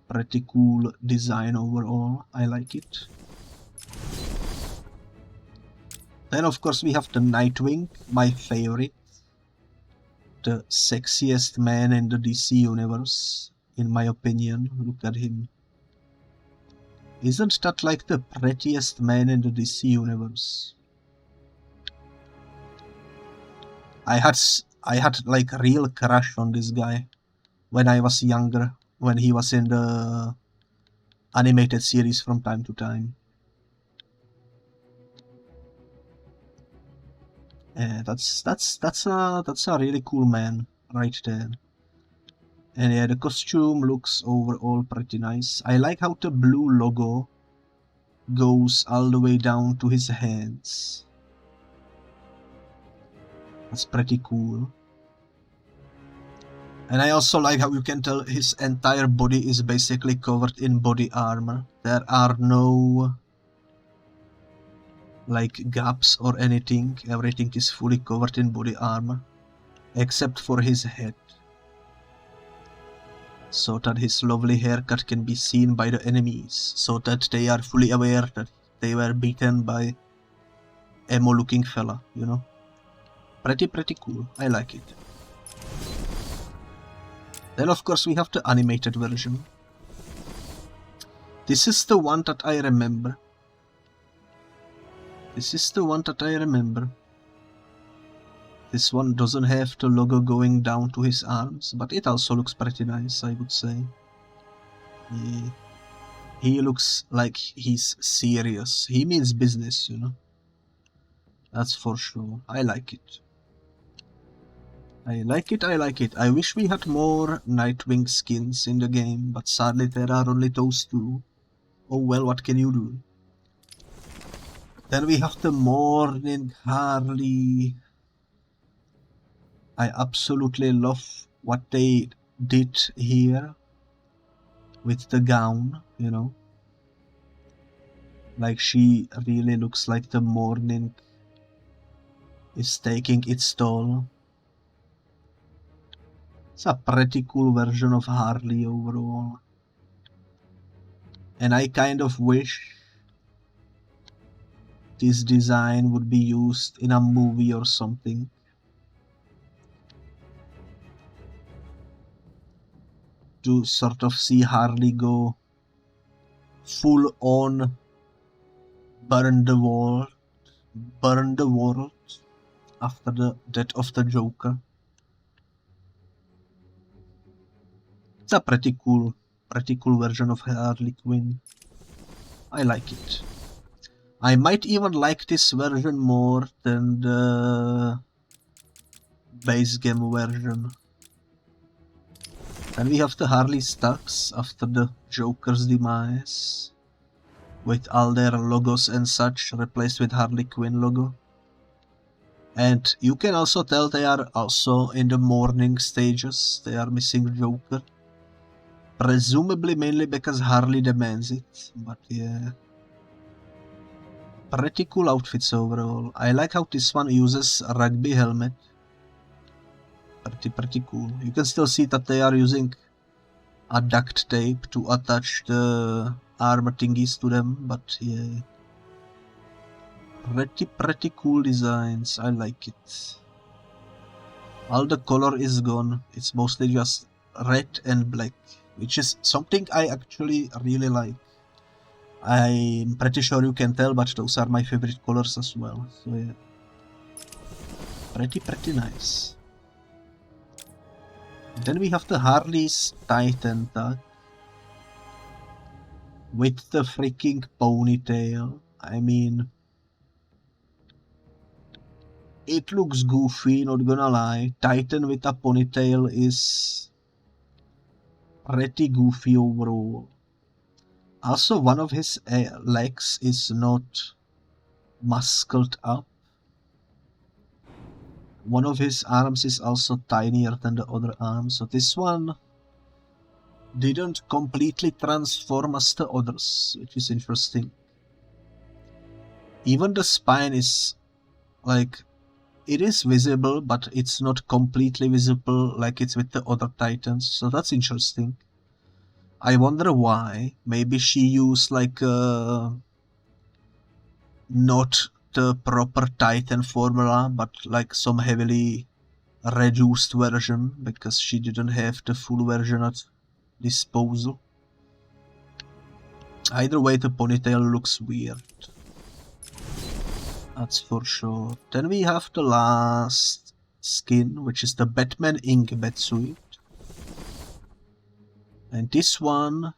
Pretty cool design overall. I like it. Then of course we have the Nightwing, my favorite. The sexiest man in the DC universe, in my opinion. Look at him. Isn't that like the prettiest man in the DC universe? I had like real crush on this guy when I was younger, when he was in the animated series from time to time. Yeah, that's a really cool man right there. And yeah, the costume looks overall pretty nice. I like how the blue logo goes all the way down to his hands. That's pretty cool. And I also like how you can tell his entire body is basically covered in body armor. There are no like gaps or anything. Everything is fully covered in body armor except for his head, so that his lovely haircut can be seen by the enemies, so that they are fully aware that they were beaten by emo looking fella, you know. Pretty cool. I like it. Then of course we have the animated version. This is the one that I remember. This one doesn't have the logo going down to his arms, but it also looks pretty nice, I would say. Yeah. He looks like he's serious. He means business, you know. That's for sure. I like it. I like it. I wish we had more Nightwing skins in the game, but sadly there are only those two. Oh well, what can you do? Then we have the Morning Harley. I absolutely love what they did here with the gown, you know. Like, she really looks like the morning is taking its toll. It's a pretty cool version of Harley overall. And I kind of wish this design would be used in a movie or something. To sort of see Harley go full on burn the world after the death of the Joker. It's a pretty cool version of Harley Quinn. I like it. I might even like this version more than the base game version. And we have the Harley stacks after the Joker's demise, with all their logos and such replaced with Harley Quinn logo. And you can also tell they are also in the morning stages. They are missing Joker. Presumably mainly because Harley demands it, but yeah. Pretty cool outfits overall. I like how this one uses a rugby helmet. Pretty cool. You can still see that they are using a duct tape to attach the armor thingies to them, but yeah. Pretty cool designs. I like it. All the color is gone. It's mostly just red and black, which is something I actually really like. I'm pretty sure you can tell, but those are my favorite colors as well. So yeah. Pretty nice. Then we have the Harley's Titan tag with the freaking ponytail. I mean, it looks goofy, not gonna lie. Titan with a ponytail is pretty goofy overall. Also, one of his legs is not muscled up. One of his arms is also tinier than the other arm, so this one didn't completely transform as the others, which is interesting. Even the spine is like, it is visible, but it's not completely visible like it's with the other Titans, so that's interesting. I wonder why. Maybe she used like not the proper Titan formula, but like some heavily reduced version, because she didn't have the full version at disposal. Either way, the ponytail looks weird. That's for sure. Then we have the last skin, which is the Batman Ink Batsuit. And this one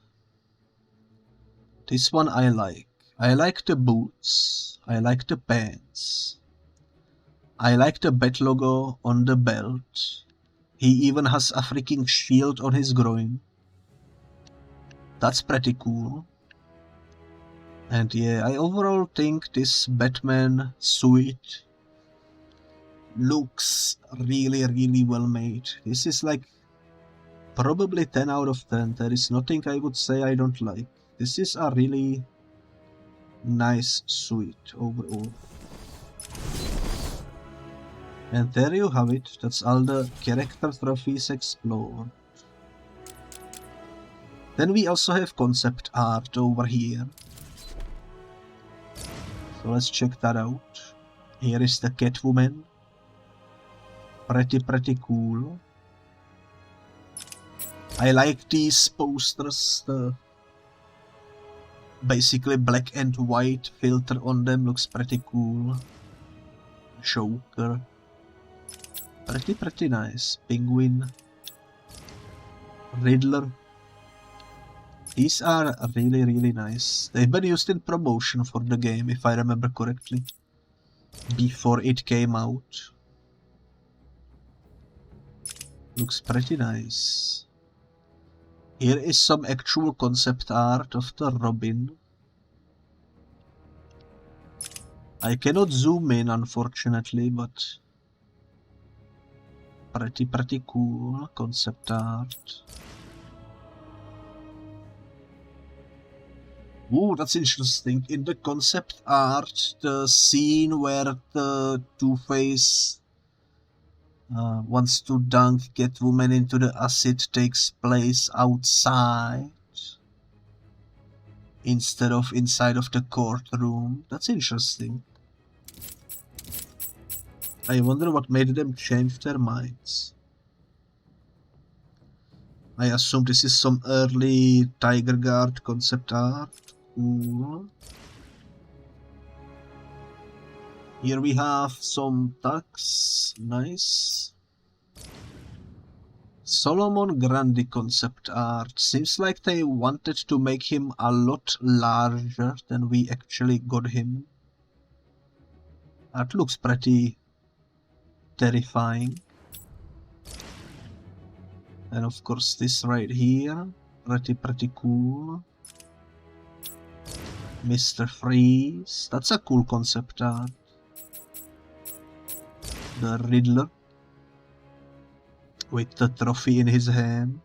I like. I like the boots. I like the pants. I like the bat logo on the belt. He even has a freaking shield on his groin. That's pretty cool. And yeah, I overall think this Batman suit looks really well made. This is like probably 10 out of 10. There is nothing I would say I don't like. This is a really nice suit overall. And there you have it. That's all the character trophies explored. Then we also have concept art over here. So let's check that out. Here is the Catwoman. Pretty cool. I like these posters. The basically black and white filter on them looks pretty cool. Joker. Pretty nice. Penguin. Riddler. These are really nice. They've been used in promotion for the game, if I remember correctly, before it came out. Looks pretty nice. Here is some actual concept art of the Robin. I cannot zoom in, unfortunately, but pretty cool concept art. Ooh, that's interesting. In the concept art, the scene where the Two-Face wants to dunk Catwoman into the acid takes place outside instead of inside of the courtroom. That's interesting. I wonder what made them change their minds. I assume this is some early Tiger Guard concept art. Cool. Here we have some tags. Nice. Solomon Grundy concept art. Seems like they wanted to make him a lot larger than we actually got him. That looks pretty terrifying. And of course this right here. Pretty cool. Mr. Freeze. That's a cool concept art. The Riddler with the trophy in his hand.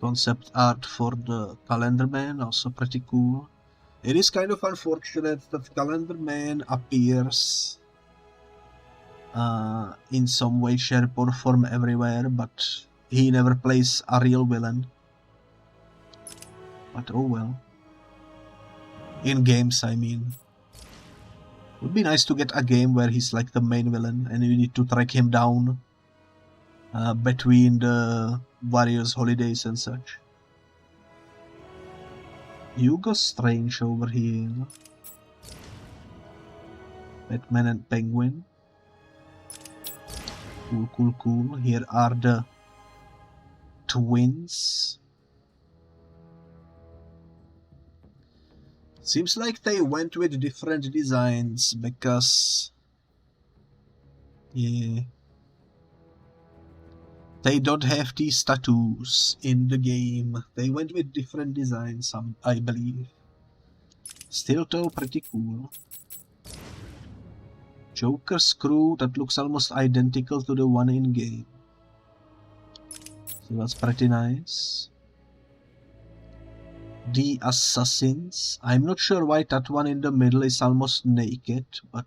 Concept art for the Calendar Man, also pretty cool. It is kind of unfortunate that Calendar Man appears in some way, shape or form everywhere, but he never plays a real villain. But oh well. In games, I mean. Would be nice to get a game where he's like the main villain and you need to track him down between the various holidays and such. Hugo Strange over here. Batman and Penguin. Cool. Here are the twins. Seems like they went with different designs because, yeah, they don't have these tattoos in the game. They went with different designs, I believe. Still though, pretty cool. Joker's crew, that looks almost identical to the one in game. So that's pretty nice. The Assassins. I'm not sure why that one in the middle is almost naked, but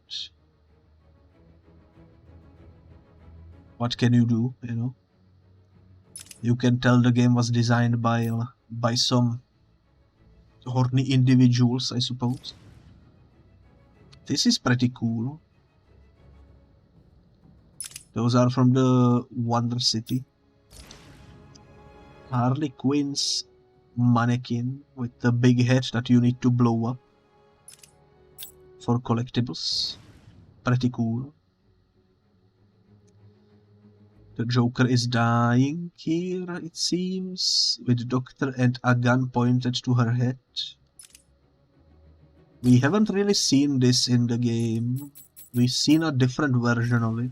what can you do, you know? You can tell the game was designed by some horny individuals, I suppose. This is pretty cool. Those are from the Wonder City. Harley Quinn's mannequin with the big head that you need to blow up for collectibles. Pretty cool. The Joker is dying here, it seems, with the Doctor and a gun pointed to her head. We haven't really seen this in the game. We've seen a different version of it.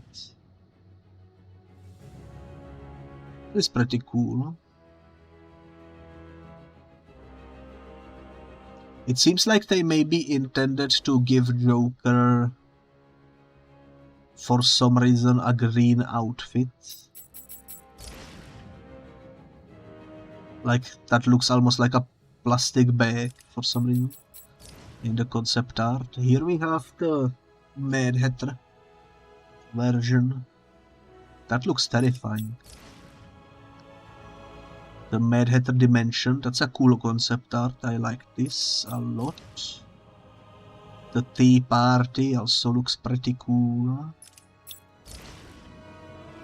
It's pretty cool. It seems like they may be intended to give Joker, for some reason, a green outfit. Like, that looks almost like a plastic bag for some reason in the concept art. Here we have the Mad Hatter version. That looks terrifying. The Mad Hatter Dimension, that's a cool concept art, I like this a lot. The Tea Party also looks pretty cool.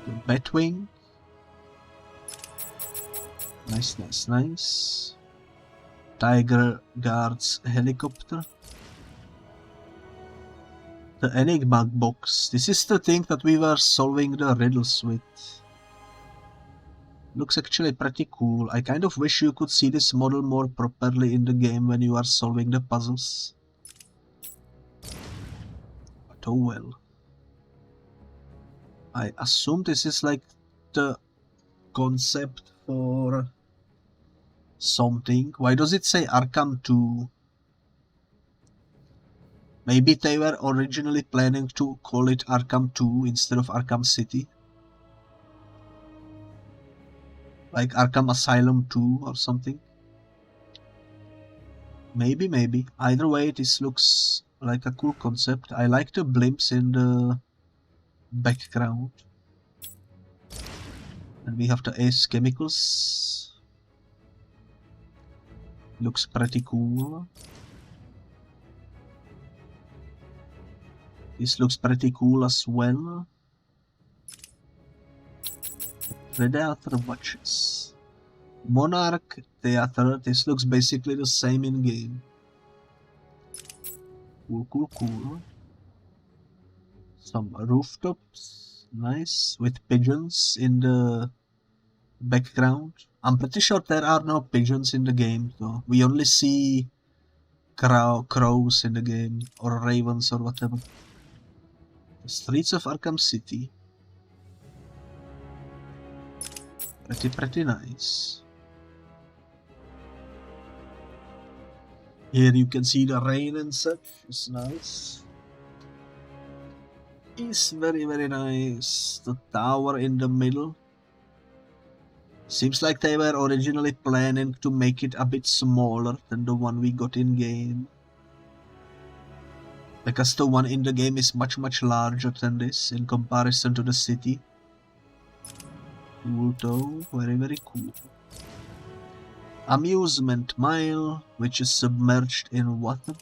The Batwing. Nice, nice, nice. Tiger Guard's helicopter. The Enigma box. This is the thing that we were solving the riddles with. Looks actually pretty cool. I kind of wish you could see this model more properly in the game when you are solving the puzzles. But oh well. I assume this is like the concept for something. Why does it say Arkham 2? Maybe they were originally planning to call it Arkham 2 instead of Arkham City. Like Arkham Asylum 2 or something. Maybe, maybe. Either way, this looks like a cool concept. I like the blimps in the background. And we have the Ace Chemicals. Looks pretty cool. This looks pretty cool as well. Predator watches. Monarch Theater. This looks basically the same in game. Cool, cool, cool. Some rooftops. Nice. With pigeons in the background. I'm pretty sure there are no pigeons in the game though. We only see crows in the game. Or ravens or whatever. The streets of Arkham City. Pretty nice. Here you can see the rain and such. It's nice. It's very nice. The tower in the middle. Seems like they were originally planning to make it a bit smaller than the one we got in game. Because the one in the game is much larger than this in comparison to the city. Cool though, very cool. Amusement Mile, which is submerged in water.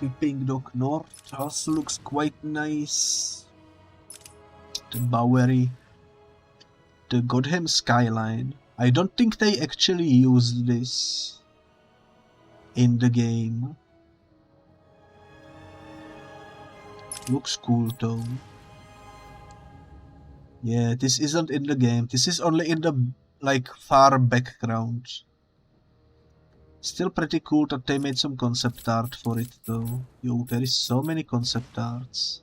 Shipping Dock North also looks quite nice. The Bowery. The Gotham Skyline. I don't think they actually used this in the game. Looks cool though. Yeah, this isn't in the game. This is only in the, like, far background. Still pretty cool that they made some concept art for it, though. Yo, there is so many concept arts.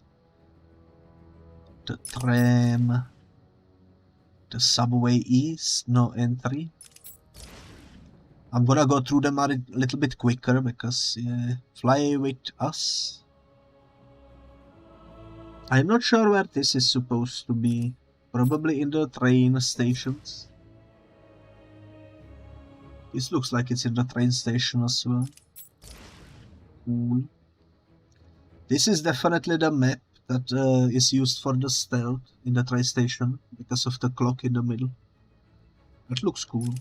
The tram. The subway is no entry. I'm gonna go through them a little bit quicker because, yeah, fly with us. I'm not sure where this is supposed to be. Probably in the train stations. This looks like it's in the train station as well. Cool. This is definitely the map that is used for the stealth in the tri-station because of the clock in the middle. That looks cool.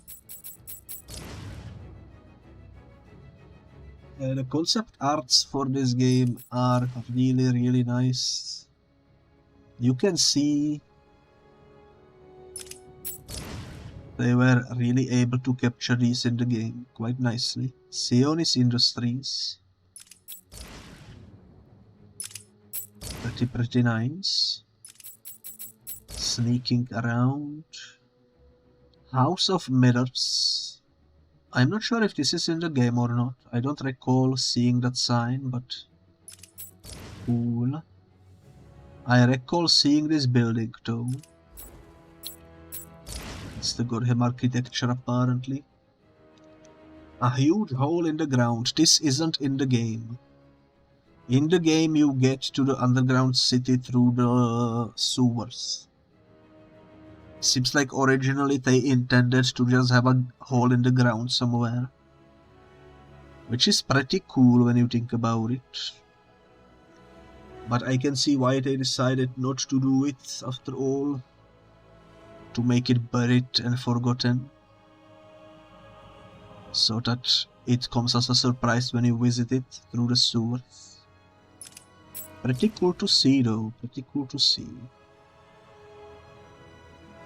The concept arts for this game are really nice. You can see they were really able to capture these in the game quite nicely. Sionis Industries. Pretty nice. Sneaking around. House of Mirrors. I'm not sure if this is in the game or not. I don't recall seeing that sign, but cool. I recall seeing this building though. It's the Gorham architecture apparently. A huge hole in the ground. This isn't in the game. In the game you get to the underground city through the sewers. Seems like originally they intended to just have a hole in the ground somewhere. Which is pretty cool when you think about it. But I can see why they decided not to do it after all. To make it buried and forgotten. So that it comes as a surprise when you visit it through the sewers. Pretty cool to see though, pretty cool to see.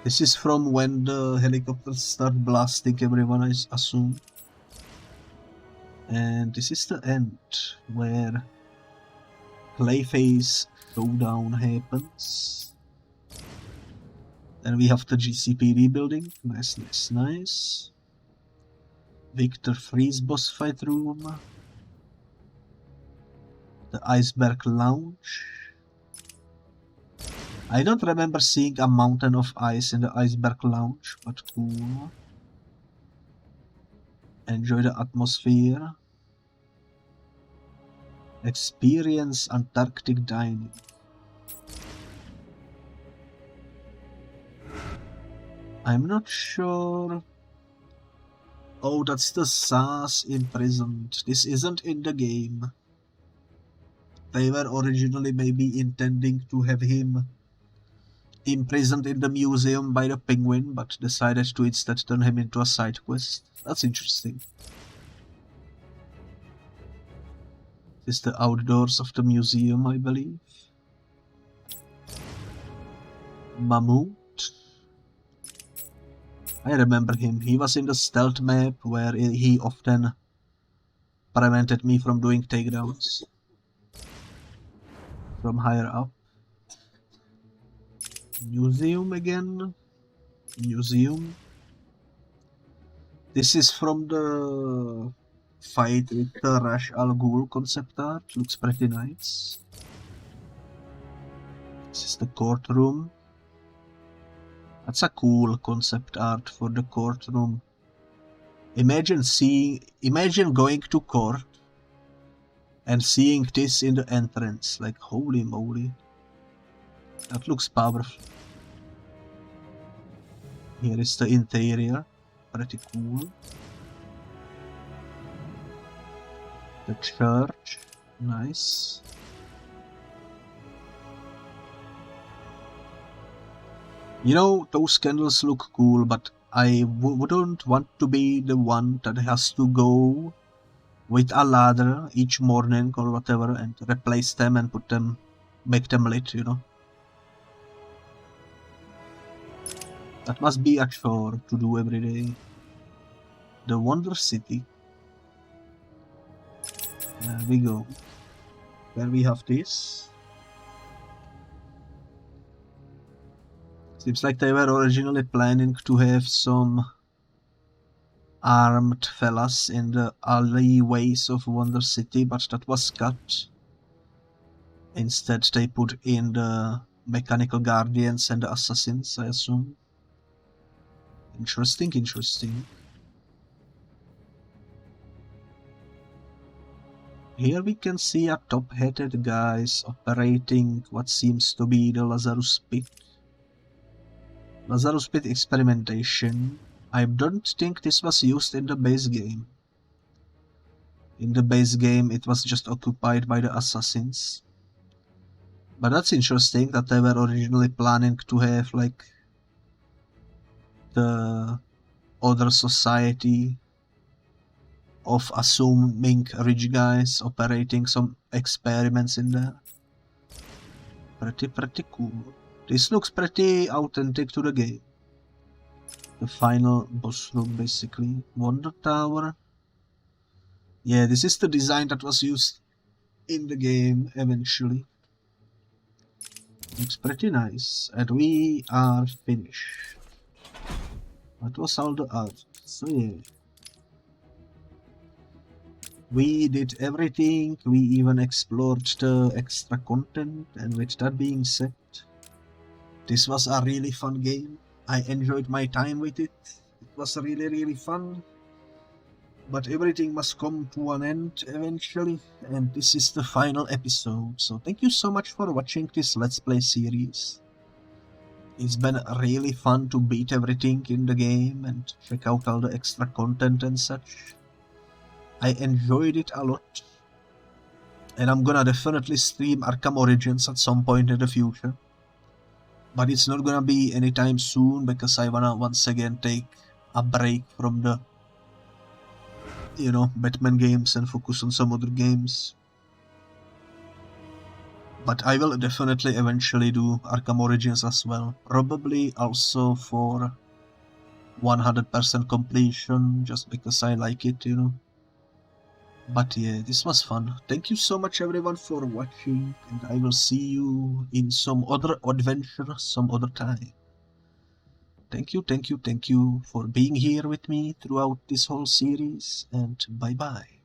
This is from when the helicopters start blasting everyone, I assume. And this is the end, where Clayface showdown happens. Then we have the GCPD building, nice. Victor Freeze boss fight room. The Iceberg Lounge. I don't remember seeing a mountain of ice in the Iceberg Lounge, but cool. Enjoy the atmosphere. Experience Antarctic dining. I'm not sure. Oh, that's the SAS imprisoned. This isn't in the game. They were originally maybe intending to have him imprisoned in the museum by the penguin, but decided to instead turn him into a side quest. That's interesting. This is the outdoors of the museum, I believe. Mammoth. I remember him. He was in the stealth map where he often prevented me from doing takedowns from higher up. Museum again. Museum. This is from the fight with the Ra's al Ghul concept art. Looks pretty nice. This is the courtroom. That's a cool concept art for the courtroom. Imagine going to court and seeing this in the entrance. Like, holy moly. That looks powerful. Here is the interior. Pretty cool. The church. Nice. You know, those candles look cool, but I wouldn't want to be the one that has to go with a ladder each morning or whatever and replace them and make them lit, you know. That must be a chore to do every day. The Wonder City. There we go. There we have this. Seems like they were originally planning to have some armed fellas in the alleyways of Wonder City, but that was cut. Instead they put in the mechanical guardians and the assassins, I assume. Interesting, interesting. Here we can see a top-hatted guys operating what seems to be the Lazarus Pit. Lazarus Pit experimentation. I don't think this was used in the base game. In the base game it was just occupied by the assassins. But that's interesting that they were originally planning to have like the other society of assuming rich guys operating some experiments in there. Pretty cool. This looks pretty authentic to the game. The final boss room, basically. Wonder Tower. Yeah, this is the design that was used in the game eventually. Looks pretty nice. And we are finished. That was all the art. So yeah. We did everything, we even explored the extra content, and with that being said, this was a really fun game. I enjoyed my time with it. It was really fun. But everything must come to an end eventually, and this is the final episode. So thank you so much for watching this Let's Play series. It's been really fun to beat everything in the game and check out all the extra content and such. I enjoyed it a lot, and I'm gonna definitely stream Arkham Origins at some point in the future. But it's not gonna be anytime soon because I wanna once again take a break from the, you know, Batman games and focus on some other games. But I will definitely eventually do Arkham Origins as well. Probably also for 100% completion, just because I like it, you know. But yeah, this was fun. Thank you so much everyone for watching, and I will see you in some other adventure some other time. Thank you for being here with me throughout this whole series, and bye bye.